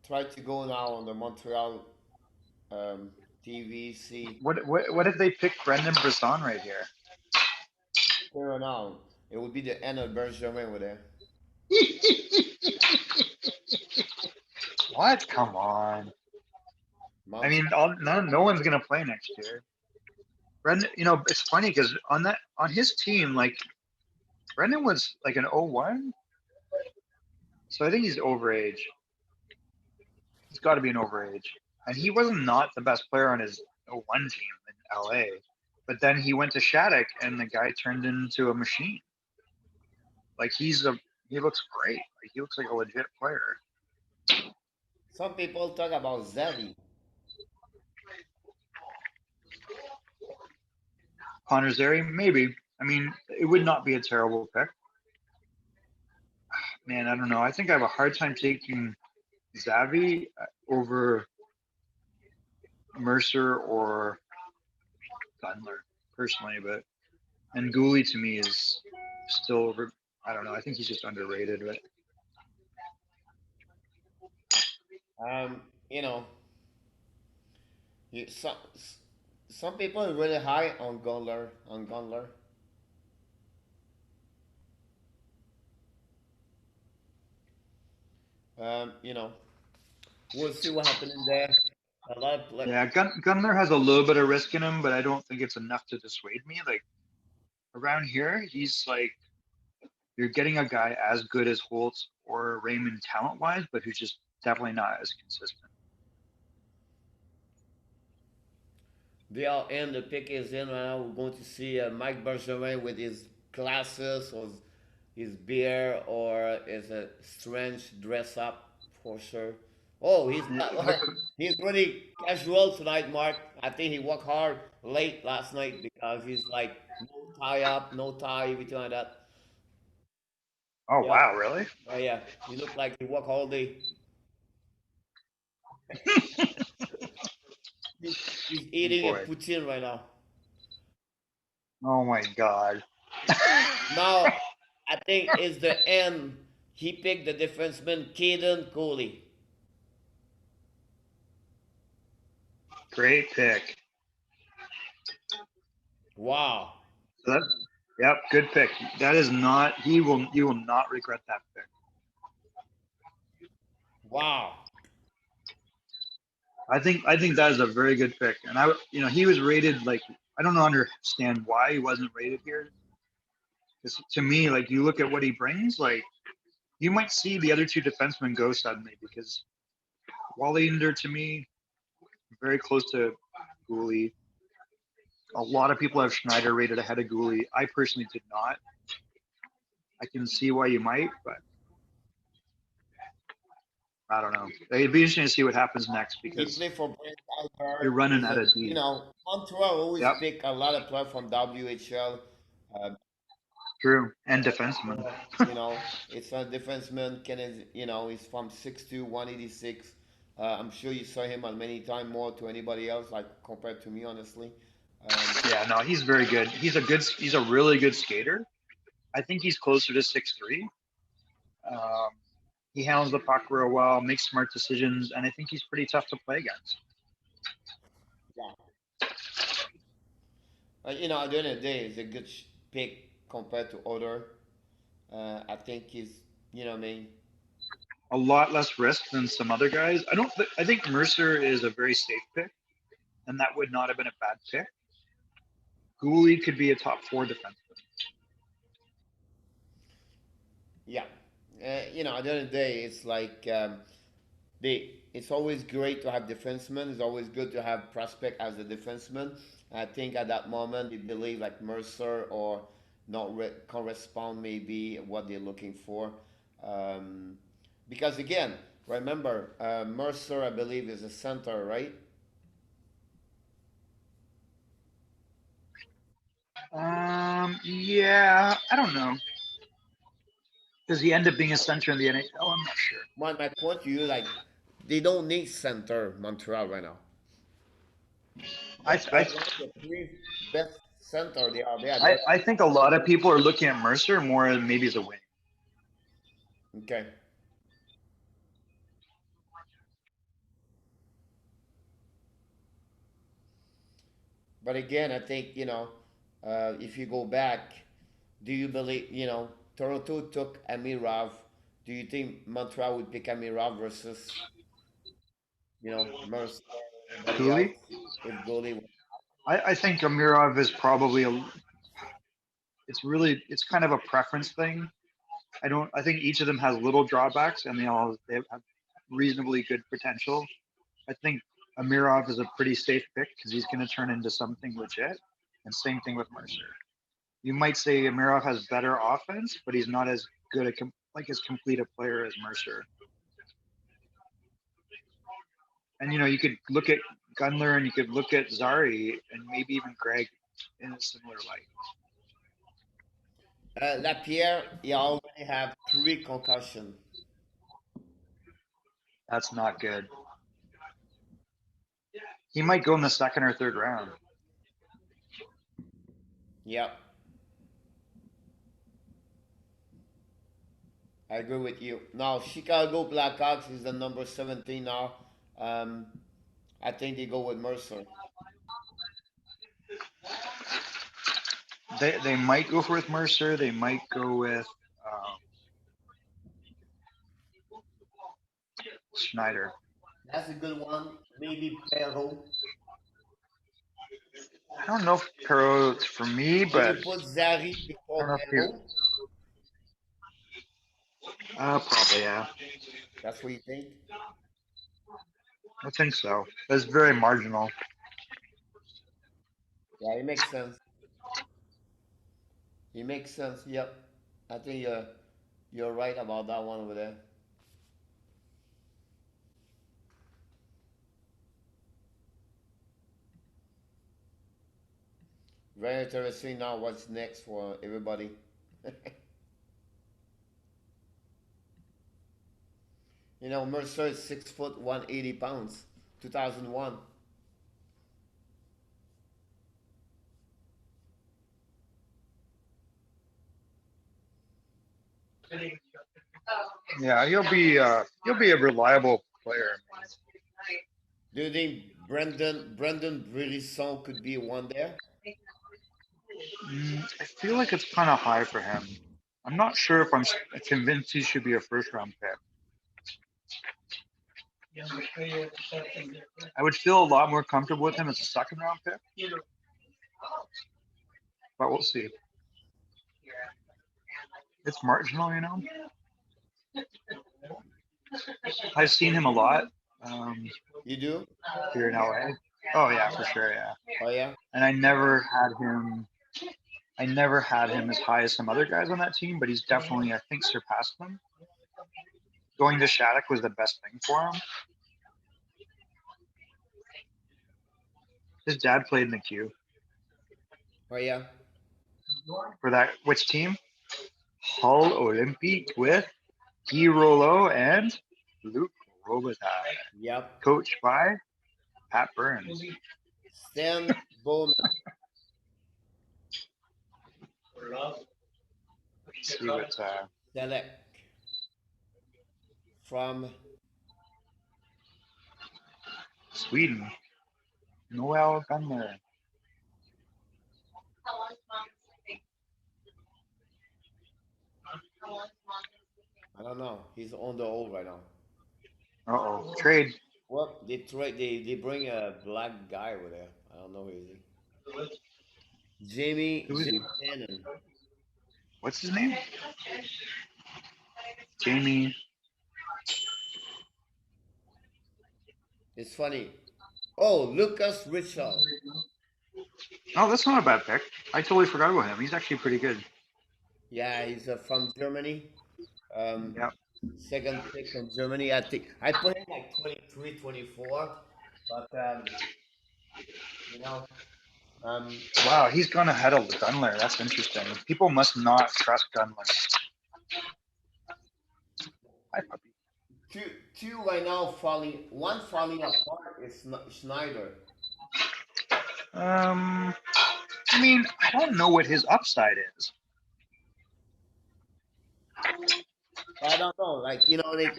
Try to go now on the Montreal TV. See What if they pick Brendan Brisson right here? here now. It would be the end of Bergevin over there. What? Come on. I mean, no one's gonna play next year. Brendan, it's funny because on his team, like Brendan was like an 01, so I think he's overage. He's got to be an overage, and he was not the best player on his 01 team in LA. But then he went to Shattuck, and the guy turned into a machine. Like he looks great. Like he looks like a legit player. Some people talk about Zavi. Connor Zary, maybe. I mean, it would not be a terrible pick. Man, I don't know. I think I have a hard time taking Zavi over Mercer or Gunler personally, and Gooley to me is still over. I don't know. I think he's just underrated, but Um, you know, some people are really high on Gunler. You know, we'll see what happens there. A lot of yeah, Gunler has a little bit of risk in him, but I don't think it's enough to dissuade me. Like around here, he's like you're getting a guy as good as Holtz or Raymond talent-wise, but who's just definitely not as consistent. they are in. The pick is in right now. We're going to see Mike Bergevin with his glasses or his beer or is a strange dress up for sure. Oh, he's not, he's really casual tonight, Mark. I think he worked hard late last night because he's like no tie up, no tie, everything like that. Oh Yeah, wow, really? oh yeah. He looked like he worked all day. He's Oh, eating a boy. poutine right now. Oh my God. Now, I think is the end. He picked the defenseman Caden Cooley. Great pick. Wow, Yep, good pick. That is not. You will not regret that pick. wow. I think that is a very good pick. And he was rated like I don't understand why he wasn't rated here. Because to me, like you look at what he brings, like you might see the other two defensemen go suddenly because Wallinder to me very close to Gooley. A lot of people have Schneider rated ahead of Gooley. I personally did not. I can see why you might, but I don't know. It'd be interesting to see what happens next He because played for Brent you're Albert. running out of D. Montreal always Yep, pick a lot of players from WHL. Uh, true. And defenseman. it's a defenseman. He's from 6'2", 186. I'm sure you saw him on many times more to anybody else, like compared to me, honestly. Yeah, no, he's very good. He's a really good skater. I think he's closer to 6'3". He handles the puck real well, makes smart decisions, and I think he's pretty tough to play against. Yeah. You know, at the end of the day, it's a good pick compared to other. I think he's, you know what I mean? A lot less risk than some other guys. I think Mercer is a very safe pick, and that would not have been a bad pick. Gooley could be a top 4 defenseman. Yeah. You know, at the end of the day, it's like it's always great to have defensemen. It's always good to have prospect as a defenseman. I think at that moment they believe like Mercer or not correspond maybe what they're looking for. Um, because again, remember Mercer I believe is a center, right? Yeah, I don't know. Does he end up being a center in the NHL? I'm not sure. My point to you like they don't need center Montreal right now. I, They're I, one of the three best center they are there. I think a lot of people are looking at Mercer more maybe as a wing. Okay. But again, I think, you know, if you go back, do you believe, you know, Toronto took Amirov. Do you think Montreal would pick Amirov versus, you know, Mercer or anybody else Gooley? if goalie? I think Amirov is probably it's kind of a preference thing. I think each of them has little drawbacks and they have reasonably good potential. I think Amirov is a pretty safe pick because he's going to turn into something legit. And same thing with Mercer. You might say Amirov has better offense, but he's not as good as complete a player as Mercer. And you could look at Gunler and you could look at Zari and maybe even Greg in a similar light. Lapierre, he already have 3 concussion. That's not good. He might go in the second or third round. Yep. I agree with you. Now, Chicago Blackhawks is the number 17 now. Um, I think they go with Mercer. They might go with Mercer. They might go with Schneider. That's a good one. Maybe Perrault. I don't know if Perot's for me, Would you but put Zari I don't before know if Perrault? probably yeah. That's what you think? I think so. That's very marginal. Yeah, it makes sense. It makes sense. Yep. I think you're right about that one over there. Very interesting now what's next for everybody. You know, Mercer is 6 foot 180 pounds, 2001. Yeah, he'll be a reliable player. Do you think Brendan Brisson could be one there? I feel like it's kind of high for him. I'm not sure if I'm convinced he should be a first round pick. I would feel a lot more comfortable with him as a second round pick, but we'll see. It's marginal. I've seen him a lot You do? here in LA. Oh yeah, for sure, yeah. Oh yeah. And I never had him. I never had him as high as some other guys on that team, but he's definitely, I think, surpassed them. Going to Shattuck was the best thing for him. His dad played in the queue Oh yeah. for that. Which team? Hull Olympique with Guy Rollo and Luke Robitaille, Yep. coached by Pat Burns. Stan Bowman. See what select from Sweden. Noel Gunler. I don't know. He's on the old right now. Uh-oh. Trade. Well, they bring a black guy over there. I don't know who is he. Who is he? Jamie Tannen. What's his name? Jamie. It's funny. Oh, Lucas Richard. Oh, that's not a bad pick. I totally forgot about him. He's actually pretty good. Yeah, he's from Germany. Um, Yeah. second pick from Germany. I think I put him like 23, 24. But you know, um, Wow, he's gone ahead of Gunler. That's interesting. People must not trust Gunler. Hi, puppy. two right now one falling apart is Schneider. I mean, I don't know what his upside is. I don't know, like like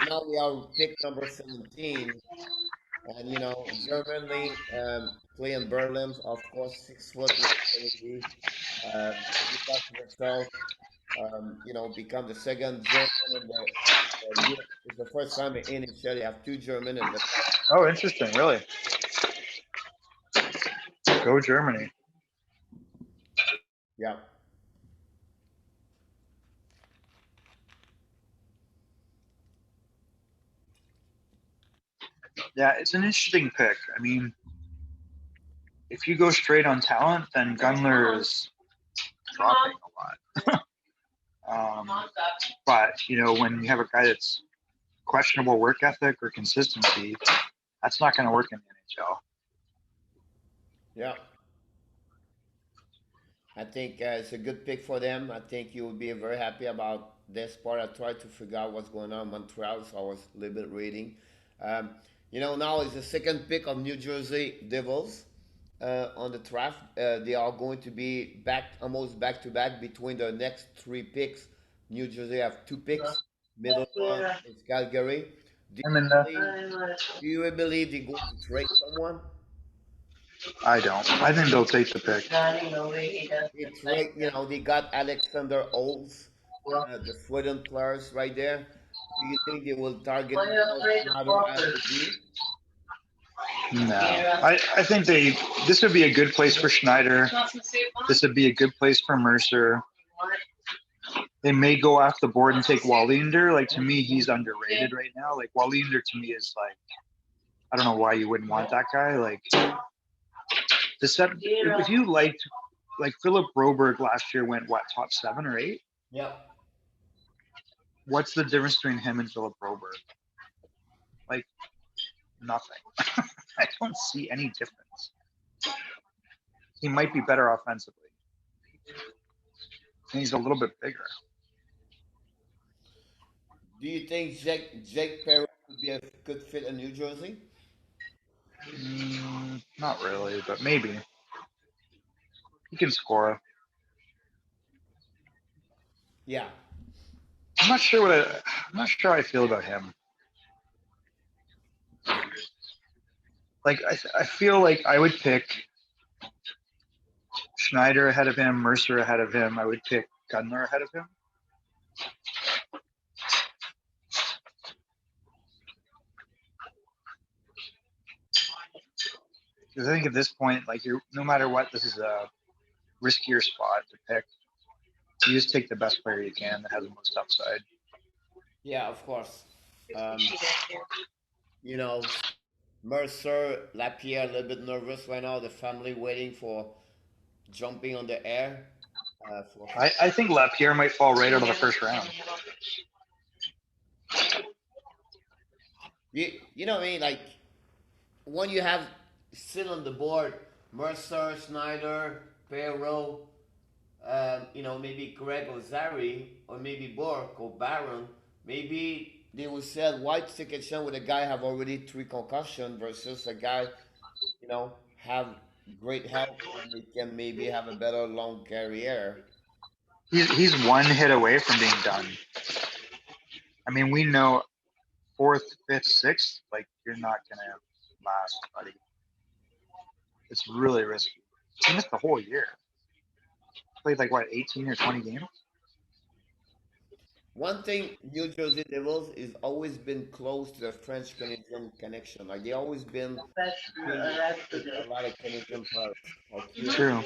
now we are pick number 17, and Germany playing Berlin, of course, 6 foot 170. Lucas Rachel, become the second German in it's the first time in NHL you have two German in the top. Oh, interesting. Really? Go Germany. Yeah. Yeah, it's an interesting pick. I mean, if you go straight on talent, then Gunler is dropping a lot. But when you have a guy that's questionable work ethic or consistency, that's not going to work in the NHL. Yeah. I think it's a good pick for them. I think you will be very happy about this part. I tried to figure out what's going on in Montreal, so I was a little bit reading. Um, now it's the second pick of New Jersey Devils on the draft. They are going to be almost back to back between the next three picks. New Jersey have two picks. Middle one is Calgary. Do I'm in you believe, do you believe they're going to trade someone? I don't. I think they'll take the pick. It's right, they got Alexander Oles, the Sweden players right there. Do you think they will target more Schneider as they do? No. I think this would be a good place for Schneider. This would be a good place for Mercer. They may go off the board and take Wallinder. Like, to me, he's underrated right now. Like, Wallinder to me is like, I don't know why you wouldn't want that guy. Like, if you liked, like, Philip Broberg last year went what, top 7 or 8? Yeah. What's the difference between him and Philip Broberg? Like, nothing. I don't see any difference. He might be better offensively. And he's a little bit bigger. Do you think Jake Perry would be a good fit in New Jersey? Not really, but maybe. He can score. Yeah. I'm not sure how I feel about him. Like, I feel like I would pick Schneider ahead of him, Mercer ahead of him. I would pick Gunler ahead of him. Because I think at this point, like, no matter what, this is a riskier spot to pick. You just take the best player you can that has the most upside. Yeah, of course. Um, you know, Mercer, Lapierre, a little bit nervous right now. The family waiting for jumping on the air. I think Lapierre might fall right out of the first round. You know what I mean? Like, when you have still on the board Mercer, Schneider, Perrault, maybe Greg Ozari, or maybe Bork or Baron, maybe they will say why take a chance with a guy have already 3 concussion versus a guy, have great health and they can maybe have a better long career. He's one hit away from being done. I mean, we know fourth, fifth, sixth, like you're not gonna last, buddy. It's really risky. He missed the whole year. Played like what, 18 or 20 games? One thing New Jersey Devils is always been close to the French Canadian connection. Like they always been team with a lot of Canadian players. Like True.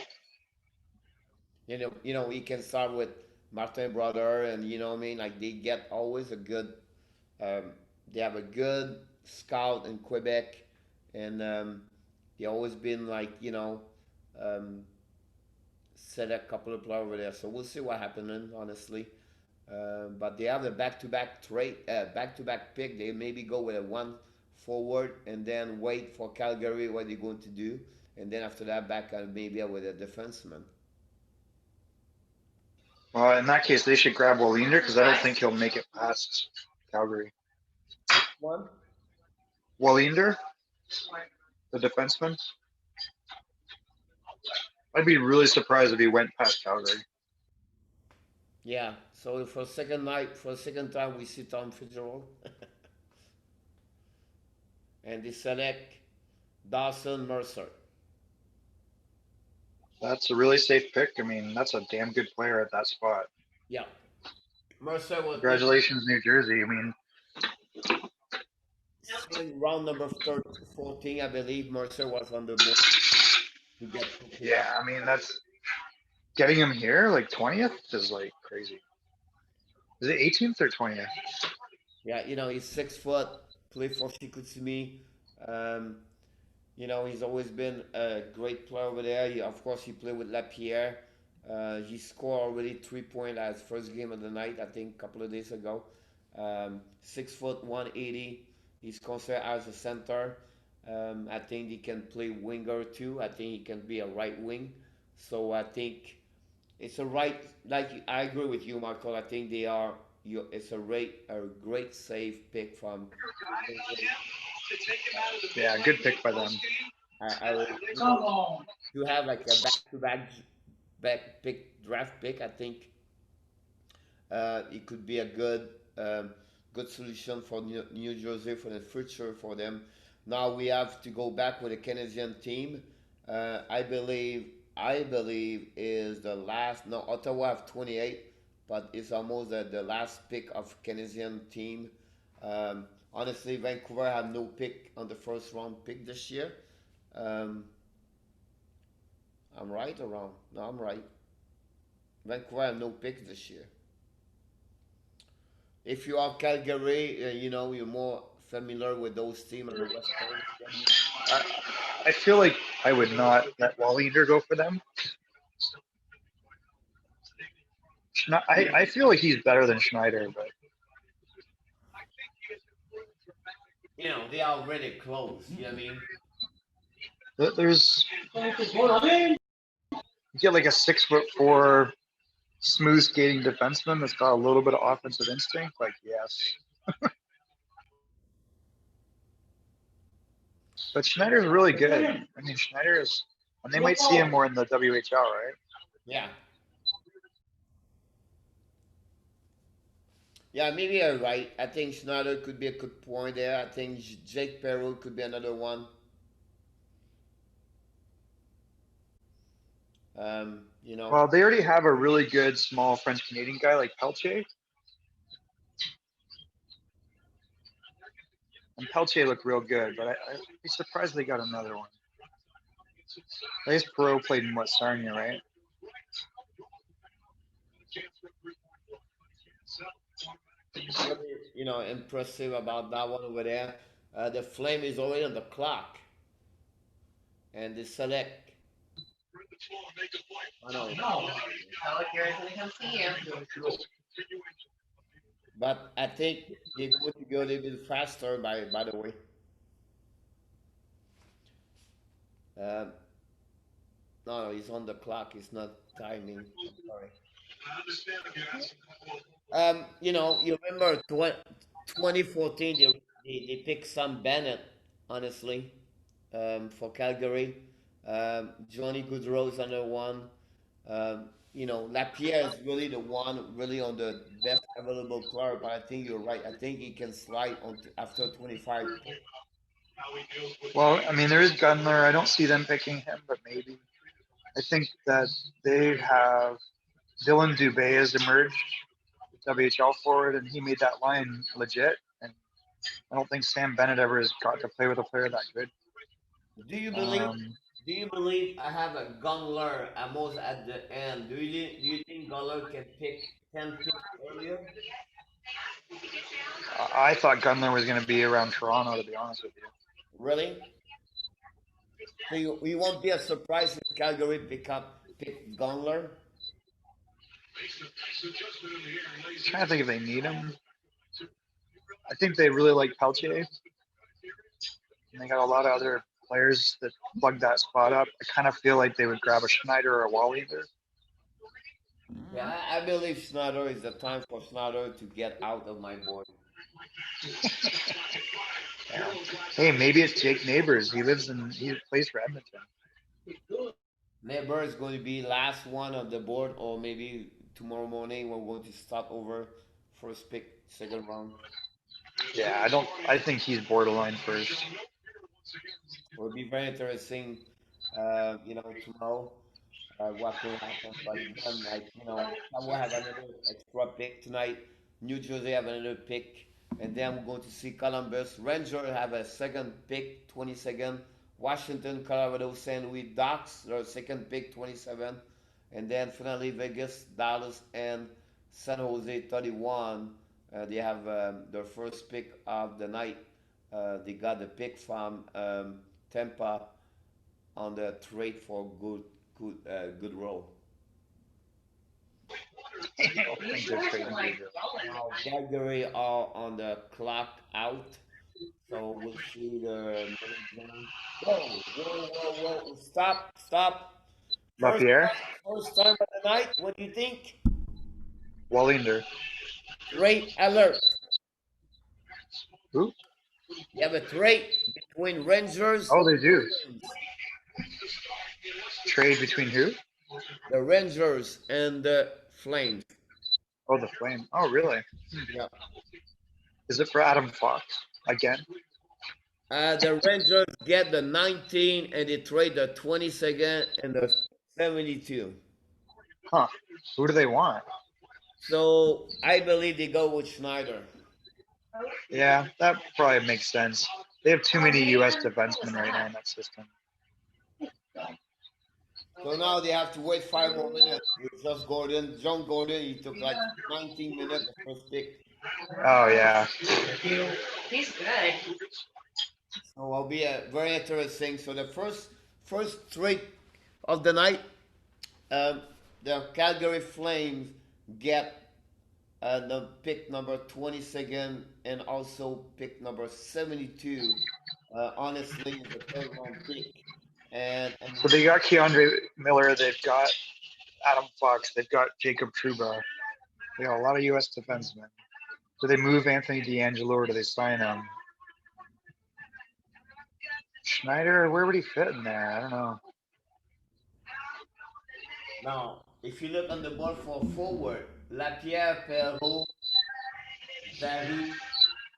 you can start with Martin brother, and you know what I mean. Like they get always a good. Um, they have a good scout in Quebec, and they always been like um, set a couple of players over there. So we'll see what happens. Honestly. But they have the back-to-back trade, back-to-back pick. They maybe go with a one forward and then wait for Calgary what they're going to do, and then after that back maybe with a defenseman. Well, in that case, they should grab Wallinder because I don't think he'll make it past Calgary. One. Wallinder, the defenseman. I'd be really surprised if he went past Calgary. Yeah. So for the second time, we see Tom Fitzgerald, and they select Dawson Mercer. That's a really safe pick. I mean, that's a damn good player at that spot. Yeah. Mercer was Congratulations, New Jersey. I mean, in round number 14, I believe Mercer was on the board to get picked yeah, up. I mean, that's getting him here, like 20th, is like crazy. Is it 18th or 20th? Yeah, he's 6 foot, played for Chicoutimi. Um, he's always been a great player over there. Of course, he played with Lapierre. He scored already 3 points as first game of the night, I think, a couple of days ago. 6 foot, 180. He's considered as a center. I think he can play winger too. I think he can be a right wing. So I think it's a right. Like I agree with you, Marco. I think they are. It's a great safe pick from. Yeah, good pick by them. You to have like a back pick draft pick, I think it could be a good solution for New Jersey for the future for them. Now we have to go back with the Canadian team. I believe is the last. No, Ottawa have 28, but it's almost the last pick of Canadian team. Honestly, Vancouver have no pick on the first round pick this year. Um, I'm right or wrong? No, I'm right. Vancouver have no picks this year. If you are Calgary, you're more familiar with those teams on the West Coast. I, I feel like I would not let Wallinder go for them. I feel like he's better than Schneider, but They are already close. You know what I mean? there's you get like a 6'4" smooth skating defenseman that's got a little bit of offensive instinct. Like yes, but Schneider's really good. I mean, Schneider is, and they might see him more in the WHL, right? Yeah. Yeah, maybe you're right. I think Schneider could be a good point there. I think Jake Perrault could be another one. Well, they already have a really good small French Canadian guy like Peltier. And Peltier looked real good, but I'd be surprised they got another one. I guess Perot played in what, Sarnia, right? Really, impressive about that one over there. The flame is already on the clock, and they select. I know. Tell if yours gonna come see you. But I think they're going to go a little bit faster. By the way, no, no, he's on the clock. It's not timing. I'm sorry. You remember 2014? They picked Sam Bennett. Honestly, for Calgary, Johnny Goodrow's another one. Lapierre is really the one really on the best available player, but I think you're right. I think he can slide on after 25. Well, I mean, there is Gunler. I don't see them picking him, but maybe. I think that they have Dylan Dubé has emerged, WHL forward, and he made that line legit. And I don't think Sam Bennett ever has got to play with a player that good. Do you believe? Um, Do you believe I have a Gunler almost at the end? Do you think Gunler can pick 10 picks earlier? I thought Gunler was going to be around Toronto, to be honest with you. Really? So you won't be a surprise if Calgary pick Gunler? I'm trying to think if they need him. I think they really like Peltier, and they got a lot of other players that plug that spot up. I kind of feel like they would grab a Schneider or a Wallinger. Yeah, I believe Snyder is the time for Snyder to get out of my board. Yeah. Hey, maybe it's Jake Neighbors. He plays for Edmonton. Neighbor is going to be last one on the board, or maybe tomorrow morning we're going to start over first pick, second round. Yeah, I don't. I think he's borderline first. Will be very interesting, tomorrow what will happen. But again, Ottawa have another extra pick tonight. New Jersey have another pick, and then we're going to see Columbus. Rangers have a second pick, 22nd. Washington, Colorado, St. Louis, Ducks, their second pick, 27. And then finally Vegas, Dallas, and San Jose, 31. They have their first pick of the night. They got the pick from Tampa on the trade for good role. I don't think they're trading Gabriel. Now Calgary are on the clock out, so we'll see the minute. Whoa, whoa, whoa, whoa! Stop, stop! Lapierre, First time of the night. What do you think? Wallinger. Trade alert! Who? You have a trade between Rangers, Oh, they do. Flames. Trade between who? The Rangers and the Flames. Oh, the Flame. Oh, really? Yeah. Is it for Adam Fox again? The Rangers get the 19 and they trade the 22nd and the 72. Huh? Who do they want? So I believe they go with Schneider. Yeah, that probably makes sense. They have too many U.S. defensemen right now in that system. So now they have to wait 5 more minutes with just Gordon. John Gordon, he took like 19 minutes the first pick. Oh yeah. He's good. So it'll be a very interesting. So the first trade of the night, um, the Calgary Flames get the pick number 22nd and also pick number 72. Honestly, the third round pick. And So they got Keandre Miller. They've got Adam Fox. They've got Jacob Truba. They got a lot of U.S. defensemen. Do they move Anthony D'Angelo or do they sign him? Schneider, where would he fit in there? I don't know. now, if you look on the board for forward, Lapierre, Perrault, Zary,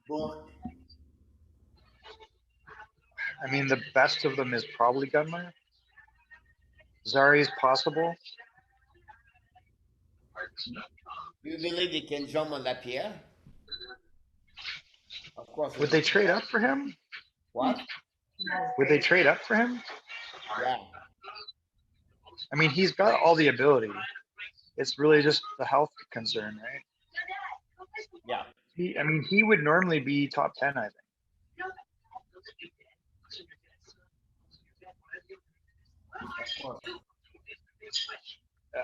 Bourque. I mean, the best of them is probably Gunler. Zari is possible. Do you believe they can jump on Lapierre? Of course. Would they trade up for him? What? Would they trade up for him? Yeah. I mean, he's got all the ability. It's really just the health concern, right? Yeah. I mean, he would normally be top 10, I think. Of course. Yeah.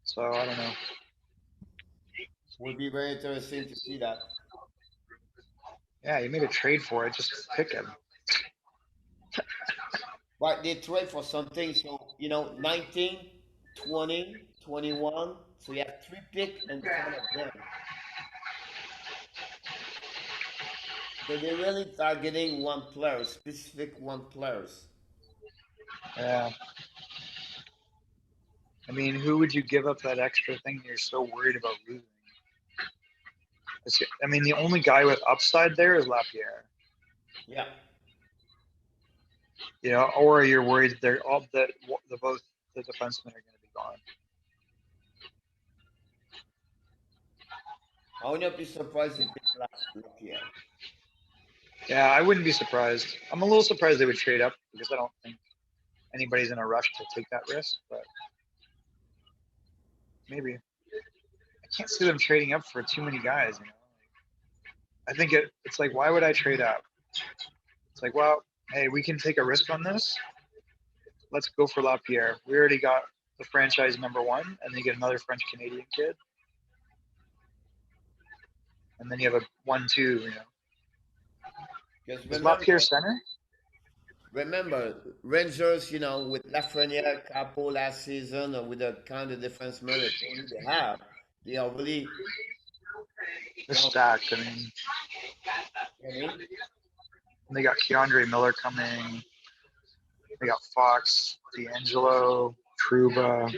So I don't know. Would be very interesting to see that. Yeah, you made a trade for it. Just pick him. But they trade for something, so 19, 20, 21. So you have three picks and one of them. So they really targeting one player, specific one players. Yeah. I mean, who would you give up that extra thing you're so worried about losing? I mean, the only guy with upside there is Lapierre. Yeah. You know, or you're worried they're all the both the defensemen are going to be gone. I would not be surprised if it's Lapierre. Yeah, I wouldn't be surprised. I'm a little surprised they would trade up because I don't think anybody's in a rush to take that risk, but maybe. I can't see them trading up for too many guys, you know. I think it's like, why would I trade up? It's like, well, hey, we can take a risk on this. Let's go for Lapierre. We already got the franchise #1, and then you get another French Canadian kid, and then you have a 1-2. You know, Because is Lapierre center? remember, Rangers, you know, with Lafreniere, Capo last season, or with the kind of defenseman that they have, they are really, They're stacked. I mean, you know, they got Keandre Miller coming. They got Fox, D'Angelo, Truba.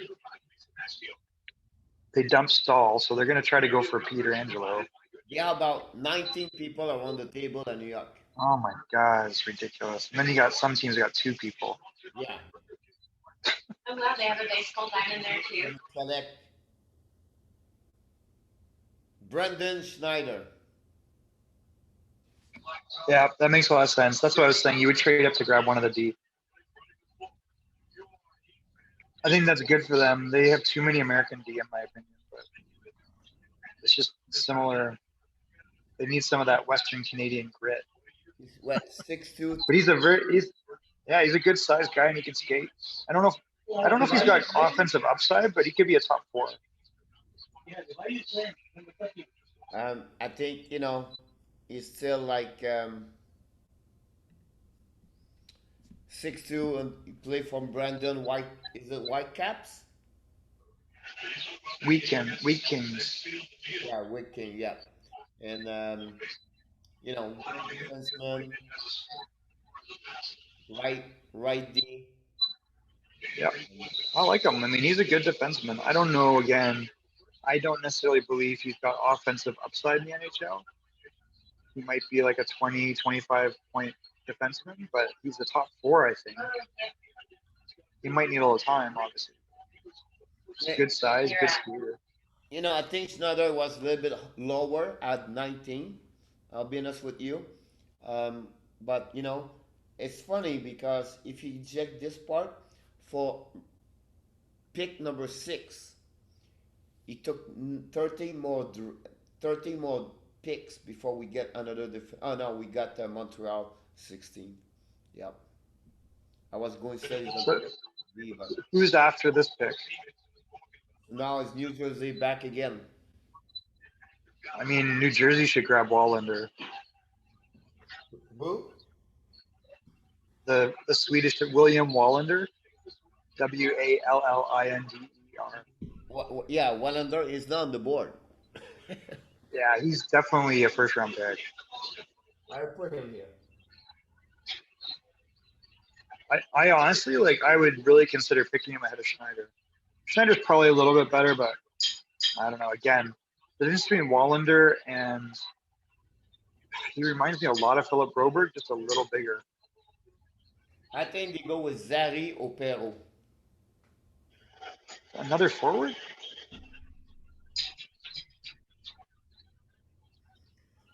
They dumped Stahl, so they're going to try to go for Peter Angelo. they have about 19 people around the table in New York. Oh my God, it's ridiculous. And then you got some teams that got 2 people. Yeah. I'm glad they have a baseball diamond there too. And select Brendan Schneider. Yeah, that makes a lot of sense. That's what I was saying. You would trade up to grab one of the D. I think that's good for them. They have too many American D, in my opinion. But it's just similar. They need some of that Western Canadian grit. He's what, 6'2"? But he's a good sized guy and he can skate. I don't know if he's got offensive upside, but he could be a top 4. I think, you know, he's still like 6'2" and he play from Brandon White. Is it Whitecaps? Weekends. Yeah, Wick King, yeah. And you know, defenseman, right D. Yeah, I like him. I mean, he's a good defenseman. I don't know. Again, I don't necessarily believe he's got offensive upside in the NHL. He might be like a 20, 25 point defenseman, but he's the top 4, I think. He might need a little time, obviously. Yeah, Good size, good skater. you know, I think Schneider was a little bit lower at 19. I'll be honest with you. But you know, it's funny because if you check this part for pick number 6, it took 30 more 30 more picks before we get another oh no, we got Montreal 16. Yep. I was going to say So, but who's after this pick? now it's New Jersey back again. I mean, New Jersey should grab Wallander. Who? The Swedish William Wallander, Wallinder. Yeah, Wallander is not on the board. Yeah, he's definitely a first round pick. I put him here. I honestly I would really consider picking him ahead of Schneider. Schneider's probably a little bit better, but I don't know. Again, the difference between Wallander and he reminds me a lot of Philip Broberg, just a little bigger. I think they go with Zari or Perro. Another forward?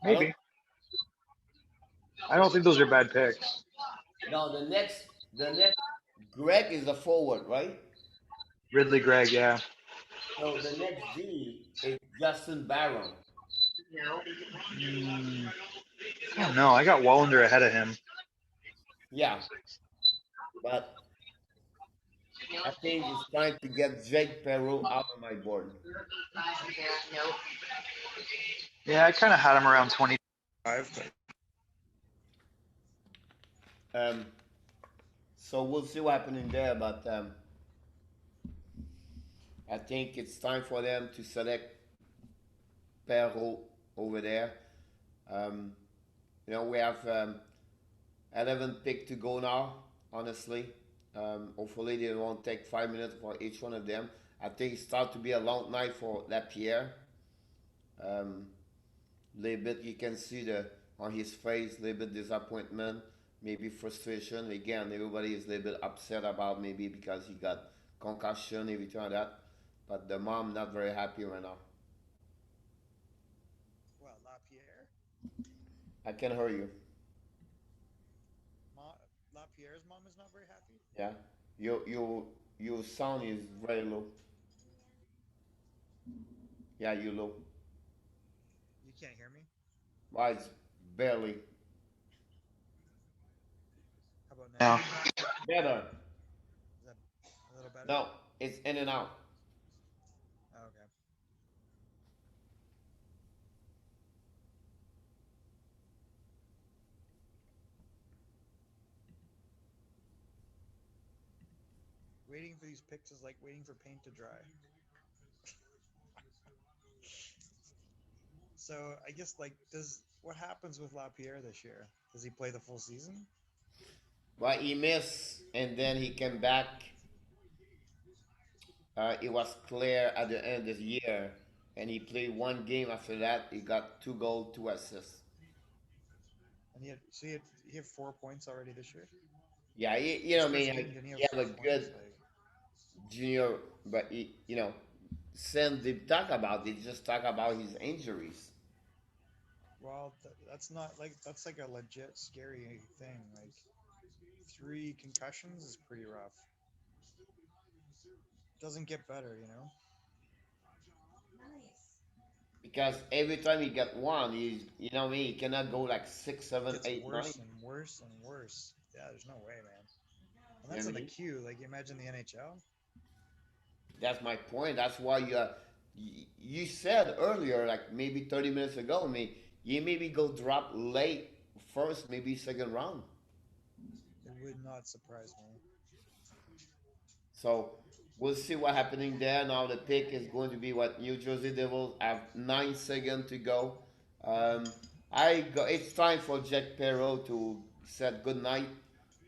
Maybe. I don't think those are bad picks. No, the next Greg is a forward, right? Ridley Gregg, yeah. So the next D is Justin Barron. No. I don't know. I got Wallander ahead of him. Yeah, but I think it's time to get Jake Perreault out of my board. No. Yeah, I kind of had him around 25. So we'll see what happens in there, but I think it's time for them to select Perreault over there. You know, we have 11 pick to go now, honestly. Hopefully they won't take 5 minutes for each one of them. I think it starts to be a long night for Lapierre. Um, little bit you can see the on his face, little bit disappointment, maybe frustration. Again, everybody is a little bit upset about maybe because he got concussion, everything like that. But the mom not very happy right now. Well, LaPierre, I can hear you. Ma, LaPierre's mom is not very happy. Yeah, your sound is very low. Yeah, you low. You can't hear me. Why it's barely How about now? better. Is that a little better? No, it's in and out. Oh, okay. Waiting for these picks is like waiting for paint to dry. So I guess like does what happens with LaPierre this year? Does he play the full season? Well, he missed, and then he came back. It was clear at the end of the year, and he played one game after that. He got 2 goals, 2 assists. And he had 4 points already this year. Yeah, His I mean, first game didn't he have he have a 4 points? good Like junior, but since they talk about it, just talk about his injuries. well, that's not like that's like a legit scary thing. Like 3 concussions is pretty rough. Doesn't get better, you know. Because every time he get one, what I mean, he cannot go like six, seven, Gets eight, nine. worse and worse and worse. Yeah, there's no way, man. And You know that's what in I the mean? queue. Like, you imagine the NHL. That's my point. That's why you said earlier, like maybe 30 minutes ago, I mean, you maybe go drop late first, maybe second round. It would not surprise me. So we'll see what happening there. Now the pick is going to be what New Jersey Devils have 9 seconds to go. Um, it's time for Jack Perot to say good night.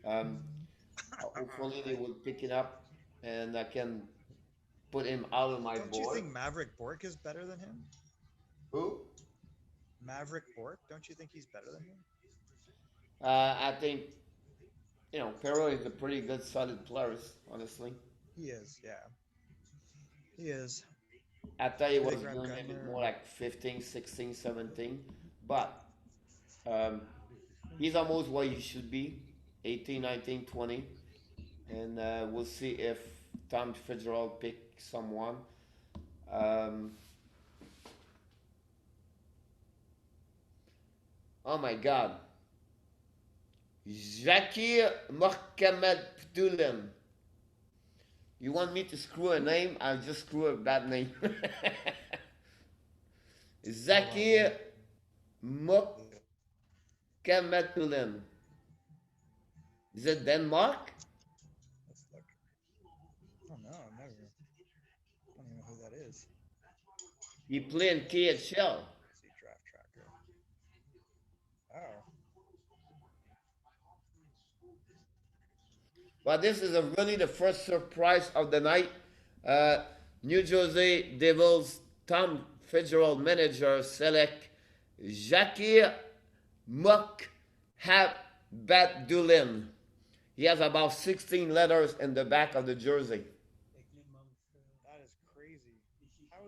Um, Hopefully they will pick it up, and I can put him out of my Don't you board. think Maverick Bork is better than him? Who? Maverick Bork? Don't you think he's better than him? I think Perot is a pretty good, solid player. Honestly, He is, yeah. He is. I thought he Maybe they was grab going a bit Gunler. more like 15, 16, 17, but um, he's almost what he should be, 18, 19, 20, and we'll see if Tom Fitzgerald pick someone. Um, oh my God, Zakir Mohamed Ptulim. You want me to screw a name? I'll just screw a bad name. Hold on. Zakir Mohamed. Is it Denmark? Let's look. Oh no, I've never. I don't even know who that is. He play in KHL. Let's see, draft tracker. Oh, But this is really the first surprise of the night. Uh, New Jersey Devils Tom Fitzgerald manager select Jakir Mokhabdulin. He has about 16 letters in the back of the jersey. that is crazy. How?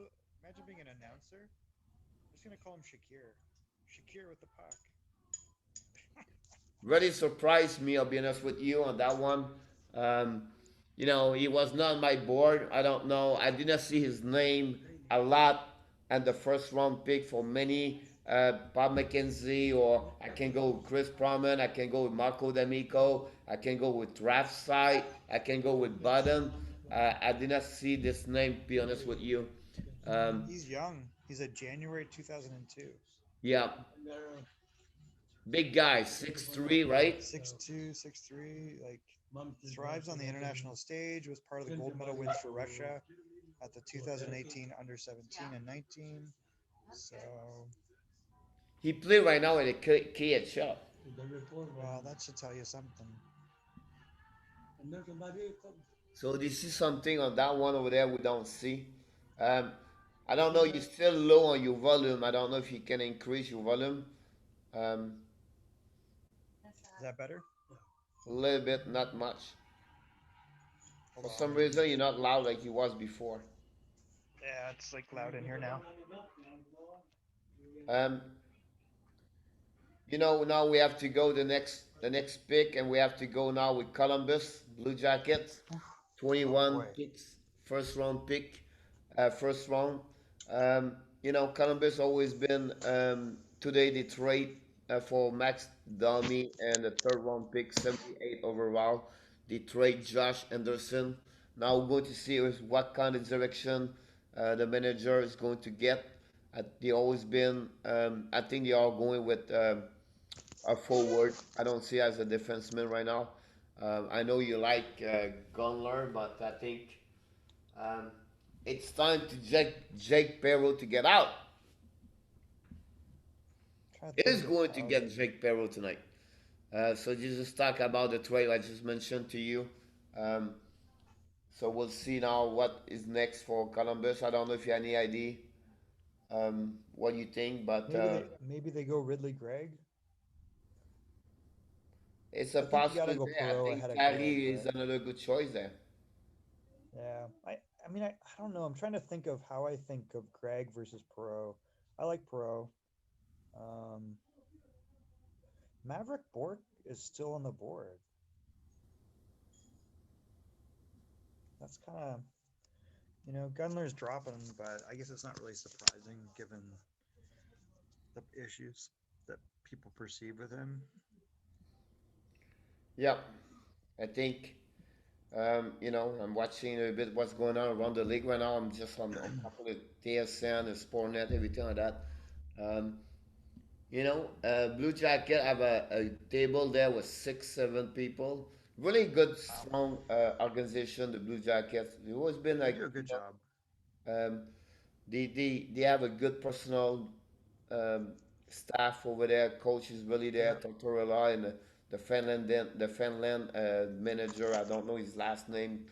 Imagine being an announcer. I'm just gonna call him Shakir. Shakir with the puck. Really surprised me, I'll be honest with you on that one. Um, he was not on my board. I don't know. I did not see his name a lot and the first round pick for many. Bob McKenzie, or I can go with Chris Proman. I can go with Marco D'Amico. I can go with Draft Site. I can go with Budden. I did not see this name, to be honest with you. Um, He's young. He's a January 2002. yeah, big guy, 6'3", right? 6'2", 6'3", like thrives on the international stage, was part of the gold medal wins for Russia at the 2018 under 17 and 19. So, He play right now in the KHL. well, that should tell you something. So this is something on that one over there we don't see. Um, I don't know. You're still low on your volume. I don't know if you can increase your volume um, Is that better? a little bit, not much. Hold For on. some reason, you're not loud like you was before. Yeah, it's like loud in here now. Um, now we have to go the next pick, and we have to go now with Columbus Blue Jackets, Oh 21 boy. picks, first round pick, first round. Columbus always been today they trade for Max Domi and the third round pick, 78 overall. They trade Josh Anderson. Now we're going to see what kind of direction the manager is going to get. They always been. I think they are going with a forward. I don't see as a defenseman right now. I know you like Gunler, but I think um, it's time to Jake Perreault to get out. Trying to It is think of going to how get they. Jake Perreault tonight. So just talk about the trade I just mentioned to you. Um, so we'll see now what is next for Columbus. I don't know if you have any idea what you think, but Maybe they go Ridley Gregg. it's a I think you gotta go possibility. I Perot ahead think of Gregg, Carey is but another good choice there. yeah, I mean I don't know. I'm trying to think of how I think of Gregg versus Perot. I like Perot. Um, Maverick Bork is still on the board. That's kind of Gunler's dropping, but I guess it's not really surprising given the issues that people perceive with him. Yeah, I think I'm watching a bit what's going on around the league right now. I'm just on top of the TSN, the Sportnet, everything like that. Um, Blue Jacket have a table there with 6, 7 people. Really good, Wow, strong organization. The Blue Jackets. It's always been they like do a good job. um, they have a good personal um, staff over there. Coach is really there. Yeah, Tortorella and the Finland manager. I don't know his last name.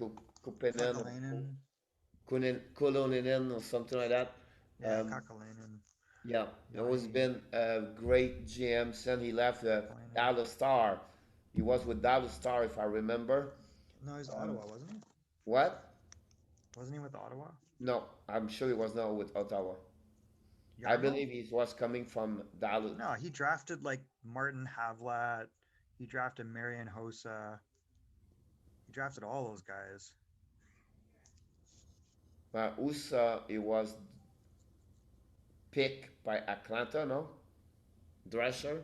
Kupinen or Kakalainen. Koloninen or something like that. Yeah, Um, Kakalainen. yeah, it always Yanni been a great GM since he left the Kakalainen. Dallas Star. He was with Dallas Star, if I remember. No, he's Um, Ottawa, wasn't he? what? Wasn't he with Ottawa? No, I'm sure he was not with Ottawa. I Yarmo? believe he was coming from Dallas. No, he drafted like Martin Havlat. He drafted Marian Hossa. He drafted all those guys. USA, he was picked by Atlanta, no? Drescher.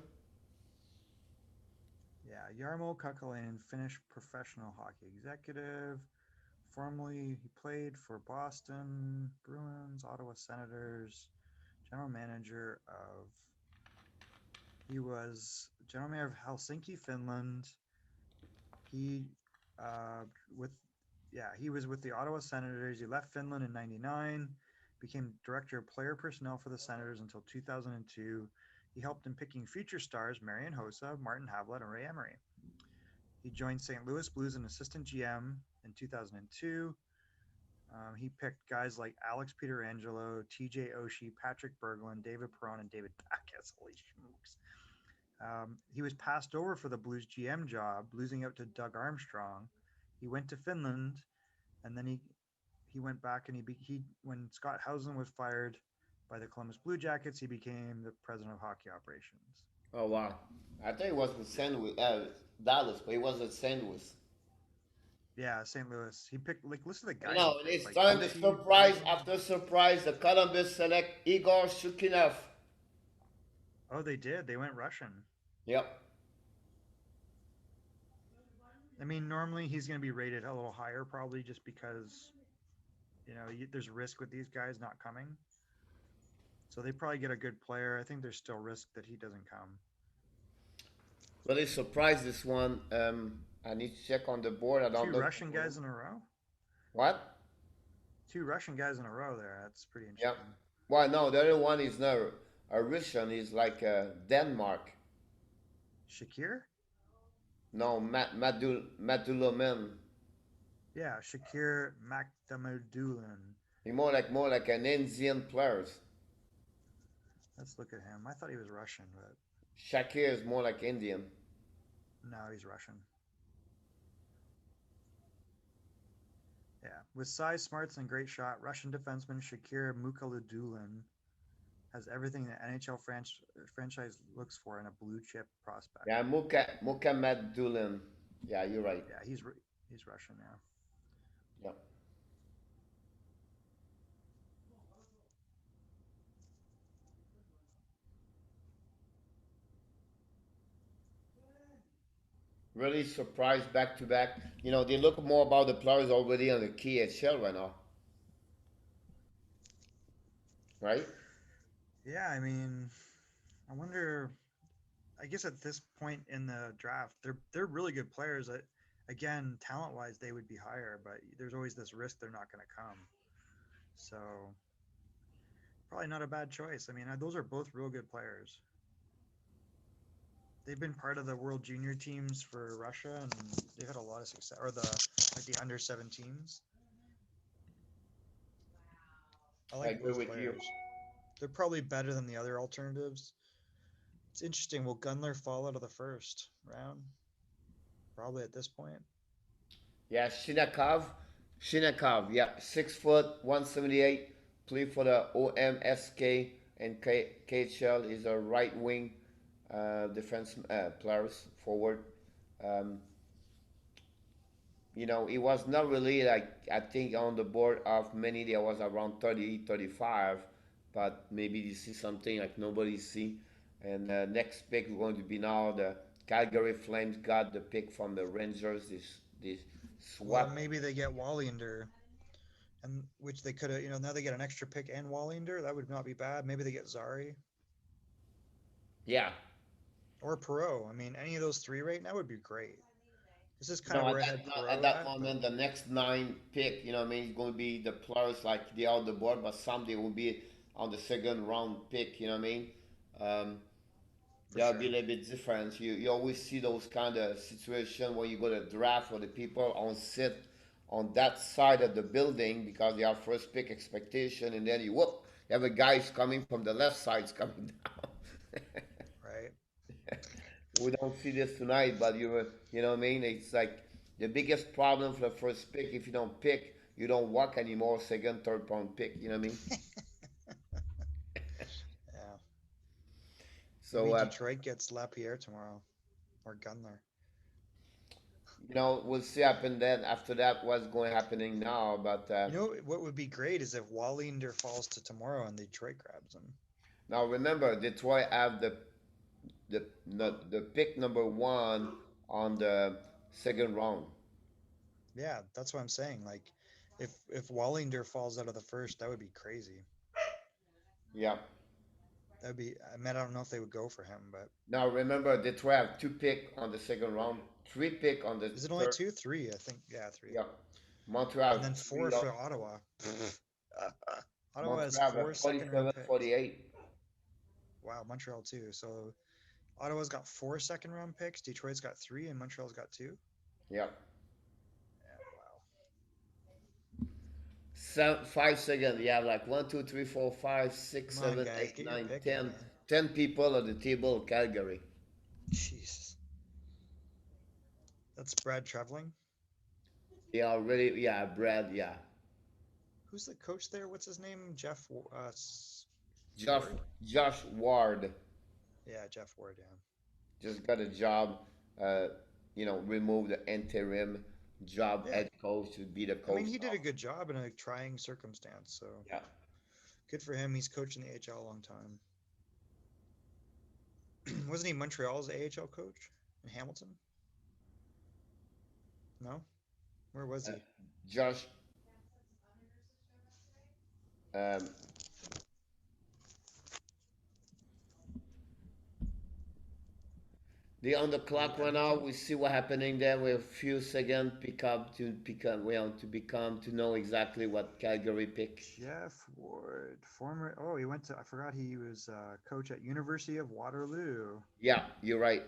Yeah, Yarmo Kakalainen, Finnish professional hockey executive. Formerly, he played for Boston Bruins, Ottawa Senators, general manager of. He was general manager of Helsinki, Finland. He, uh, with, yeah, he was with the Ottawa Senators. He left Finland in '99, became director of player personnel for the Senators until 2002. He helped in picking future stars Marian Hossa, Martin Havlat, and Ray Emery. He joined St. Louis Blues as an assistant GM in 2002. He picked guys like Alex Pietrangelo, TJ Oshie, Patrick Berglund, David Perron, and David Backus. Holy smokes. He was passed over for the Blues GM job, losing out to Doug Armstrong. He went to Finland, and then he went back and he when Scott Housen was fired by the Columbus Blue Jackets, he became the president of hockey operations. Oh wow. I thought he was with Dallas, but he was at St. Louis. Yeah, St. Louis. He picked like listen to the You guys he know, and picked, it's like time the Oshie, surprise Berglund. after surprise. The Columbus select Igor Shukinov. Oh, they did. They went Russian. Yep. I mean, normally he's going to be rated a little higher, probably just because there's risk with these guys not coming. So they probably get a good player. I think there's still risk that he doesn't come. Really surprised this one. I need to check on the board. I don't Two know if Russian guys in a row. what. Two Russian guys in a row there. That's pretty Yep. interesting. Well, no, the other one is not a Russian. He's like Denmark. Shakir? No, Madulomen. Yeah, Shakir Makdamadulan. He more like an Indian players. Let's look at him. I thought he was Russian, but Shakir is more like Indian. no, he's Russian. Yeah, with size, smarts, and great shot, Russian defenseman Shakir Mukhamadulan has everything that NHL franchise looks for in a blue chip prospect. Yeah, Mukammad Dulan. Yeah, you're right. Yeah, he's Russian. Yeah. Yeah. Really surprised back to back. They look more about the players already on the KHL right now, right? Yeah, I mean, I wonder. I guess at this point in the draft, they're really good players. That again, talent wise, they would be higher, but there's always this risk they're not going to come. So probably not a bad choice. I mean, those are both real good players. They've been part of the World Junior teams for Russia, and they've had a lot of success. Or the under 17s. I I like agree both with you. players. They're probably better than the other alternatives. It's interesting. Will Gunler fall out of the first round? Probably at this point. Yeah, Shinakov, yeah, 6 foot, 178, play for the OMSK and KHL. Is a right wing defense players forward. Um, it was not really like I think on the board of many there was around 30, 35, but maybe you see something like nobody see. And next pick is going to be now the Calgary Flames got the pick from the Rangers. This Well, swap. maybe they get Wallinder, and which they could have. Now they get an extra pick and Wallinder. That would not be bad. Maybe they get Zari Yeah. or Perot. I mean, any of those three right now would be great. This is kind of At where I had at Perot that at, but moment, the next nine pick, what I mean, is going to be the players like they are on the board, but some they will be on the second round pick. You know what I mean? Um, for There'll be a sure, little bit different. You always see those kind of situation where you go to draft where the people on sit on that side of the building because they have first pick expectation, and then you whoop, you have a guy's coming from the left side's coming down. right? We don't see this tonight, but you know what I mean? It's like the biggest problem for the first pick. If you don't pick, you don't walk anymore. Second, third round pick. You know what I mean? Yeah, So maybe Detroit gets Lapierre tomorrow or Gunler. we'll see happen then. After that, what's going happening now? But What would be great is if Wallinder falls to tomorrow and Detroit grabs him. now remember, Detroit have the pick number one on the second round. Yeah, that's what I'm saying. Like, if Wallinder falls out of the first, that would be crazy. Yeah. That'd be. I mean, I don't know if they would go for him, but Now remember, Detroit have two pick on the second round, three pick on the is it only third. two, three? I think. Yeah, three. Yeah. Montreal And then have four three. for Ottawa. Ottawa has Montreal have four a second round 47, picks. 48. Wow, Montreal too. So Ottawa's got four second round picks. Detroit's got three, and Montreal's got two. Yeah. Yeah, wow. 5 seconds. You have like 1, 2, 3, 4, 5, 6, Come on, 7, guys, 8, get your 9, pick in, 10. man. 10 people at the table, Calgary. Jesus, that's Brad Trevling. They are really, yeah, Brad, yeah. Who's the coach there? What's his name? Jeff Josh, Ward. Josh Ward Yeah, Jeff Ward. Yeah. just got a job, uh, remove the interim job Yeah. head coach to be the I mean, coach he did now. a good job in a trying circumstance. So Yeah. good for him. He's coached in the AHL a long time. Wasn't he Montreal's AHL coach in Hamilton? No? Where was Uh, he? Josh, um, they on the Was it clock right now. Edmonton? We see what happening there. We have a few seconds to know exactly what Calgary pick. Jeff Ward, former. Oh, he went to. I forgot he was coach at University of Waterloo, Yeah, you're right.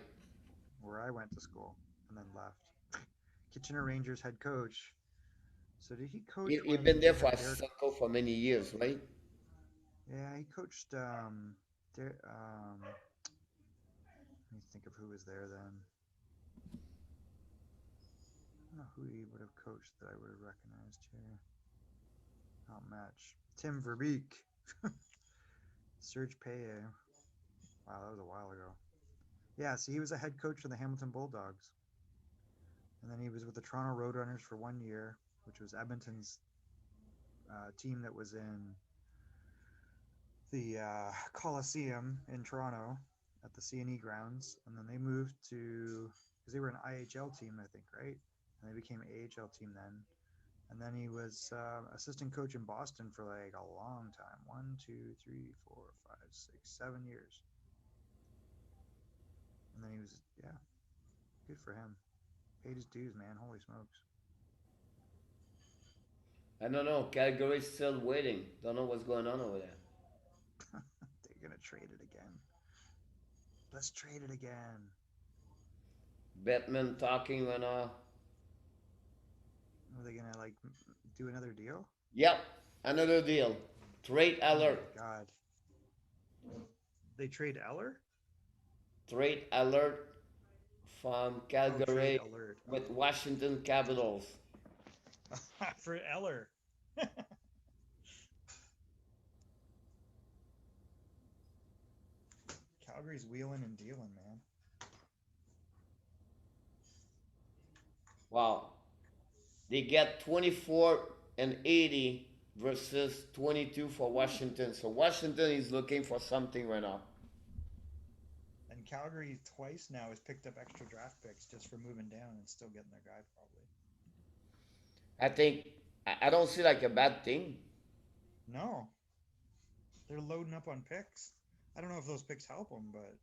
where I went to school, and then left. Kitchener Rangers head coach. So did he coach You've when been they there for had a Derek? circle for many years, right? Yeah, he coached. Let me think of who was there then. I don't know who he would have coached that I would have recognized here. Not much. Tim Verbeek, Serge Paye. Wow, that was a while ago. Yeah, so he was a head coach for the Hamilton Bulldogs, and then he was with the Toronto Roadrunners for 1 year, which was Edmonton's team that was in the Coliseum in Toronto at the CNE grounds, and then they moved to because they were an IHL team, I think, right? And they became an AHL team then. And then he was assistant coach in Boston for like a long time 7 years. And then he was, yeah, good for him. Paid his dues, man. Holy smokes. I don't know. Calgary's still waiting. Don't know what's going on over there. They're going to trade it again. Let's trade it again. Batman talking right now. Are they going to like do another deal? Yep, another deal. Trade alert. Oh my God. They trade Eller? Trade alert from Oh, trade Calgary alert. with Washington Capitals. For Eller. Calgary's wheeling and dealing, man. Wow. They get 24 and 80 versus 22 for Washington. So Washington is looking for something right now. And Calgary twice now has picked up extra draft picks just for moving down and still getting their guy, probably. I think I don't see like a bad thing. No, they're loading up on picks. I don't know if those picks help them, but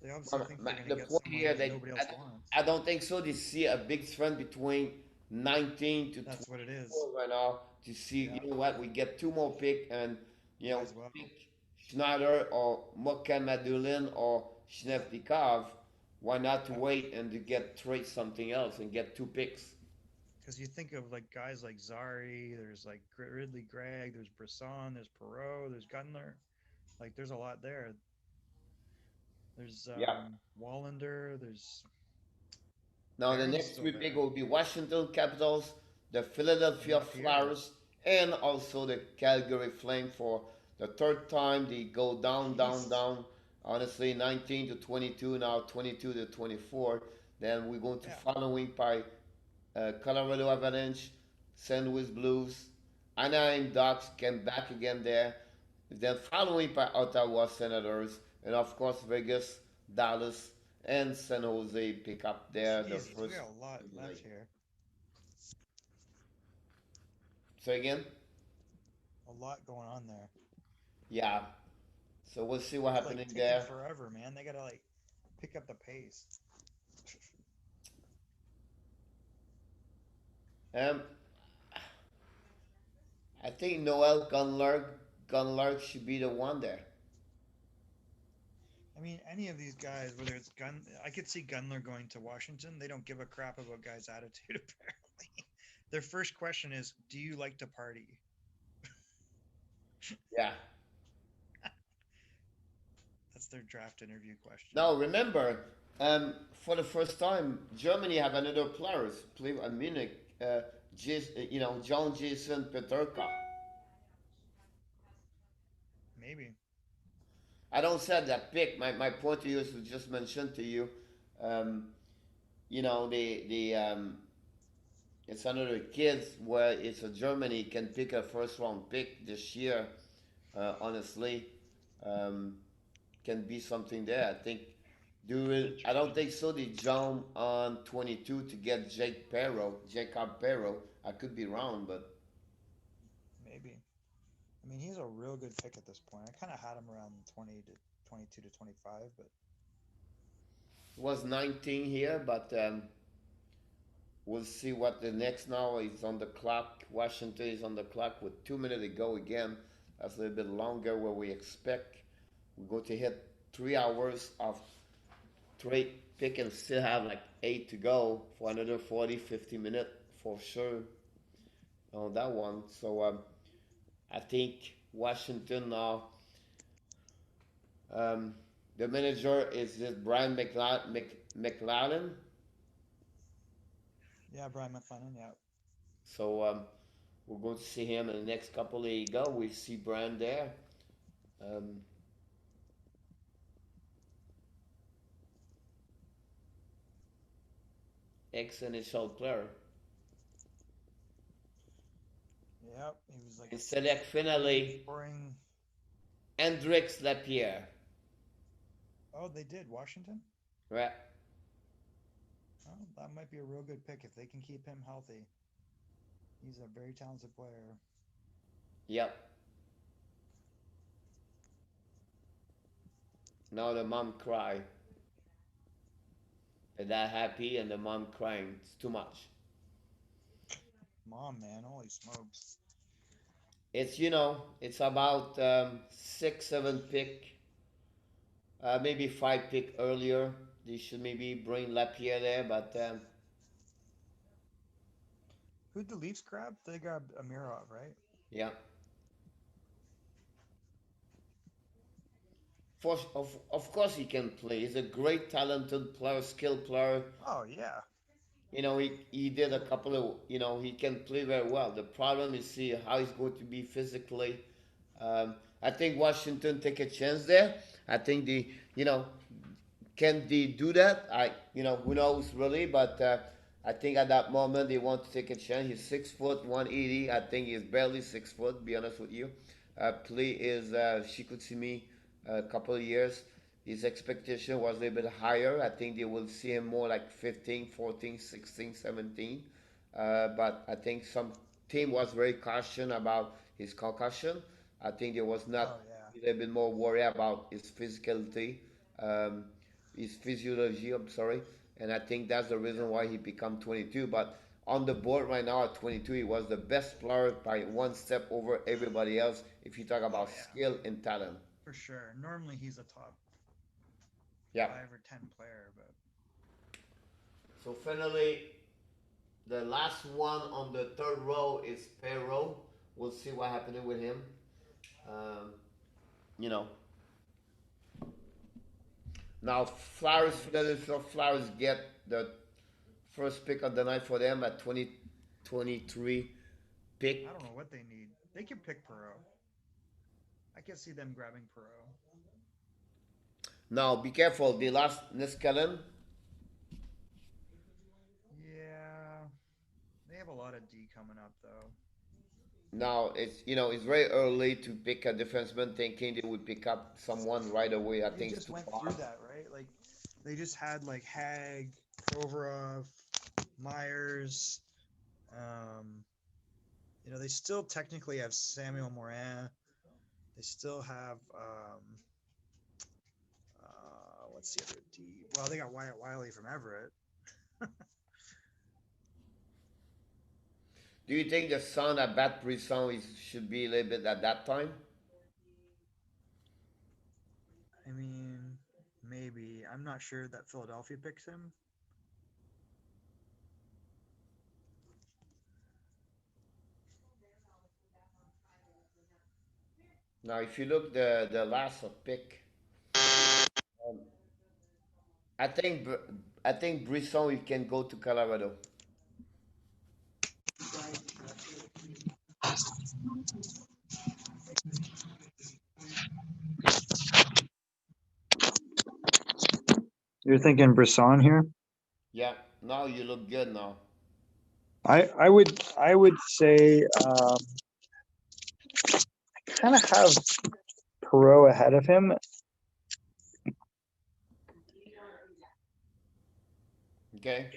they obviously think they're going to The get point someone here, that nobody else wants. I don't think so. They see a big trend between 19 to That's what it is. 24 right now to see, Yeah, you know what, we get two more pick and, you know, might as well. pick Schneider or Mokamadulin or Shnevnikov. Why not to Yeah. wait and to get trade something else and get two picks? Because you think of like guys like Zari, there's like Ridley Gregg, there's Brisson, there's Perot, there's Gunler. Like there's a lot there. There's Yeah. Wallander, there's Now the Barron's next still three pick there. will be Washington Capitals, the And Philadelphia Lapierre. Flyers, and also the Calgary Flame for the third time. They go down, down, Jeez. down. Honestly, 19 to 22, now 22 to 24. Then we're going to Yeah. following by Colorado Avalanche, St. Louis Blues, Anaheim Ducks came back again there. Then following by Ottawa Senators, and of course Vegas, Dallas, and San Jose pick up there the Jesus, we first. got a lot left here. So again, A lot going on there. yeah. So we'll see what It's like happening taking there. forever, man. They gotta like pick up the pace. Um, I think Noel Gunlark should be the one there. I mean, any of these guys, whether it's I could see Gunler going to Washington. They don't give a crap about guys' attitude, apparently. Their first question is, do you like to party? Yeah. That's their draft interview question. Now remember, for the first time, Germany have another players play at Munich. John Jason Peterka. Maybe. I don't say that pick. My point to you is to just mention to you, um, the it's another kids where it's a Germany can pick a first round pick this year. Honestly, um, can be something there. I think. I don't think so. They jump on 22 to get Jacob Perro. I could be wrong, but Maybe. I mean, he's a real good pick at this point. I kind of had him around 20 to 22 to 25, but it was 19 here. But we'll see what the next now is on the clock. Washington is on the clock with 2 minutes to go again. That's a little bit longer where we expect. We're going to hit 3 hours of trade pick and still have like 8 to go for another 40, 50 minutes for sure. on that one. So I think Washington now. Um, the manager is this Brian McLaren. Yeah, Brian McLennan. Yeah. So we're going to see him in the next couple of go. We see Brian there. Um, ex-NHL player. Yep. He was like And select finally scoring. Hendrix Lapierre. Oh, they did Washington. Right. Oh, that might be a real good pick if they can keep him healthy. He's a very talented player. Yep. Now the mom cry. The dad happy and the mom crying. It's too much. Mom, man, holy smokes. It's it's about 6, 7 pick, maybe 5 pick earlier. They should maybe bring Lapierre there, but Who'd the Leafs grab? They grabbed Amirov, right? yeah. Of course he can play. He's a great talented player, skilled player. Oh yeah. He did a couple of, he can play very well. The problem is see how he's going to be physically. I think Washington take a chance there. I think can they do that? Who knows really, but I think at that moment they want to take a chance. He's 6 foot 180. I think he's barely 6 foot. Be honest with you, play is she could see me a couple of years. His expectation was a little bit higher. I think they will see him more like 15, 14, 16, 17. But I think some team was very cautious about his concussion. I think there was Oh not yeah. a little bit more worry about his physicality. Um, his physiology. I'm sorry, and I think that's the Yeah. reason why he become 22. But on the board right now at 22, he was the best player by one step over everybody else. If you talk Oh about yeah. skill and talent, For sure. Normally he's a top yeah. 5 or 10 player, but So finally, the last one on the third row is Perro. We'll see what happening with him. Um, you know. Now Flowers, Philadelphia Flowers get the first pick of the night for them at 2023 I pick. don't know what they need. They can pick Perot. I can see them grabbing Perot. Now be careful, they lost Niskanen. Yeah. They have a lot of D coming up though. Now it's very early to pick a defenseman thinking they would pick up someone right away. I They think it's just too went far. through that, right? Like they just had like Hag, Provorov, Myers. Um, they still technically have Samuel Morin. They still have what's the other D? Well, they got Wyatt Wiley from Everett. Do you think the son at Bat Brisson should be a little bit at that time? I mean, maybe. I'm not sure that Philadelphia picks him. Now, if you look the last of pick, um, I think I think Brisson you can go to Colorado. You're thinking Brisson here? Yeah, now you look good now. I would say kind of have Perot ahead of him. Okay.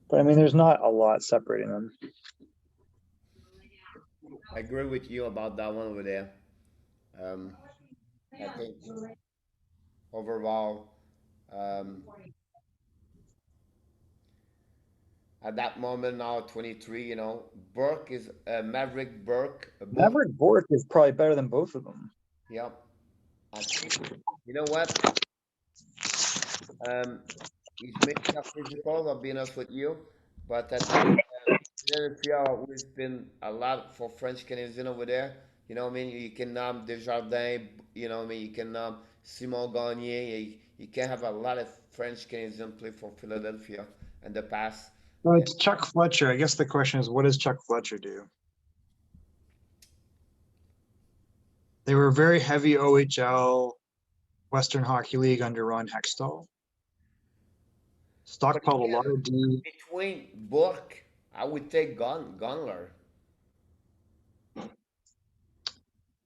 But I mean, there's not a lot separating them. I agree with you about that one over there. Um, I think overall, um, at that moment now, 23, Burke is Maverick Burke. Both, Maverick Bork is probably better than both of them. yep. I think, you know what? Um, He's making a physical, I'll be honest with you. But I think Philadelphia always been a lot for French Canadian over there. You know what I mean? You can Desjardins, you know what I mean? You can Simon Gagner. You can have a lot of French Canadian play for Philadelphia in the past. Well, it's Chuck Fletcher. I guess the question is, what does Chuck Fletcher do? They were very heavy OHL, Western Hockey League under Ron Hextall. But Stockpiled a lot again, of D. between Bourque, I would take Gunler.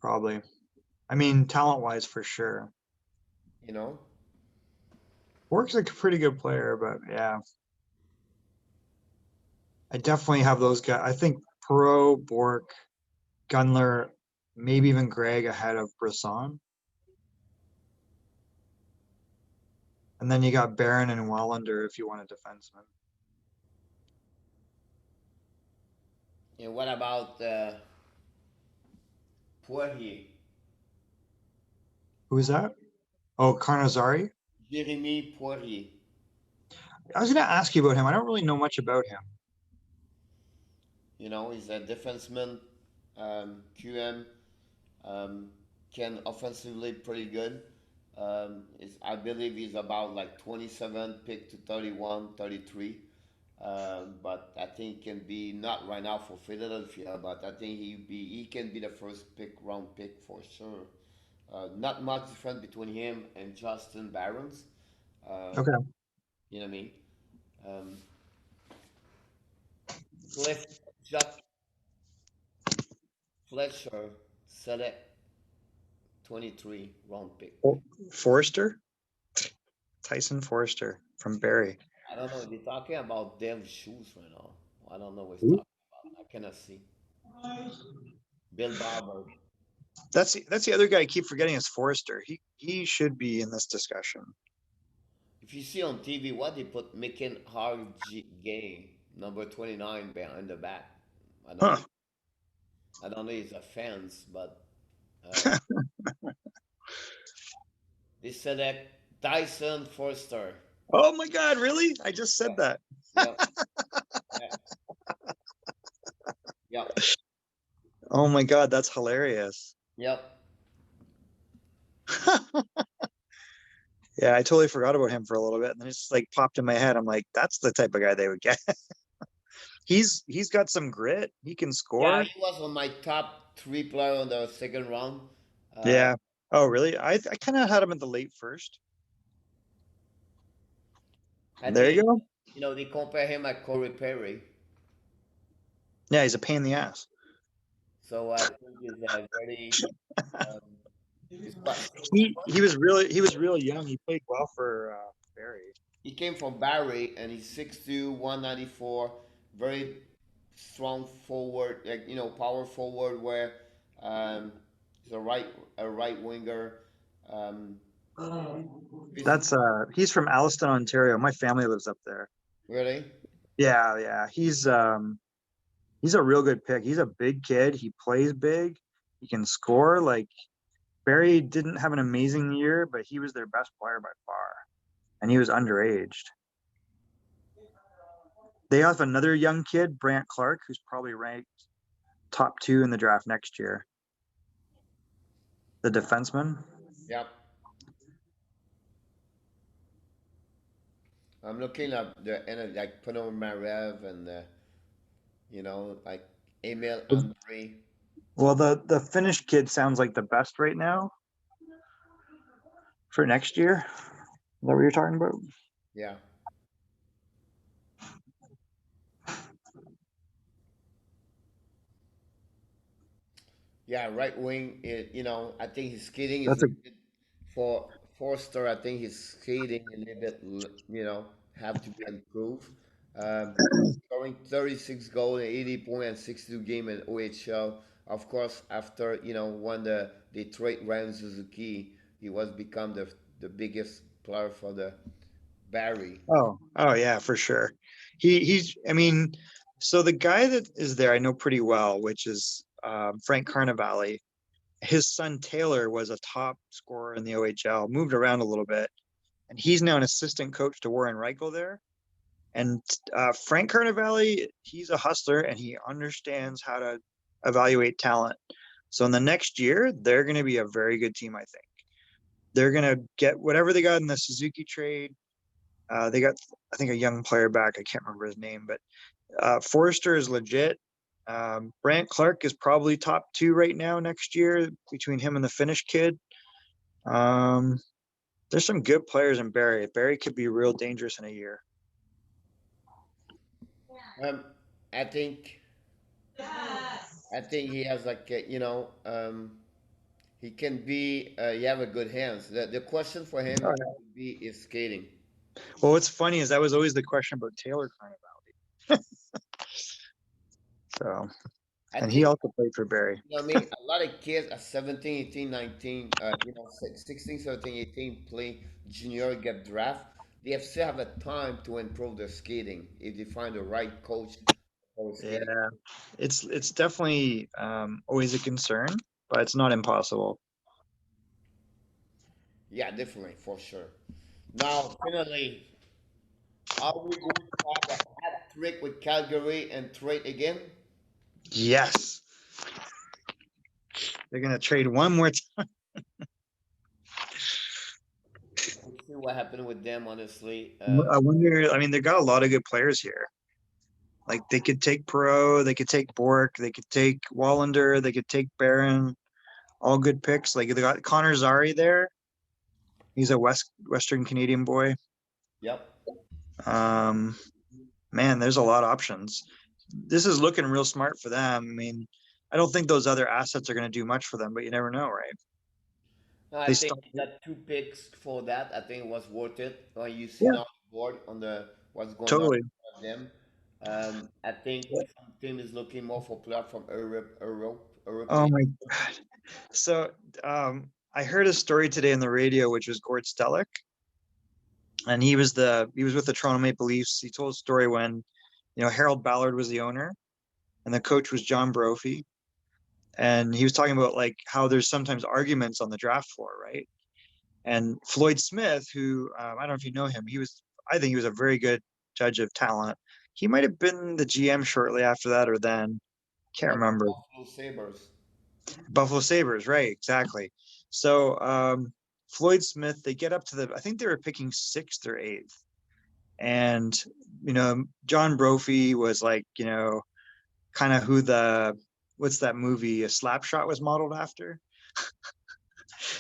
Probably. I mean, talent-wise, for sure. You know, Bork's a pretty good player, but yeah. I definitely have those guys. I think Perot, Bork, Gunler, maybe even Greg ahead of Brisson. And then you got Barron and Wallander if you want a defenseman. and what about Poirier? Who's that? Oh, Carnazari. Jeremy Poirier. I was going to ask you about him. I don't really know much about him. You know, he's a defenseman, QM, can offensively pretty good. I believe he's about like 27 pick to 31, 33. But I think can be not right now for Philadelphia, but I think he can be the first round pick for sure. Not much difference between him and Justin Barons. Okay. You know what I mean? Um, Cliff Jack Fletcher select 23 round pick. Forrester? Tyson Forrester from Barrie. I don't know. They're talking about Dave Shoes right now. I don't know what he's Who? talking about. I cannot see. Bill Barber. That's the other guy I keep forgetting is Forrester. He should be in this discussion. If you see on TV, what they put Micken Gay, number 29, behind the back. I don't Huh. know. I don't know if it's a fans, but uh, they select Tyson Forster. Oh my God, really? I just said that. Yep. Yeah. Yep. Oh my God, that's hilarious. Yep. Yeah, I totally forgot about him for a little bit, and then it just like popped in my head. I'm like, that's the type of guy they would get. He's got some grit. He can Yeah, score. he was on my top three player on the second round. Yeah. Oh, really? I kind of had him at the late first. I There you think, go. you know, they compare him at Corey Perry. Yeah, he's a pain in the ass. So I think he's a very, um, he's what, 6 He was real young. He played well for Barrie. He came from Barry and he's 6'2", 194, very strong forward, like, you know, power forward where he's a right winger. Um, That's he's from Alliston, Ontario. My family lives up there. really? Yeah. He's a real good pick. He's a big kid. He plays big. He can score. Like Barrie didn't have an amazing year, but he was their best player by far. And he was underaged. They have another young kid, Brant Clark, who's probably ranked top 2 in the draft next year. The defenseman. Yep. I'm looking at the end like Ponomarev and you know, like Emil Andre. Well, the Finnish kid sounds like the best right now for next year. Is that what you're talking about? Yeah. Yeah, right wing. You know, I think his skating is That's a a bit for Forster. I think his skating a little bit, you know, have to be improved. Scoring 36 goals and 80 points and 62 game in OHL. Of course, after you know when they trade Ryan Suzuki, he was become the biggest player for the Barry. oh yeah, for sure. He's I mean, so the guy that is there I know pretty well, which is Frank Carnevale. His son Taylor was a top scorer in the OHL, moved around a little bit, and he's now an assistant coach to Warren Reichel there. And Frank Carnevale, he's a hustler and he understands how to evaluate talent. So in the next year, they're going to be a very good team, I think. They're going to get whatever they got in the Suzuki trade. They got, I think, a young player back. I can't remember his name, but Forrester is legit. Brant Clark is probably top 2 right now next year between him and the Finnish kid. There's some good players in Barrie. Barrie could be real dangerous in a year. I think he has like he can be he have a good hands. The question for him Oh, would be is skating. well, what's funny is that was always the question about Taylor Carnevale. So, I and he think, also played for Barrie. you know what I mean, a lot of kids at 17, 18, 19, 16, 17, 18 play junior, get draft. They have still have a time to improve their skating if they find the right coach for Yeah, skating. it's definitely always a concern, but it's not impossible. Yeah, definitely, for sure. Now, finally, are we going to have a hat trick with Calgary and trade again? Yes, they're gonna trade one more time. We'll see what happened with them, honestly. I wonder. I mean, they got a lot of good players here. Like they could take Perot, they could take Bork, they could take Wallander, they could take Barron. All good picks. Like they got Connor Zari there. He's a Western Canadian boy. Yep. Um, man, there's a lot of options. This is looking real smart for them. I mean, I don't think those other assets are going to do much for them, but you never know, right? No, I They think start. that 2 picks for that, I think it was worth it. When you see Yeah, now the board on the what's going on totally. with them, I think some team is looking more for player from Oh European. my God. So I heard a story today on the radio, which was Gord Stellick, and he was with the Toronto Maple Leafs. He told a story when, Harold Ballard was the owner and the coach was John Brophy. And he was talking about like how there's sometimes arguments on the draft floor, right? And Floyd Smith, who I don't know if you know him, I think he was a very good judge of talent. He might have been the GM shortly after that, or then can't Of the remember. Buffalo Sabres. Buffalo Sabres, right? Exactly. So Floyd Smith, they get up to I think they were picking 6th or 8th, and John Brophy was like, kind of who what's that movie, A Slapshot, was modeled after.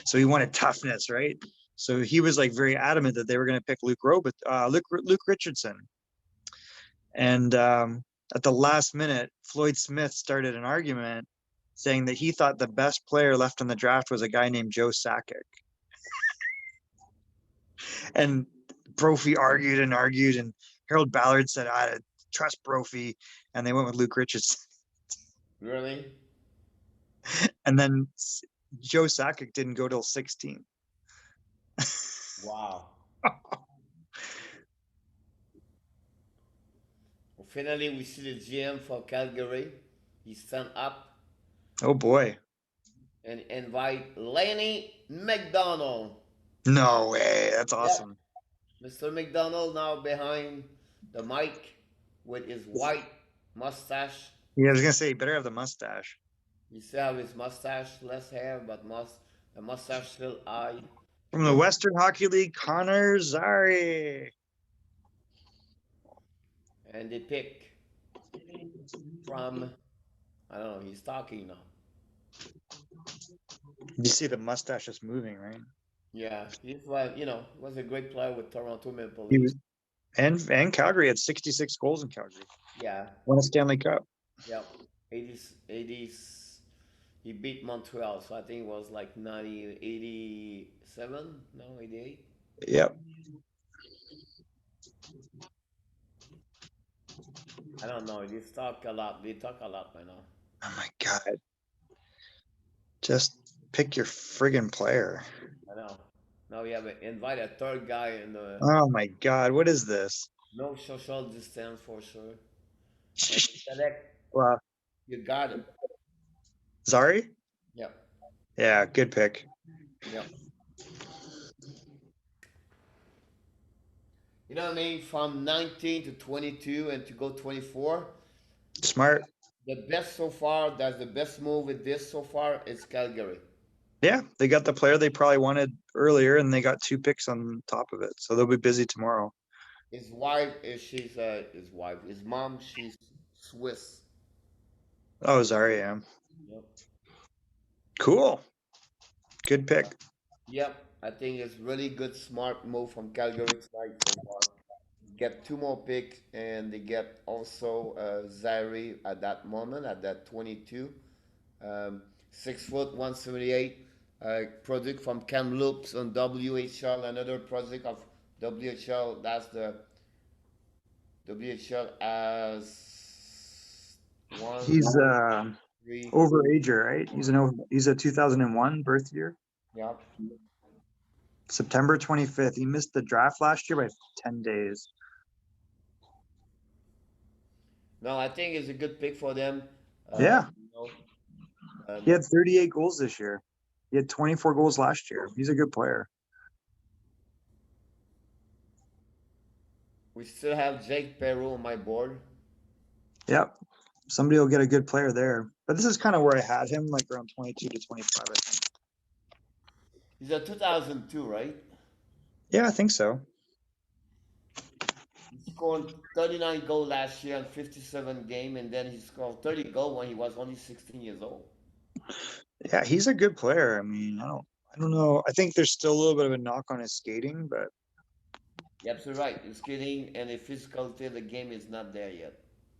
So he wanted toughness, right? So he was like very adamant that they were going to pick Luke Richardson. And at the last minute, Floyd Smith started an argument saying that he thought the best player left in the draft was a guy named Joe Sakic. And Brophy argued and argued, and Harold Ballard said, "I trust Brophy," and they went with Luke Richardson. Really? And then Joe Sakic didn't go till 16. Wow. Well, finally, we see the GM for Calgary. He stand up Oh boy. and invite Lanny McDonald. No way. That's Yep. awesome. Mr. McDonald now behind the mic with his white mustache. Yeah, I was gonna say, you better have the mustache. You still have his mustache, less hair, but the mustache still high. From the Western Hockey League, Connor Zari. And they pick from, I don't know, he's talking now. You see the mustache is moving, right? Yeah, he's like, was a great player with Toronto Maple He Leafs. was, and Calgary had 66 goals in Calgary. Yeah, Won a Stanley Cup. yep. 80s, 80s. He beat Montreal, so I think it was like 90, 87, no, 88. Yep. I don't know. They talk a lot. They talk a lot by now. Oh my God. Just pick your friggin' player. I know. Now we have to invite a third guy in the Oh my God. What is this? no social distance for sure. And select, Wow. you got it. Zari? Yep. Yeah, good pick. Yep. You know what I mean? From 19 to 22 and to go 24. Smart. The best so far, that's the best move with this so far is Calgary. Yeah, they got the player they probably wanted earlier, and they got 2 picks on top of it, so they'll be busy tomorrow. His wife is she's his wife. His mom, she's Swiss. Oh, Zarya. Yep. Cool. Good pick. Yep. I think it's really good, smart move from Calgary tonight so far. Get two more picks, and they get also Zaire at that moment at that 22. 6 foot 178. Product from Kamloops on WHL. Another project of WHL. That's the WHL as one, He's three. overager, right? He's a 2001 birth year. Yep. September 25th. He missed the draft last year by 10 days. No, I think it's a good pick for them. Yeah. You know, He had 38 goals this year. He had 24 goals last year. He's a good player. we still have Jake Perreault on my board. Yep. Somebody will get a good player there. But this is kind of where I had him, like around 22 to 25, I think. He's a 2002, right? Yeah, I think so. He scored 39 goals last year in 57 game, and then he scored 30 goals when he was only 16 years old. Yeah, he's a good player. I mean, I don't know. I think there's still a little bit of a knock on his skating, but You're absolutely right. His skating and the physicality of the game is not there yet.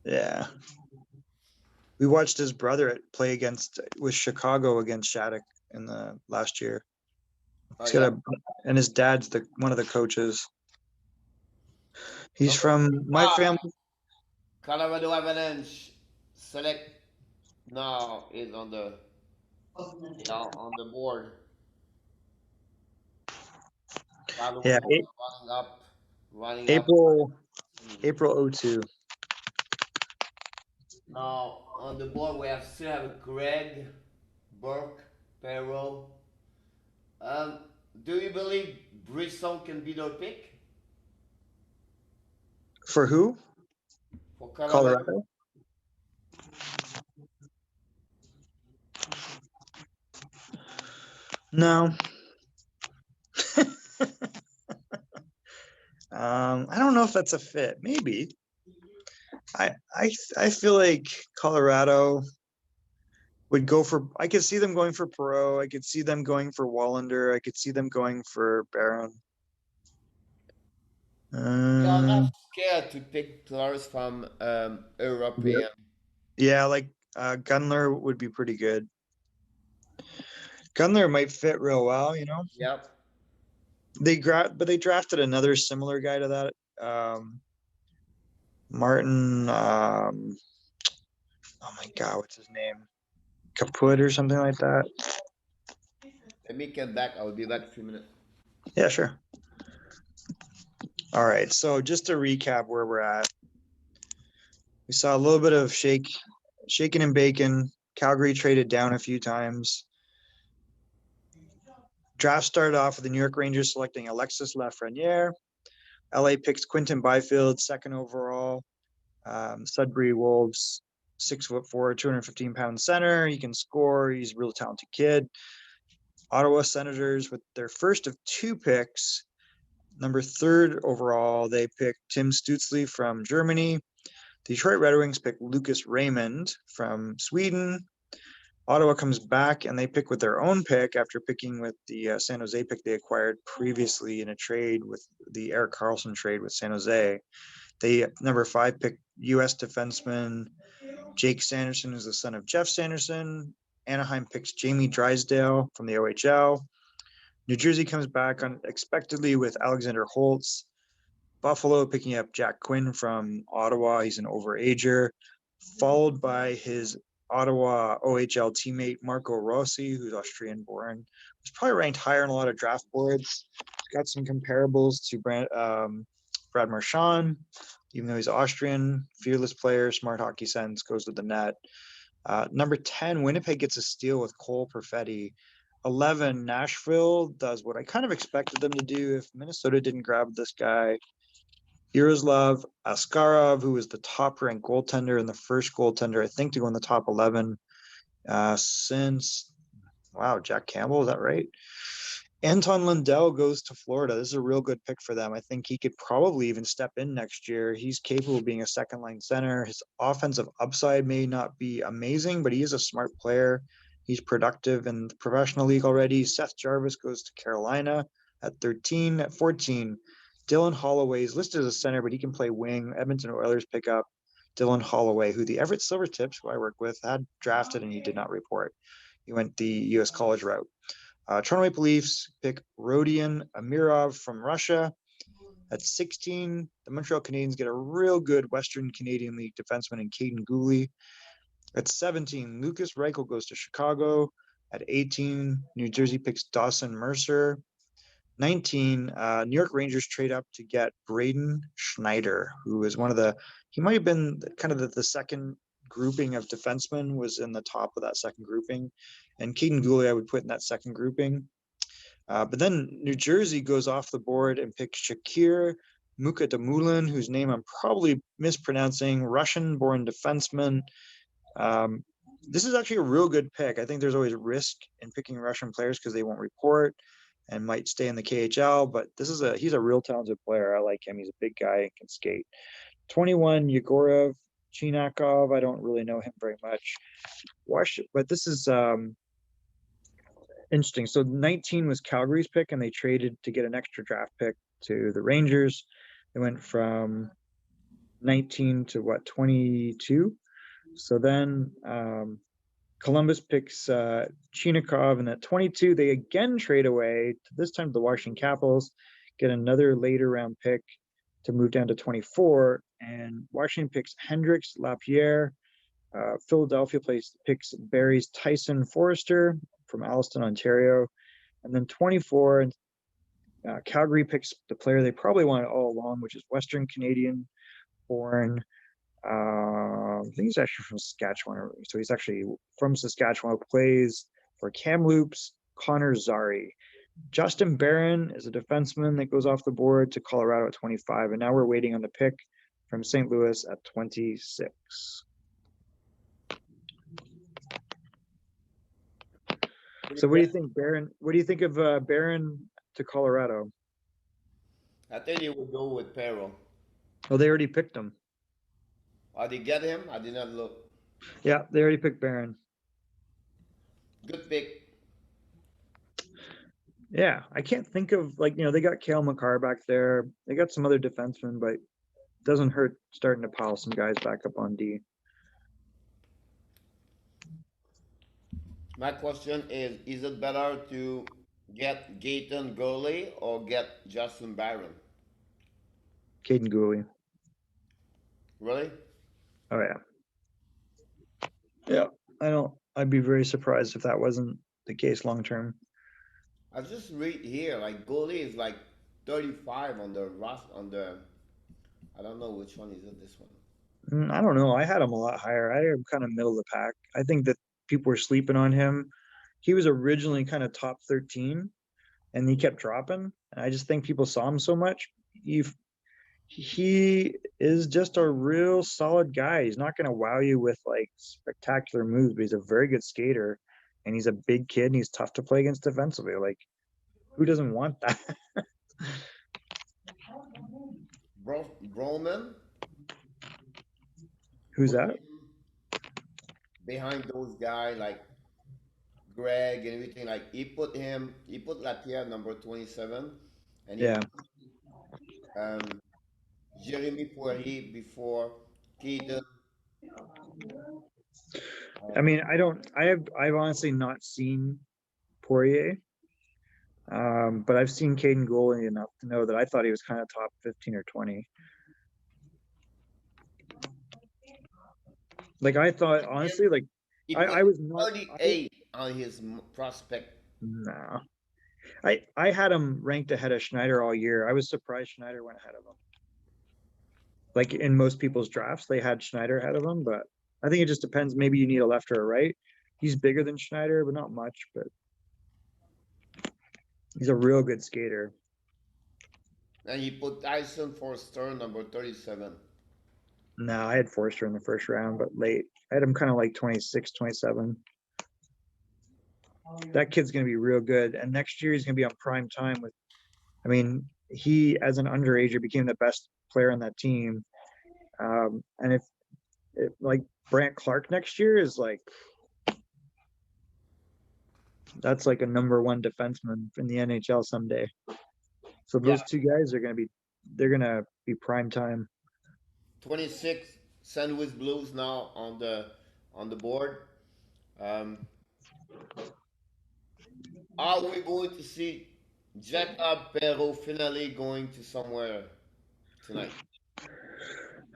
yeah. We watched his brother play with Chicago against Shattuck in the last year. Oh, He's yeah. got and his dad's one of the coaches. He's Number from my family. Colorado Avalanche select now is on the board. Following Yeah, running up. April 02. Now on the board we still have Greg, Burke, Perro. Um, do you believe Brisson can be their pick For who? for Colorado? Colorado? No. I don't know if that's a fit. Maybe. I feel like Colorado would go for. I could see them going for Perot. I could see them going for Wallander. I could see them going for Barron. Yeah, I'm not scared to pick players from European. Yeah, like Gunler would be pretty good. Gunler might fit real well, you know. Yep. But they drafted another similar guy to that. Martin. Oh my God, what's his name? Kaput or something like that. Let me get back. I will be back in a few minutes. Yeah, sure. All right. So just to recap where we're at, we saw a little bit of shaking and bacon. Calgary traded down a few times. Draft started off with the New York Rangers selecting Alexis Lafreniere. LA picks Quinton Byfield, second overall. Sudbury Wolves, 6'4", 215-pound center. He can score. He's a real talented kid. Ottawa Senators, with their first of 2 picks, number 3rd overall, they picked Tim Stützle from Germany. Detroit Red Wings picked Lucas Raymond from Sweden. Ottawa comes back and they pick with their own pick after picking with the San Jose pick they acquired previously in a trade with the Erik Karlsson trade with San Jose. They, number 5, picked U.S. defenseman Jake Sanderson, who's the son of Jeff Sanderson. Anaheim picks Jamie Drysdale from the OHL. New Jersey comes back unexpectedly with Alexander Holtz. Buffalo picking up Jack Quinn from Ottawa. He's an overager, followed by his Ottawa OHL teammate Marco Rossi, who's Austrian born. He's probably ranked higher in a lot of draft boards. He's got some comparables to Brad Marchand, even though he's Austrian. Fearless player, smart hockey sense, goes to the net. Number 10, Winnipeg gets a steal with Cole Perfetti. 11, Nashville does what I kind of expected them to do if Minnesota didn't grab this guy. Yaroslav Askarov, who was the top ranked goaltender and the first goaltender, I think, to go in the top 11 since, wow, Jack Campbell, is that right? Anton Lundell goes to Florida. This is a real good pick for them. I think he could probably even step in next year. He's capable of being a second line center. His offensive upside may not be amazing, but he is a smart player. He's productive in the professional league already. Seth Jarvis goes to Carolina at 13. At 14, Dylan Holloway is listed as a center, but he can play wing. Edmonton Oilers pick up Dylan Holloway, who the Everett Silvertips, who I work with, had drafted and he did not report. He went the U.S. college route. Toronto Maple Leafs pick Rodion Amirov from Russia. At 16, the Montreal Canadiens get a real good Western Canadian League defenseman in Caden Gooley. At 17, Lucas Reichel goes to Chicago. At 18, New Jersey picks Dawson Mercer. 19, New York Rangers trade up to get Braden Schneider, who is he might have been kind of the second grouping of defensemen, was in the top of that second grouping. And Caden Gooley, I would put in that second grouping. But then New Jersey goes off the board and picks Shakir Mukhamadullin, whose name I'm probably mispronouncing, Russian-born defenseman. This is actually a real good pick. I think there's always risk in picking Russian players because they won't report and might stay in the KHL, but he's a real talented player. I like him. He's a big guy and can skate. 21, Yegorov Chinakov. I don't really know him very much. But this is interesting. So 19 was Calgary's pick, and they traded to get an extra draft pick to the Rangers. They went from 19 to 22. So then Columbus picks Chinakov, and at 22, they again trade away, this time to the Washington Capitals, get another later round pick to move down to 24, and Washington picks Hendrix Lapierre. Philadelphia picks Barry's Tyson Forrester from Alliston, Ontario. And then 24, Calgary picks the player they probably wanted all along, which is Western Canadian born. I think he's actually from Saskatchewan. So he's actually from Saskatchewan, plays for Kamloops, Connor Zari. Justin Barron is a defenseman that goes off the board to Colorado at 25. And now we're waiting on the pick from St. Louis at 26. So what do you think, Barron? What do you think of Barron to Colorado? I think they would go with Perro. Oh, they already picked him. Oh, they get him? I did not look. Yeah, they already picked Barron. Good pick. Yeah, I can't think of, they got Cale Makar back there. They got some other defensemen, but it doesn't hurt starting to pile some guys back up on D. My question is it better to get Gaetan Gurley or get Justin Barron? Caden Gooley. Really? Oh, yeah. Yeah, I'd be very surprised if that wasn't the case long term. I just read here, like Gurley is like 35 on the I don't know which one is it, this one. I don't know. I had him a lot higher. I am kind of middle of the pack. I think that people were sleeping on him. He was originally kind of top 13, and he kept dropping. And I just think people saw him so much. He is just a real solid guy. He's not going to wow you with spectacular moves, but he's a very good skater, and he's a big kid, and he's tough to play against defensively. Who doesn't want that? Broman? Who's that? Behind those guys like Greg and everything, he put Lapierre number 27, and he put, Jeremy Poirier before Keaton. I mean, I've honestly not seen Poirier, but I've seen Caden Gooley enough to know that I thought he was kind of top 15 or 20. I thought, honestly, I was not 38 on his prospect. No, I had him ranked ahead of Schneider all year. I was surprised Schneider went ahead of him. In most people's drafts, they had Schneider ahead of him, but I think it just depends. Maybe you need a left or a right. He's bigger than Schneider, but not much. But he's a real good skater. And you put Tyson Forster, number 37. No, I had Forster in the first round, but late. I had him kind of like 26, 27. That kid's going to be real good. And next year he's going to be on prime time with, I mean, he, as an underager, became the best player on that team. And if like Brant Clark next year is like, that's like a number one defenseman in the NHL someday. So those two guys are going to be, they're going to be prime time. 26 St. Louis Blues now on the board. Are we going to see Jacob Perreault finally going to somewhere tonight?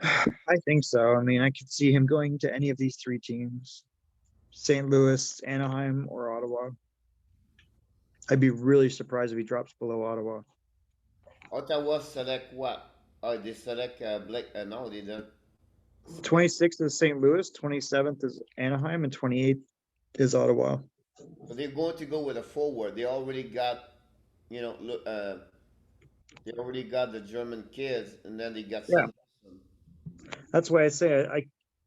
I think so. I mean, I could see him going to any of these three teams, St. Louis, Anaheim, or Ottawa. I'd be really surprised if he drops below Ottawa. Ottawa select what? Oh, they select Blake. No, they don't. 26th is St. Louis, 27th is Anaheim, and 28th is Ottawa. So they're going to go with a forward. They already got, you know, they already got the German kids, and then they got Yeah. some. That's why I say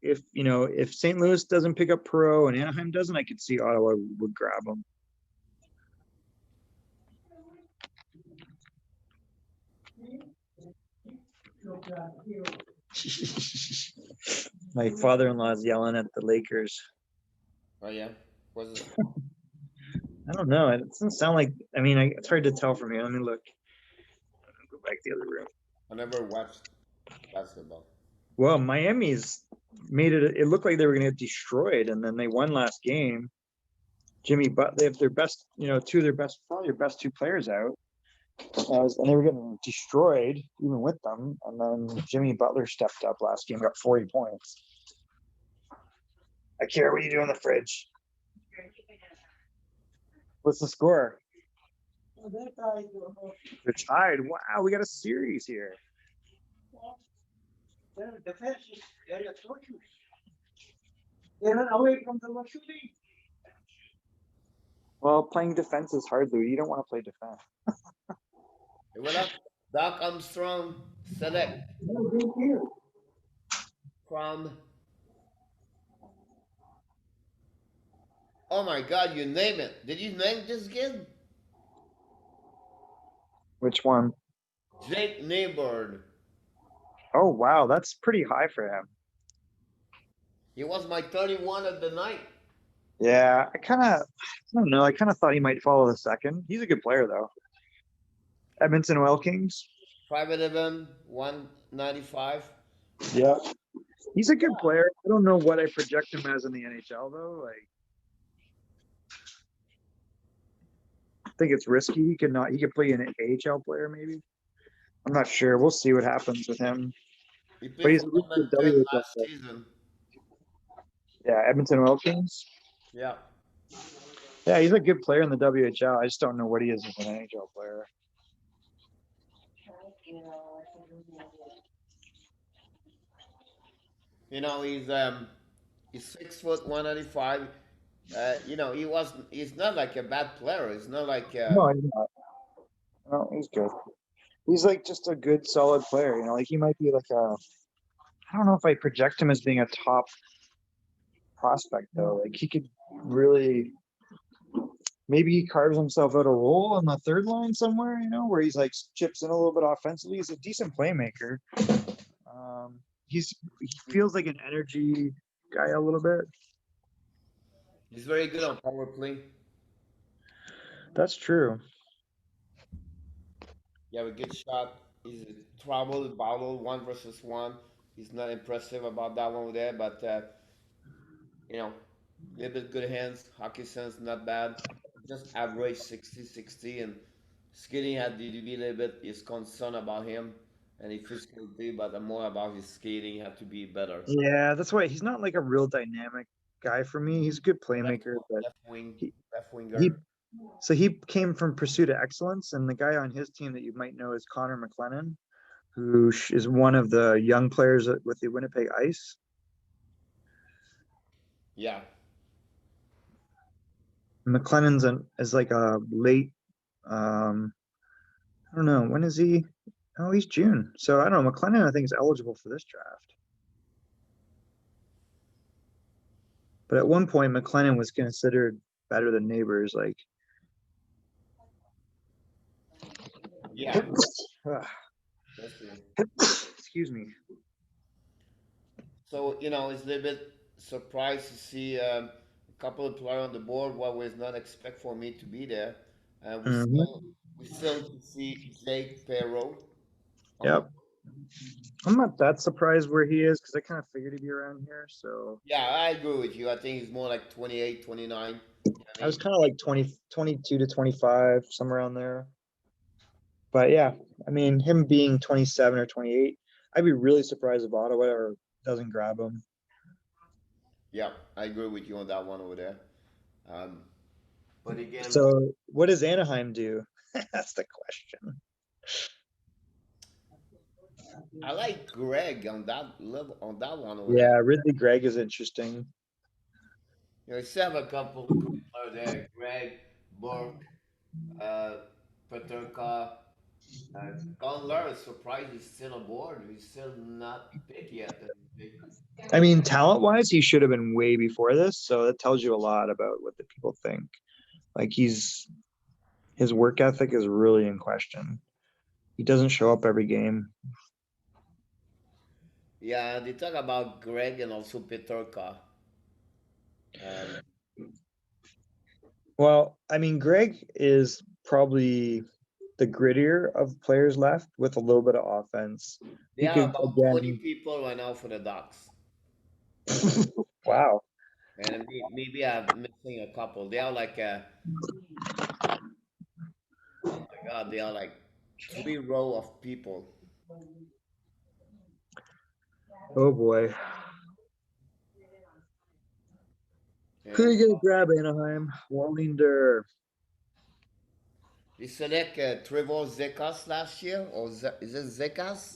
if St. Louis doesn't pick up Perreault and Anaheim doesn't, I could see Ottawa would grab him. My father-in-law's yelling at the Lakers. Oh yeah, was it? I don't know. It doesn't sound like. I mean, it's hard to tell from here. Let me look. Go back to the other room. I never watched basketball. Well, Miami's made it. It looked like they were going to get destroyed, and then they won last game. Jimmy, but they have their best, two of their best, probably their best two players out, and they were getting destroyed even with them. And then Jimmy Butler stepped up last game, got 40 points. I care. What do you do in the fridge? What's the score? They're tied. Wow, we got a series here. They run away from the shooting. Well, playing defense is hard, Louis. You don't want to play defense. Hey, what up? Doc Armstrong select from. Oh my God, you name it. Did you name this kid? Which one? Jake Neighbord. Oh, wow. That's pretty high for him. He was my 31 of the night. Yeah, I don't know. I kind of thought he might follow the second. He's a good player, though. Edmonton Oil Kings. Private event 195. Yeah. He's a good player. I don't know what I project him as in the NHL, though. Like, I think it's risky. He could play an AHL player, maybe. I'm not sure. We'll see what happens with him. He But played he's for a good Edmonton WHL last player. season. Yeah, Edmonton Oil Kings. Yeah. Yeah, he's a good player in the WHL. I just don't know what he is as an NHL player. You know, he's 6 foot 195. He's not like a bad player. It's not like No, he's not. No, he's good. He's like just a good, solid player. Like he might be like I don't know if I project him as being a top prospect though. Like he could really, maybe he carves himself out a role on the third line somewhere, where he's like chips in a little bit offensively. He's a decent playmaker. He feels like an energy guy a little bit. he's very good on power play. That's true. You have a good shot. He's trouble battle 1 versus 1. He's not impressive about that one there, but a little bit good hands, hockey sense, not bad. Just average 60-60, and skating had to be a little bit is concern about him and his physicality, but more about his skating have to be better. Yeah, that's why he's not like a real dynamic guy for me. He's a good playmaker, but Left wing, he- left winger. So he came from Pursuit of Excellence, and the guy on his team that you might know is Connor McLennan, who is one of the young players with the Winnipeg Ice. Yeah. McLennan's is like a late, I don't know, when is he? Oh, he's June. So I don't know. McLennan, I think, is eligible for this draft. But at one point, McLennan was considered better than Neighbors. Like, Yeah. ah, That's true. excuse me. So, it's a little bit surprised to see a couple of players on the board what was not expect for me to be there. We Mhm. still see Jake Perot on the. Yep. I'm not that surprised where he is because I kind of figured he'd be around here. So Yeah, I agree with you. I think he's more like 28, 29. You know what I I was mean? kind of like 20, 22 to 25, somewhere around there. But yeah, I mean, him being 27 or 28, I'd be really surprised if Ottawa or doesn't grab him. Yeah, I agree with you on that one over there. Um, but again, So what does Anaheim do? That's the question. I like Greg on that level on that one over there. Yeah, Ridley Gregg is interesting. You still have a couple of good players there. Greg, Burke, uh, Peterka, Gunler is surprised he's still aboard. He's still not picked yet. I mean, talent-wise, he should have been way before this, so that tells you a lot about what the people think. Like his work ethic is really in question. He doesn't show up every game. Yeah, they talk about Greg and also Peterka. Um, Well, I mean, Greg is probably the grittier of players left with a little bit of offense. they He are could about 20 again, people right now for the Ducks. wow. And maybe I'm missing a couple. They are like, oh my God, they are like 3 row of people. Oh boy. Who are And you gonna grab, Anaheim? Wallinder. they select Trevor Zekas last year, or is it Zekas?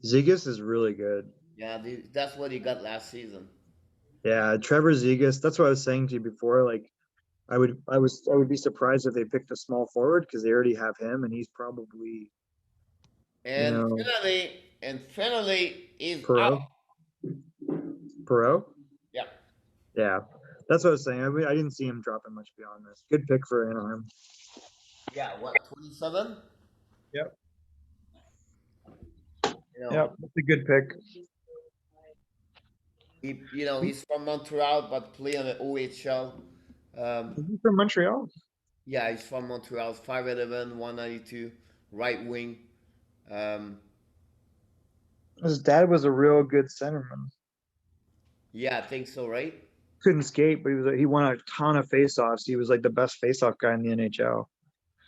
Zigas is really good. Yeah, that's what he got last season. Yeah, Trevor Zigas. That's what I was saying to you before. Like, I would be surprised if they picked a small forward because they already have him, and he's probably, you And know, finally is out. Perot. Perot. Yeah, Yeah, that's what I was saying. I didn't see him dropping much beyond this. Good pick for Anaheim. yeah. What 27? Yep. You know, Yep. That's a good pick. he's from Montreal, but play on the OHL. Um, Is he from Montreal? yeah, he's from Montreal. 5'11", 192, right wing. Um, His dad was a real good centerman. yeah, I think so, right? Couldn't skate, but he won a ton of faceoffs. He was like the best faceoff guy in the NHL.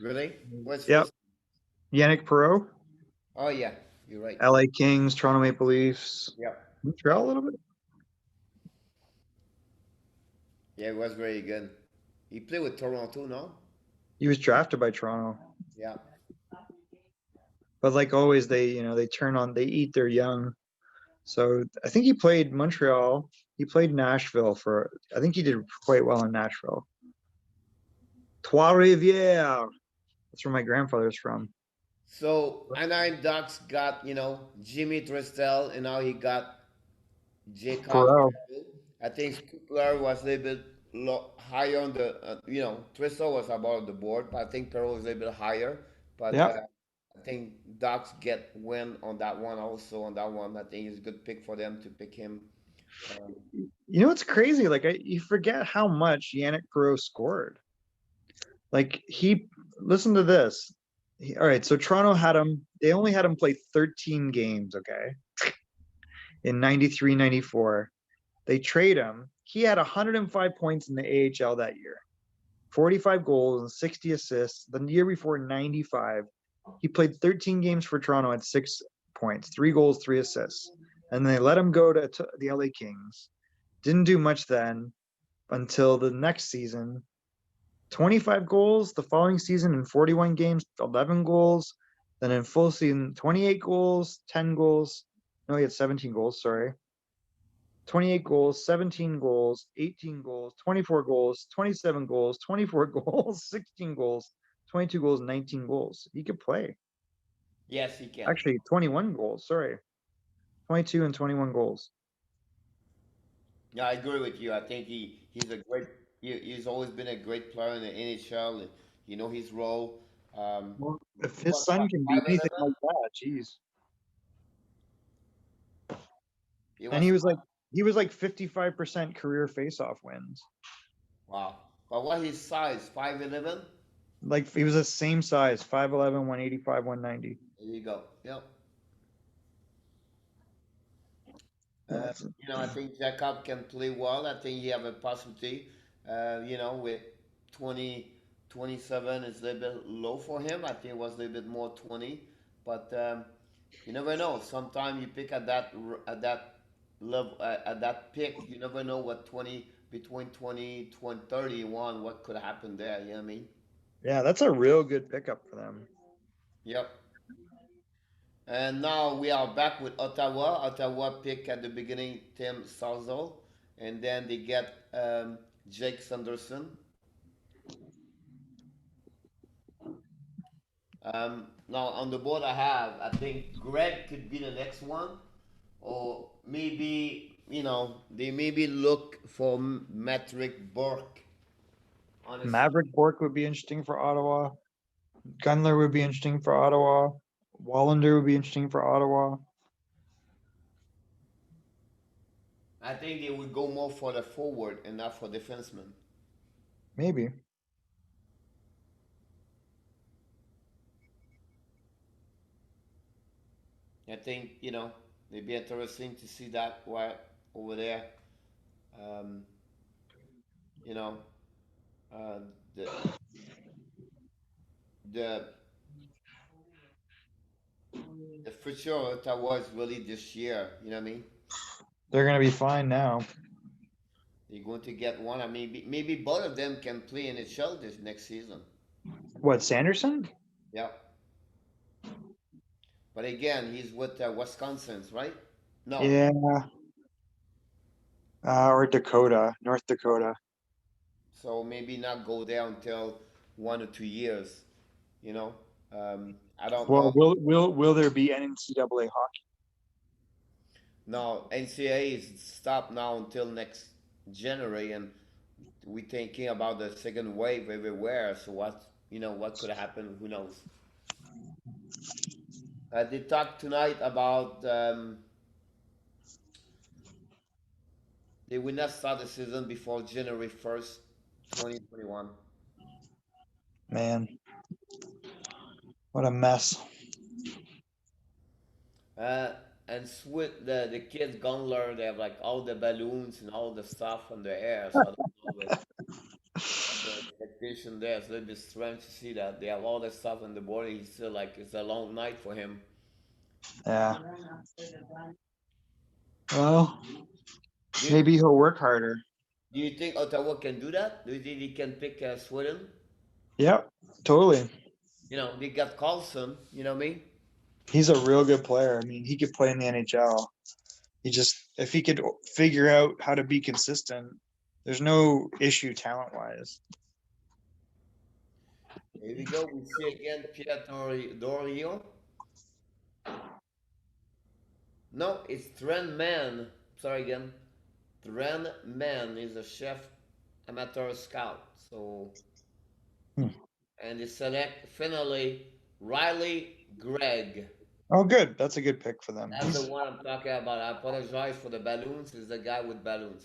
Really? What's Yep. first? Yannick Perreault, Oh yeah, you're right. LA Kings, Toronto Maple Leafs, Yeah, Montreal a little bit. yeah, it was very good. He played with Toronto, no? He was drafted by Toronto. Yeah. But like always, they eat their young. So I think he played Montreal. He played Nashville I think he did quite well in Nashville. Trois Rivières. That's where my grandfather's from. So Anaheim Ducks got Jimmy Tristel, and now he got Jacob. Perot. I think Scoopler was a little bit higher on the Tristel was about the board, but I think Perot was a little bit higher. But Yeah. I think Ducks get win on that one also on that one. I think it's a good pick for them to pick him. Um, You know what's crazy? Like you forget how much Yannick Perreault scored. Like listen to this. All right, so Toronto had him. They only had him play 13 games. Okay, in 93, 94. They trade him. He had 105 points in the AHL that year, 45 goals and 60 assists. The year before, 95. He played 13 games for Toronto at 6 points, 3 goals, 3 assists. And they let him go to the LA Kings. Didn't do much then until the next season. 25 goals the following season in 41 games, 11 goals. Then in full season, 28 goals, 10 goals. No, he had 17 goals, sorry. 28 goals, 17 goals, 18 goals, 24 goals, 27 goals, 24 goals, 16 goals, 22 goals, 19 goals. He could play. Yes, he can. Actually, 21 goals. Sorry, 22 and 21 goals. Yeah, I agree with you. I think he's a great. He's always been a great player in the NHL. And you know his role. Well, if He his was son what, can do anything 5'11"? like that, geez. He And was he was like 55% career faceoff wins. wow. But what his size? 5'11"? Like he was the same size, 5'11", 185, 190. There you go. Yep. That's I think Jacob can play well. I think he have a possibility. With 20, 27 is a little bit low for him. I think it was a little bit more 20. But you never know. Sometimes you pick at that level at that pick. You never know what 20 between 20, 31 what could happen there. You know what I mean? yeah, that's a real good pickup for them. Yep. And now we are back with Ottawa. Ottawa pick at the beginning Tim Salzo, and then they get Jake Sanderson. Now on the board I have, I think Greg could be the next one, or maybe they maybe look for Metric Burke. Honestly, Maverick Bork would be interesting for Ottawa. Gunler would be interesting for Ottawa. Wallander would be interesting for Ottawa. I think they would go more for the forward and not for defenseman. Maybe. I think it'd be interesting to see that right over there. Um, you know, uh, the the the future of Ottawa is really this year. You know what I mean? They're going to be fine now. They're going to get one. I mean, maybe both of them can play in NHL this next season. What, Sanderson? Yeah. But again, he's with Wisconsin's, right? No. Yeah. Or Dakota, North Dakota. So maybe not go there until 1 or 2 years. You know. I don't Well, know. will there be NCAA hockey? No, NCAA is stopped now until next January, and we thinking about the second wave everywhere. So what could happen? Who knows? They talked tonight about they will not start the season before January 1st, 2021. Man, what a mess. Uh, and with the kids Gunler, they have like all the balloons and all the stuff on the air. So I don't know what the expectation there. It's a little bit strange to see that they have all the stuff on the board. He's still like it's a long night for him. Yeah. Well, Do you, maybe he'll work harder. do you think Ottawa can do that? Do you think he can pick Sweden? Yep, totally. They got Carlson. You know what I mean? He's a real good player. I mean, he could play in the NHL. If he could figure out how to be consistent, there's no issue talent wise. Here we go. We see again Pierre Dorion. No, it's Trent Mann. Sorry again. Trent Mann is a chef amateur scout. So, Hmm. and they select finally Riley Gregg. Oh, good. That's a good pick for them. That's the one I'm talking about. I apologize for the balloons. Is the guy with balloons.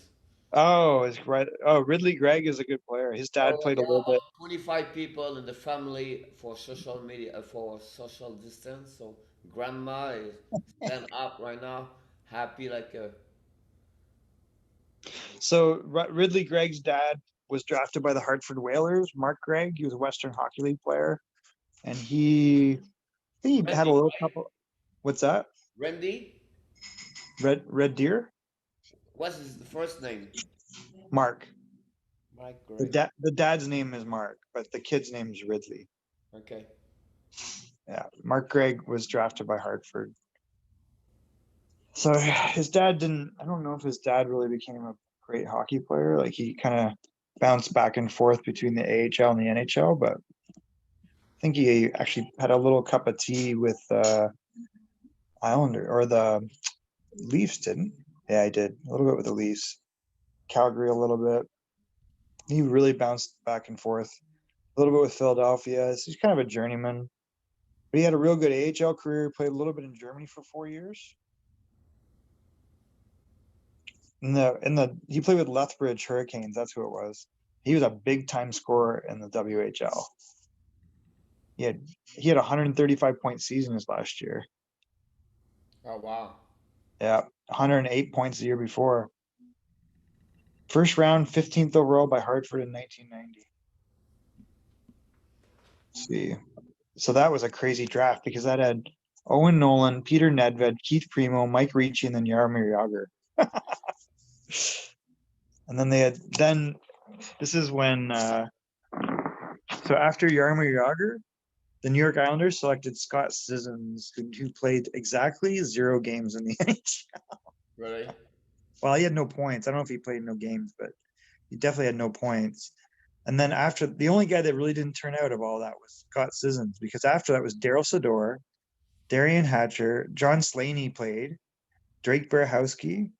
It's right. Oh, Ridley Gregg is a good player. His dad So played a there are little bit. 25 people in the family for social media for social distance. So grandma is stand up right now, happy like a. So Ridley Gregg's dad was drafted by the Hartford Whalers. Mark Gregg, he was a Western Hockey League player, and he had a Randy, little right? couple. What's that? Randy, Red Deer? what's his first name? Mark. Mike The Gregg. dad's name is Mark, but the kid's name is Ridley. Okay. Yeah, Mark Gregg was drafted by Hartford. So his dad didn't. I don't know if his dad really became a great hockey player. Like he kind of bounced back and forth between the AHL and the NHL, but I think he actually had a little cup of tea with Islander or the Leafs, didn't? Yeah, I did a little bit with the Leafs. Calgary a little bit. He really bounced back and forth. A little bit with Philadelphia. He's kind of a journeyman. But he had a real good AHL career. Played a little bit in Germany for 4 years. He played with Lethbridge Hurricanes. That's who it was. He was a big time scorer in the WHL. He had 135 point seasons last year. Oh wow. Yeah, 108 points the year before. First round, 15th overall by Hartford in 1990. Let's see. So that was a crazy draft because that had Owen Nolan, Peter Nedved, Keith Primo, Mike Ricci, and then Jaromir Jagr. And then this is when, so after Jaromir Jagr, the New York Islanders selected Scott Sissons, who played exactly 0 games in the NHL. Really? Well, he had no points. I don't know if he played no games, but he definitely had no points. And then after, the only guy that really didn't turn out of all that was Scott Sissons, because after that was Daryl Sador, Darian Hatcher, John Slaney played, Drake Berehowski,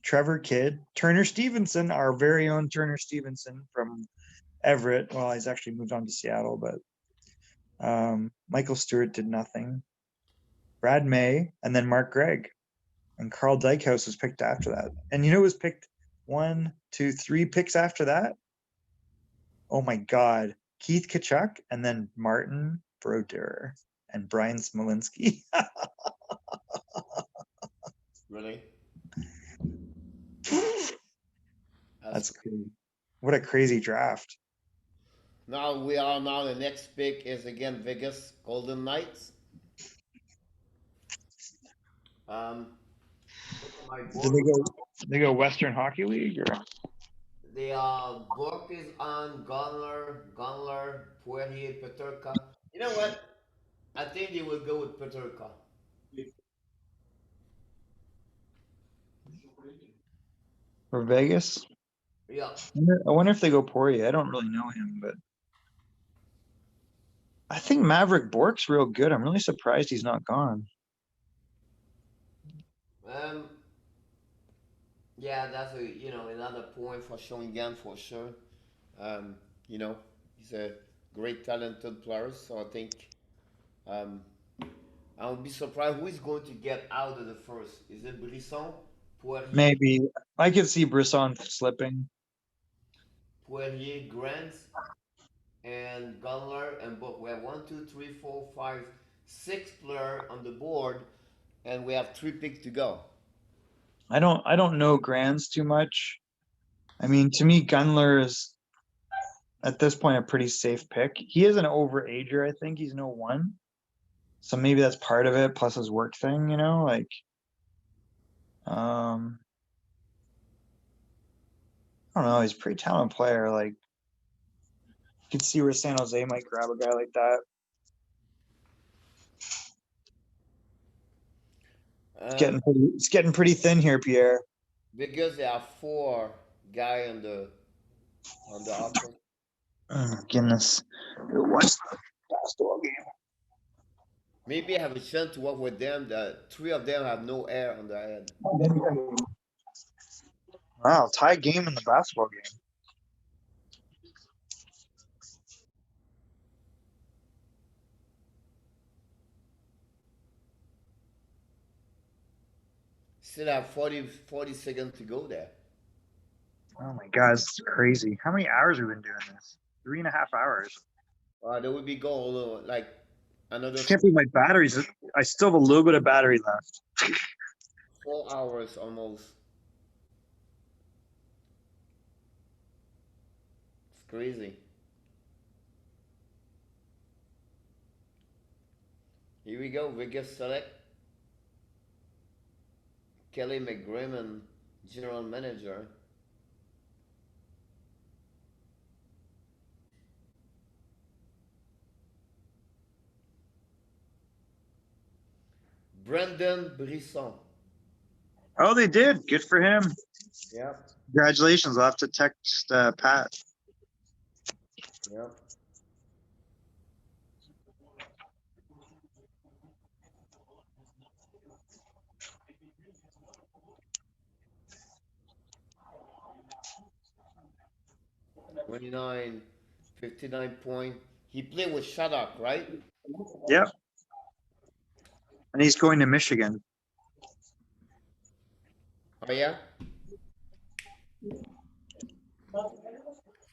Trevor Kidd, Turner Stevenson, our very own Turner Stevenson from Everett. Well, he's actually moved on to Seattle, but Michael Stewart did nothing. Brad May, and then Mark Gregg. And Carl Dykehouse was picked after that. And you know who was picked 1, 2, 3 picks after that? Oh my God. Keith Kachuk, and then Martin Brodeur and Brian Smolinski. Really? That's crazy. What a crazy draft. Now the next pick is again Vegas Golden Knights. Look at my Did board. they go Western Hockey League or? The book is on Gunler, Poirier, Peterka. You know what? I think they will go with Peterka. For Vegas? Yeah. I wonder if they go Poirier. I don't really know him, but I think Maverick Bork's real good. I'm really surprised he's not gone. Um. Yeah, that's another point for Shawinigan for sure. Um. He's a great talented player. So I think I would be surprised who is going to get out of the first. Is it Brisson, Poirier, Maybe I could see Brisson slipping. Grant, and Gunler and Book? We have 1, 2, 3, 4, 5, 6 player on the board, and we have 3 picks to go. I don't know Grands too much. I mean, to me, Gunler is at this point a pretty safe pick. He is an overager. I think he's no 1. So maybe that's part of it, plus his work thing, like I don't know, he's a pretty talented player. Like you can see where San Jose might grab a guy like that. It's getting pretty thin here, Pierre. Because there are 4 guys on the offer. Oh, goodness. Watch the basketball game. Maybe I have a chance to work with them. The 3 of them have no air on their head. Wow, tie game in the basketball game. Still have 40 seconds to go there. Oh my God, it's crazy. How many hours have we been doing this? 3.5 hours. There will be goal like another Can't be my batteries. I still have a little bit of battery left. 4 hours almost. It's crazy. Here we go. Vegas select Kelly McGrimmon, general manager. Brendan Brisson. Oh, they did. Good for him. Yeah. Congratulations. I'll have to text Pat. Yeah. 29, 59 point. He played with Shattuck, right? Yep. And he's going to Michigan. Oh yeah.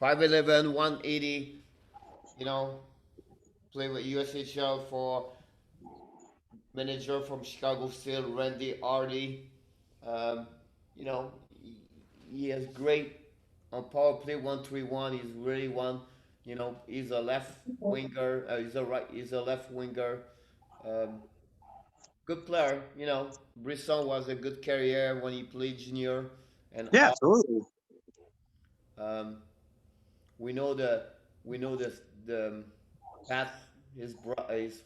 5'11", 180. You know, play with USHL for manager from Chicago Steel, Randy Artie. Um, you know, he is great on power play 131. He's really one. You know, he's a left winger. He's a right. He's a left winger. Um, Good player. You know, Brisson was a good career when he played junior, and Yeah, all. absolutely. Um, we know the past his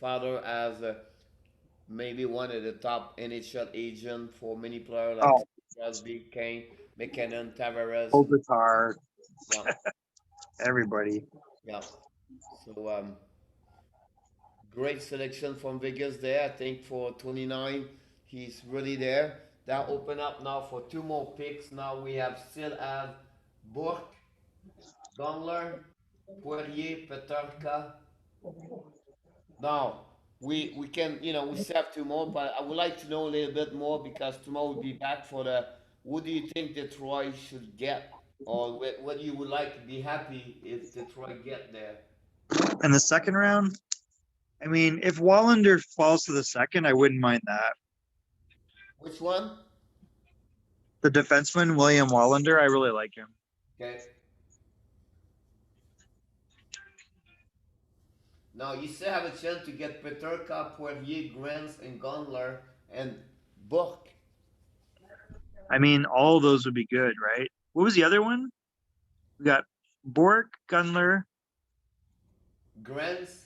father as maybe one of the top NHL agent for many players like Oh, Crosby, Kane, McKinnon, Tavares. Kopitar, Yeah, everybody. yeah. So great selection from Vegas there. I think for 29, he's really there. That open up now for two more picks. Now we have still have Bourque, Gondler, Poirier, Peterka. Now we can we still have two more, but I would like to know a little bit more because tomorrow we'll be back for the. What do you think Detroit should get, or what you would like to be happy if Detroit get there? In the second round, I mean, if Wallander falls to the second, I wouldn't mind that. Which one? The defenseman, William Wallander, I really like him. Okay. Now you still have a chance to get Peterka, Poirier, Grants, and Gondler and Bourque. I mean, all those would be good, right? What was the other one? We got Bork, Gunler. Grants,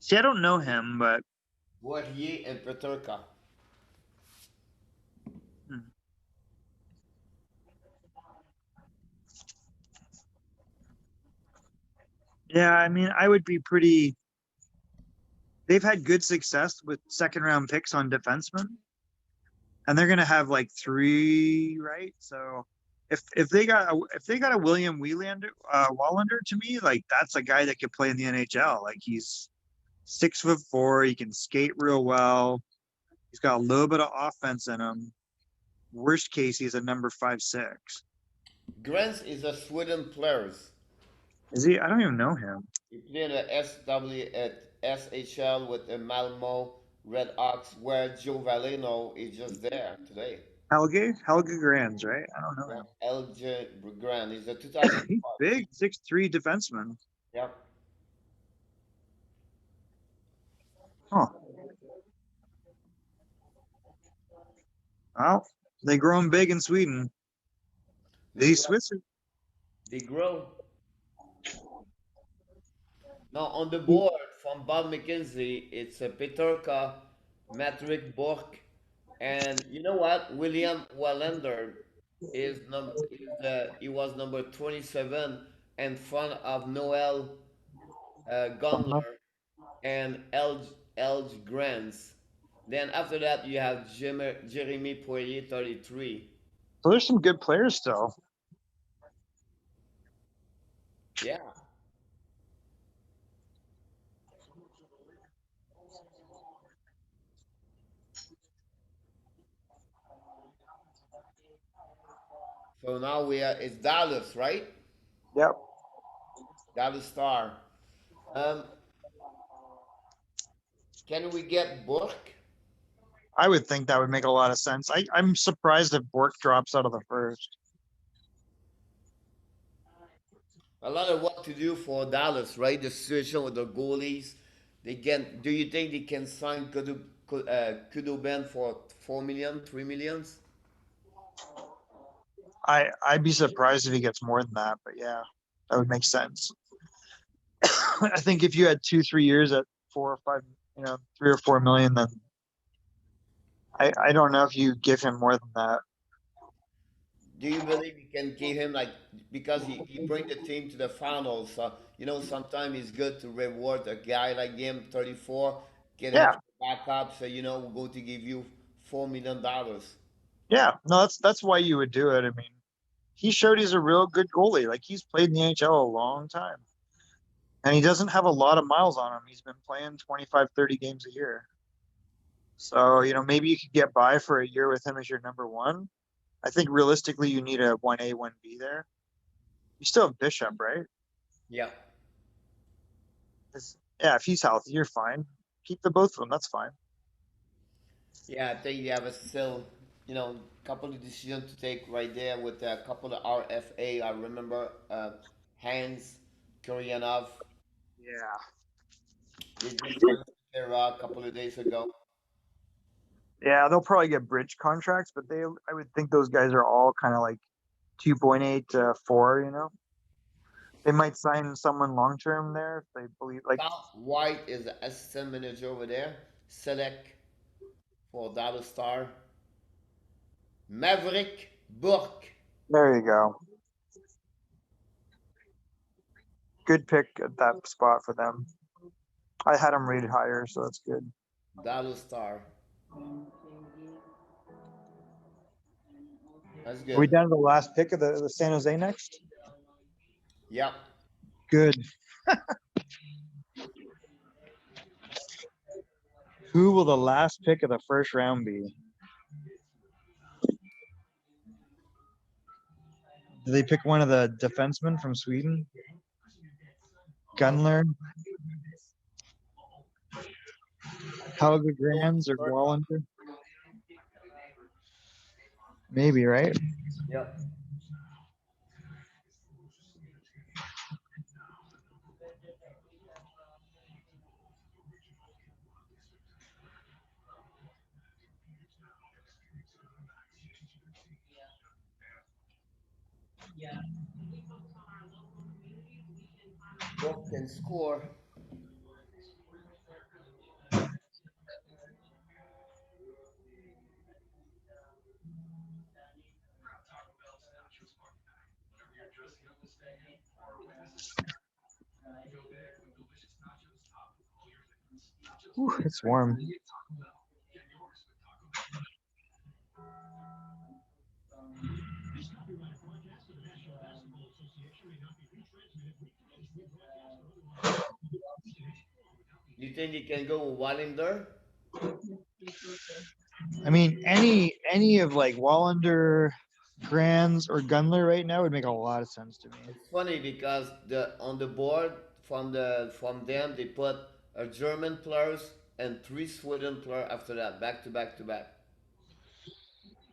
See, I don't know him, but Poirier, and Peterka. hmm. Yeah, I mean, I would be pretty. They've had good success with second round picks on defensemen, and they're gonna have like three, right? So if they got a William Wallander, to me, like that's a guy that could play in the NHL. Like he's 6'4", he can skate real well. He's got a little bit of offense in him. Worst case, he's a number 5'6". Grants is a Sweden player. Is he? I don't even know him. He played at SW at SHL with the Malmo Red Ox, where Joe Valeno is just there today. Helge Grands, right? I don't know Yeah, him. LJ Grand. He's a He's 2005. big, 6'3" defenseman. Yeah. Huh. Well, they grow him big in Sweden. He's Swiss. They grow. Now on the board from Bob McKenzie, it's a Peterka, Matrick Bork, and you know what? William Wallander he was number 27 in front of Noel Gondler and Elge Grants. Then after that you have Jeremy Poirier 33. So there's some good players still. Yeah. So now it's Dallas, right? Yep. Dallas Star. Um, can we get Burke? I would think that would make a lot of sense. I'm surprised if Bork drops out of the first. A lot of what to do for Dallas, right? The situation with the goalies. They can. Do you think they can sign Kudo Ben for 4 million, 3 millions? I'd be surprised if he gets more than that, but yeah, that would make sense. I think if you had 2-3 years at 4 or 5, 3 or 4 million, then I don't know if you give him more than that. Do you believe you can give him like because he bring the team to the finals? So sometimes it's good to reward a guy like him, 34, get him Yeah, to back up. So we're going to give you $4 million. yeah. No, that's why you would do it. I mean, he showed he's a real good goalie. Like he's played in the NHL a long time. And he doesn't have a lot of miles on him. He's been playing 25, 30 games a year. So, maybe you could get by for a year with him as your number one. I think realistically you need a 1A, 1B there. You still have Bishop, right? Yeah. Yeah, if he's healthy, you're fine. Keep the both of them. That's fine. Yeah, I think you have a still, couple of decisions to take right there with a couple of RFA. I remember Hans Kuryanov. Yeah. He just signed a couple of days ago. Yeah, they'll probably get bridge contracts, but I would think those guys are all kind of like 2.8 to 4. They might sign someone long term there if they believe like Scott White is the assistant manager over there. Select for Dallas Star. Maverick Burke. there you go. Good pick at that spot for them. I had them rated higher, so that's good. Dallas Star. That's Are we good. down to the last pick of the San Jose next? Yep. Good. Who will the last pick of the first round be? Do they pick one of the defensemen from Sweden? Gunler? Helga Grans or Wallander? Maybe, right? Yep. Burke can score. Whew, it's warm. You think you can go with Wallander? I mean, any of like Wallander, Grans, or Gunler right now would make a lot of sense to me. It's funny because on the board from them they put a German players and three Sweden players after that, back to back to back.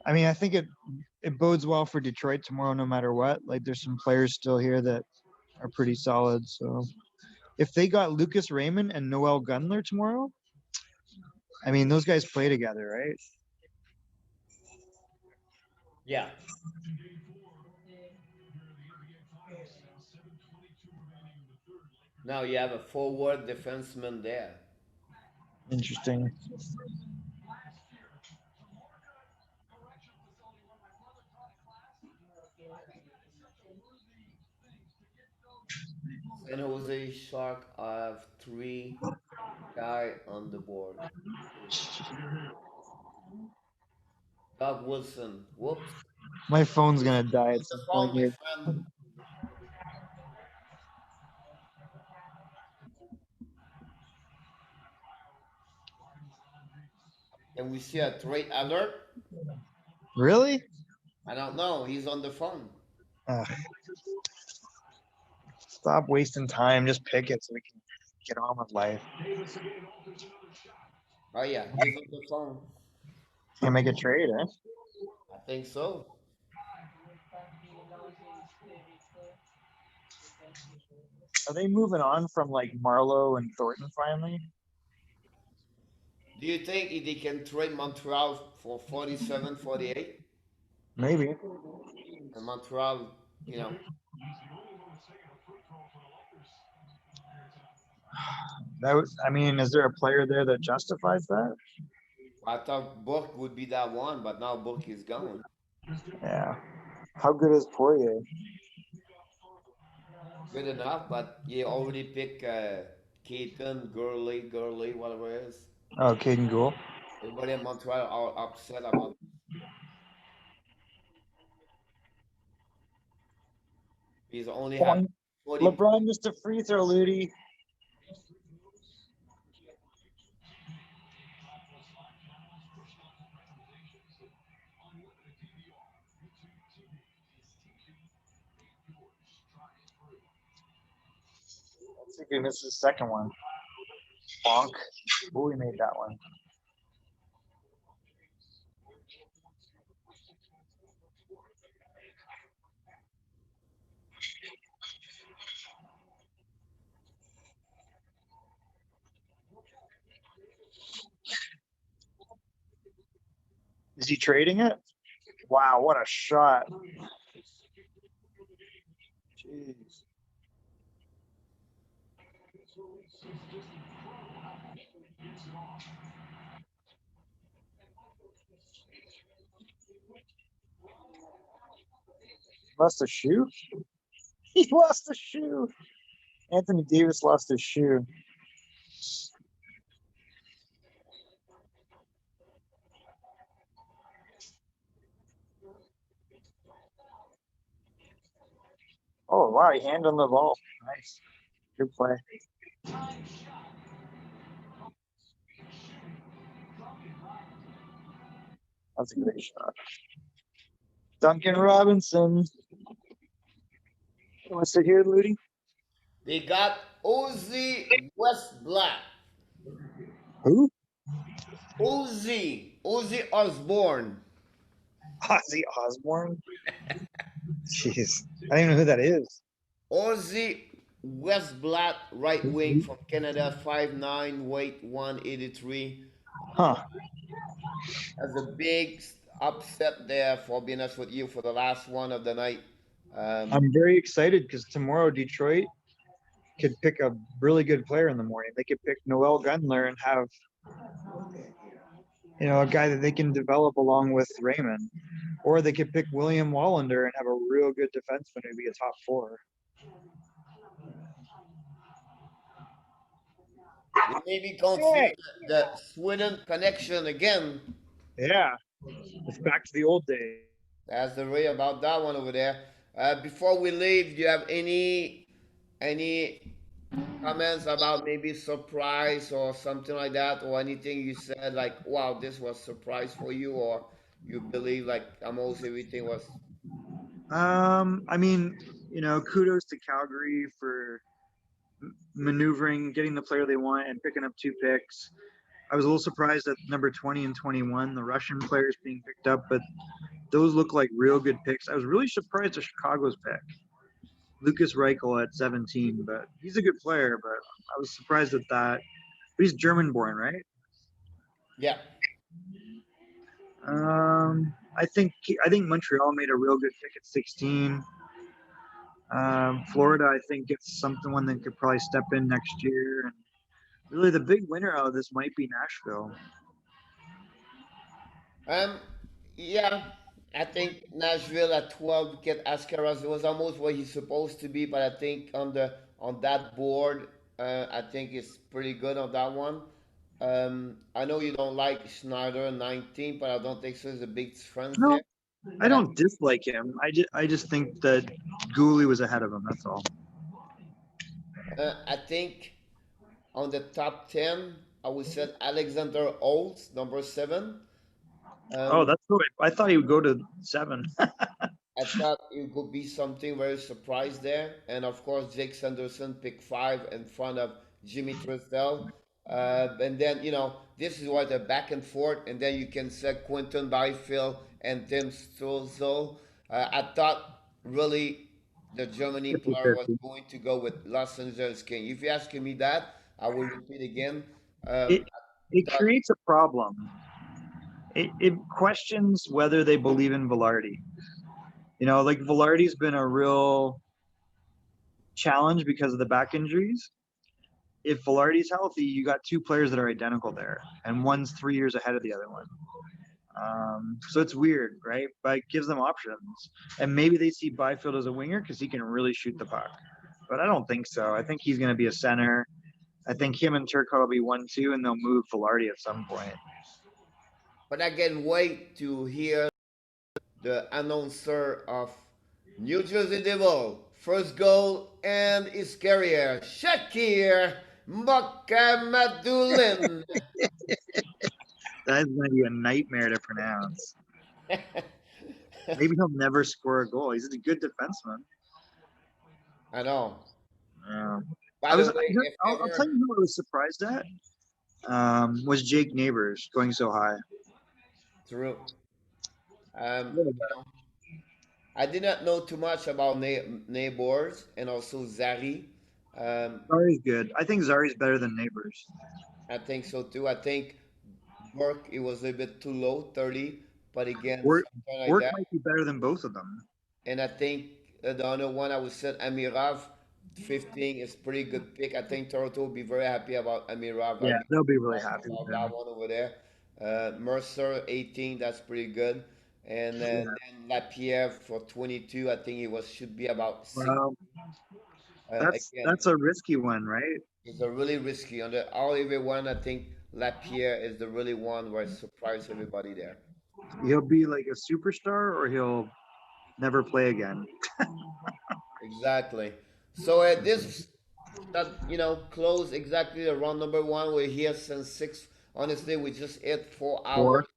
I mean, I think it bodes well for Detroit tomorrow, no matter what. Like, there's some players still here that are pretty solid. So, if they got Lucas Raymond and Noel Gunler tomorrow, I mean, those guys play together, right? Yeah. Now you have a forward defenseman there. Interesting. San Jose Shark have three guy on the board. Doug Wilson. Whoops. My phone's gonna die at On the some point phone, my here. friend. And we see a trade alert. Really? I don't know. He's on the phone. Ugh. Stop wasting time. Just pick it so we can get on with life. Oh yeah, he's on the phone. Can't make a trade, eh? I think so. Are they moving on from like Marlowe and Thornton finally? Do you think they can trade Montreal for 47, 48? Maybe. And Montreal, you know, I mean, is there a player there that justifies that? I thought Book would be that one, but now Book is gone. Yeah. How good is Poirier? Good enough, but you already pick Keaton, Gurley, whatever it is. Oh, Caden Gould. Everybody in Montreal are upset about He's only have Point. 40. LeBron missed a free throw, Ludi. Let's see if he misses the second one. Bonk. Oh, he made that one. Is he trading it? Wow, what a shot. Jeez. Lost a shoe? He lost a shoe. Anthony Davis lost his shoe. Oh, wow, he handed on the ball. Nice. Good play. That's a great shot. Duncan Robinson. You want to sit here, Ludi? They got Ozzy Westblatt. Who? Ozzy Osbourne. Ozzy Osbourne? Jeez. I don't even know who that is. Ozzy Westblatt, right wing from Canada, 5'9", weight 183. Huh. Has a big upset there, for being honest with you, for the last one of the night. I'm very excited because tomorrow Detroit could pick a really good player in the morning. They could pick Noel Gunler and have, a guy that they can develop along with Raymond. Or they could pick William Wallander and have a real good defenseman who'd be a top four. They maybe confuse the Sweden connection again. Yeah. It's back to the old days. That's the way about that one over there. Before we leave, do you have any comments about maybe surprise or something like that, or anything you said like, wow, this was surprise for you, or you believe like almost everything was? I mean, kudos to Calgary for maneuvering, getting the player they want, and picking up 2 picks. I was a little surprised at number 20 and 21, the Russian players being picked up, but those look like real good picks. I was really surprised at Chicago's pick, Lucas Reichel at 17, but he's a good player, but I was surprised at that. But he's German-born, right? Yeah. I think Montreal made a real good pick at 16. Florida, I think, gets something one that could probably step in next year. And really, the big winner out of this might be Nashville. Um, yeah, I think Nashville at 12 get Ascaras. It was almost where he's supposed to be, but I think on that board, I think it's pretty good on that one. I know you don't like Schneider 19, but I don't think so. There's a big difference No, there. I But don't dislike him. I just think that Gooley was ahead of him. That's all. I think on the top 10, I would say Alexander Olds, number 7. Oh, that's good. I thought he would go to 7. I thought it could be something very surprised there. And of course, Jake Sanderson picked 5 in front of Jimmy Tristel. And then, this is what a back and forth. And then you can say Quentin Byfield and Tim Stützle. I thought really the Germany player was 50-50. going to go with Los Angeles King. If you're asking me that, I will repeat again. It it I thought, creates a problem. It questions whether they believe in Velarde. Like Velarde's been a real challenge because of the back injuries. If Velarde's healthy, you got 2 players that are identical there, and one's 3 years ahead of the other one. So it's weird, right? But it gives them options, and maybe they see Byfield as a winger because he can really shoot the puck. But I don't think so. I think he's going to be a center. I think him and Turcotte will be 1-2, and they'll move Velarde at some point. but I can wait to hear the announcer of New Jersey Devil, first goal and his career. Shakir Mokamadulin. That is going to be a nightmare to pronounce. Maybe he'll never score a goal. He's a good defenseman. I know. Yeah. By the way, if I'll tell ever, you who I was surprised at. Was Jake Neighbors going so high? true. Yeah. I did not know too much about neighbors and also Zari. Zari's good. I think Zari's better than Neighbors. I think so too. I think Burke it was a bit too low, 30, but again, Work something like Work that. might be better than both of them. And I think the other one I would say Amirov, 15 is pretty good pick. I think Toronto will be very happy about Amirov. I'll Yeah, be they'll be really surprised happy with about that him. one over there. Mercer, 18, that's pretty good. And Yeah. then Lapierre for 22, I think it was should be about six. Well, Again, that's a risky one, right? it's a really risky. On the all everyone, I think Lapierre is the really one where I surprised everybody there. He'll be like a superstar, or he'll never play again. Exactly. So at this, that close exactly the round number one. We're here since six. Honestly, we just hit 4 hours. Or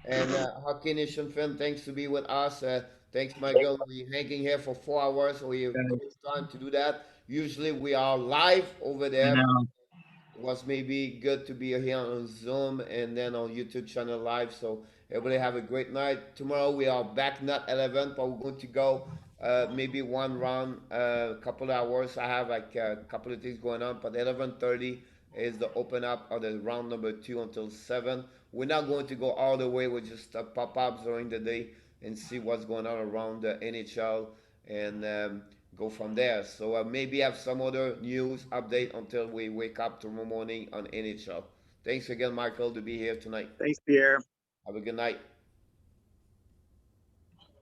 And Hockey Nation fan, thanks to be with us. Thanks, Michael. We're hanging here for 4 hours. We took time to do that. Usually we are live over I there. know. It was maybe good to be here on Zoom and then on YouTube channel live. So everybody have a great night. Tomorrow we are back, not 11, but we're going to go maybe one round, a couple of hours. I have like a couple of things going on, but 11:30 is the open up of the round number two until 7. We're not going to go all the way. We'll just pop up during the day and see what's going on around the NHL and go from there. So maybe have some other news update until we wake up tomorrow morning on NHL. Thanks again, Michael, to be here tonight. Thanks, Pierre. Have a good night.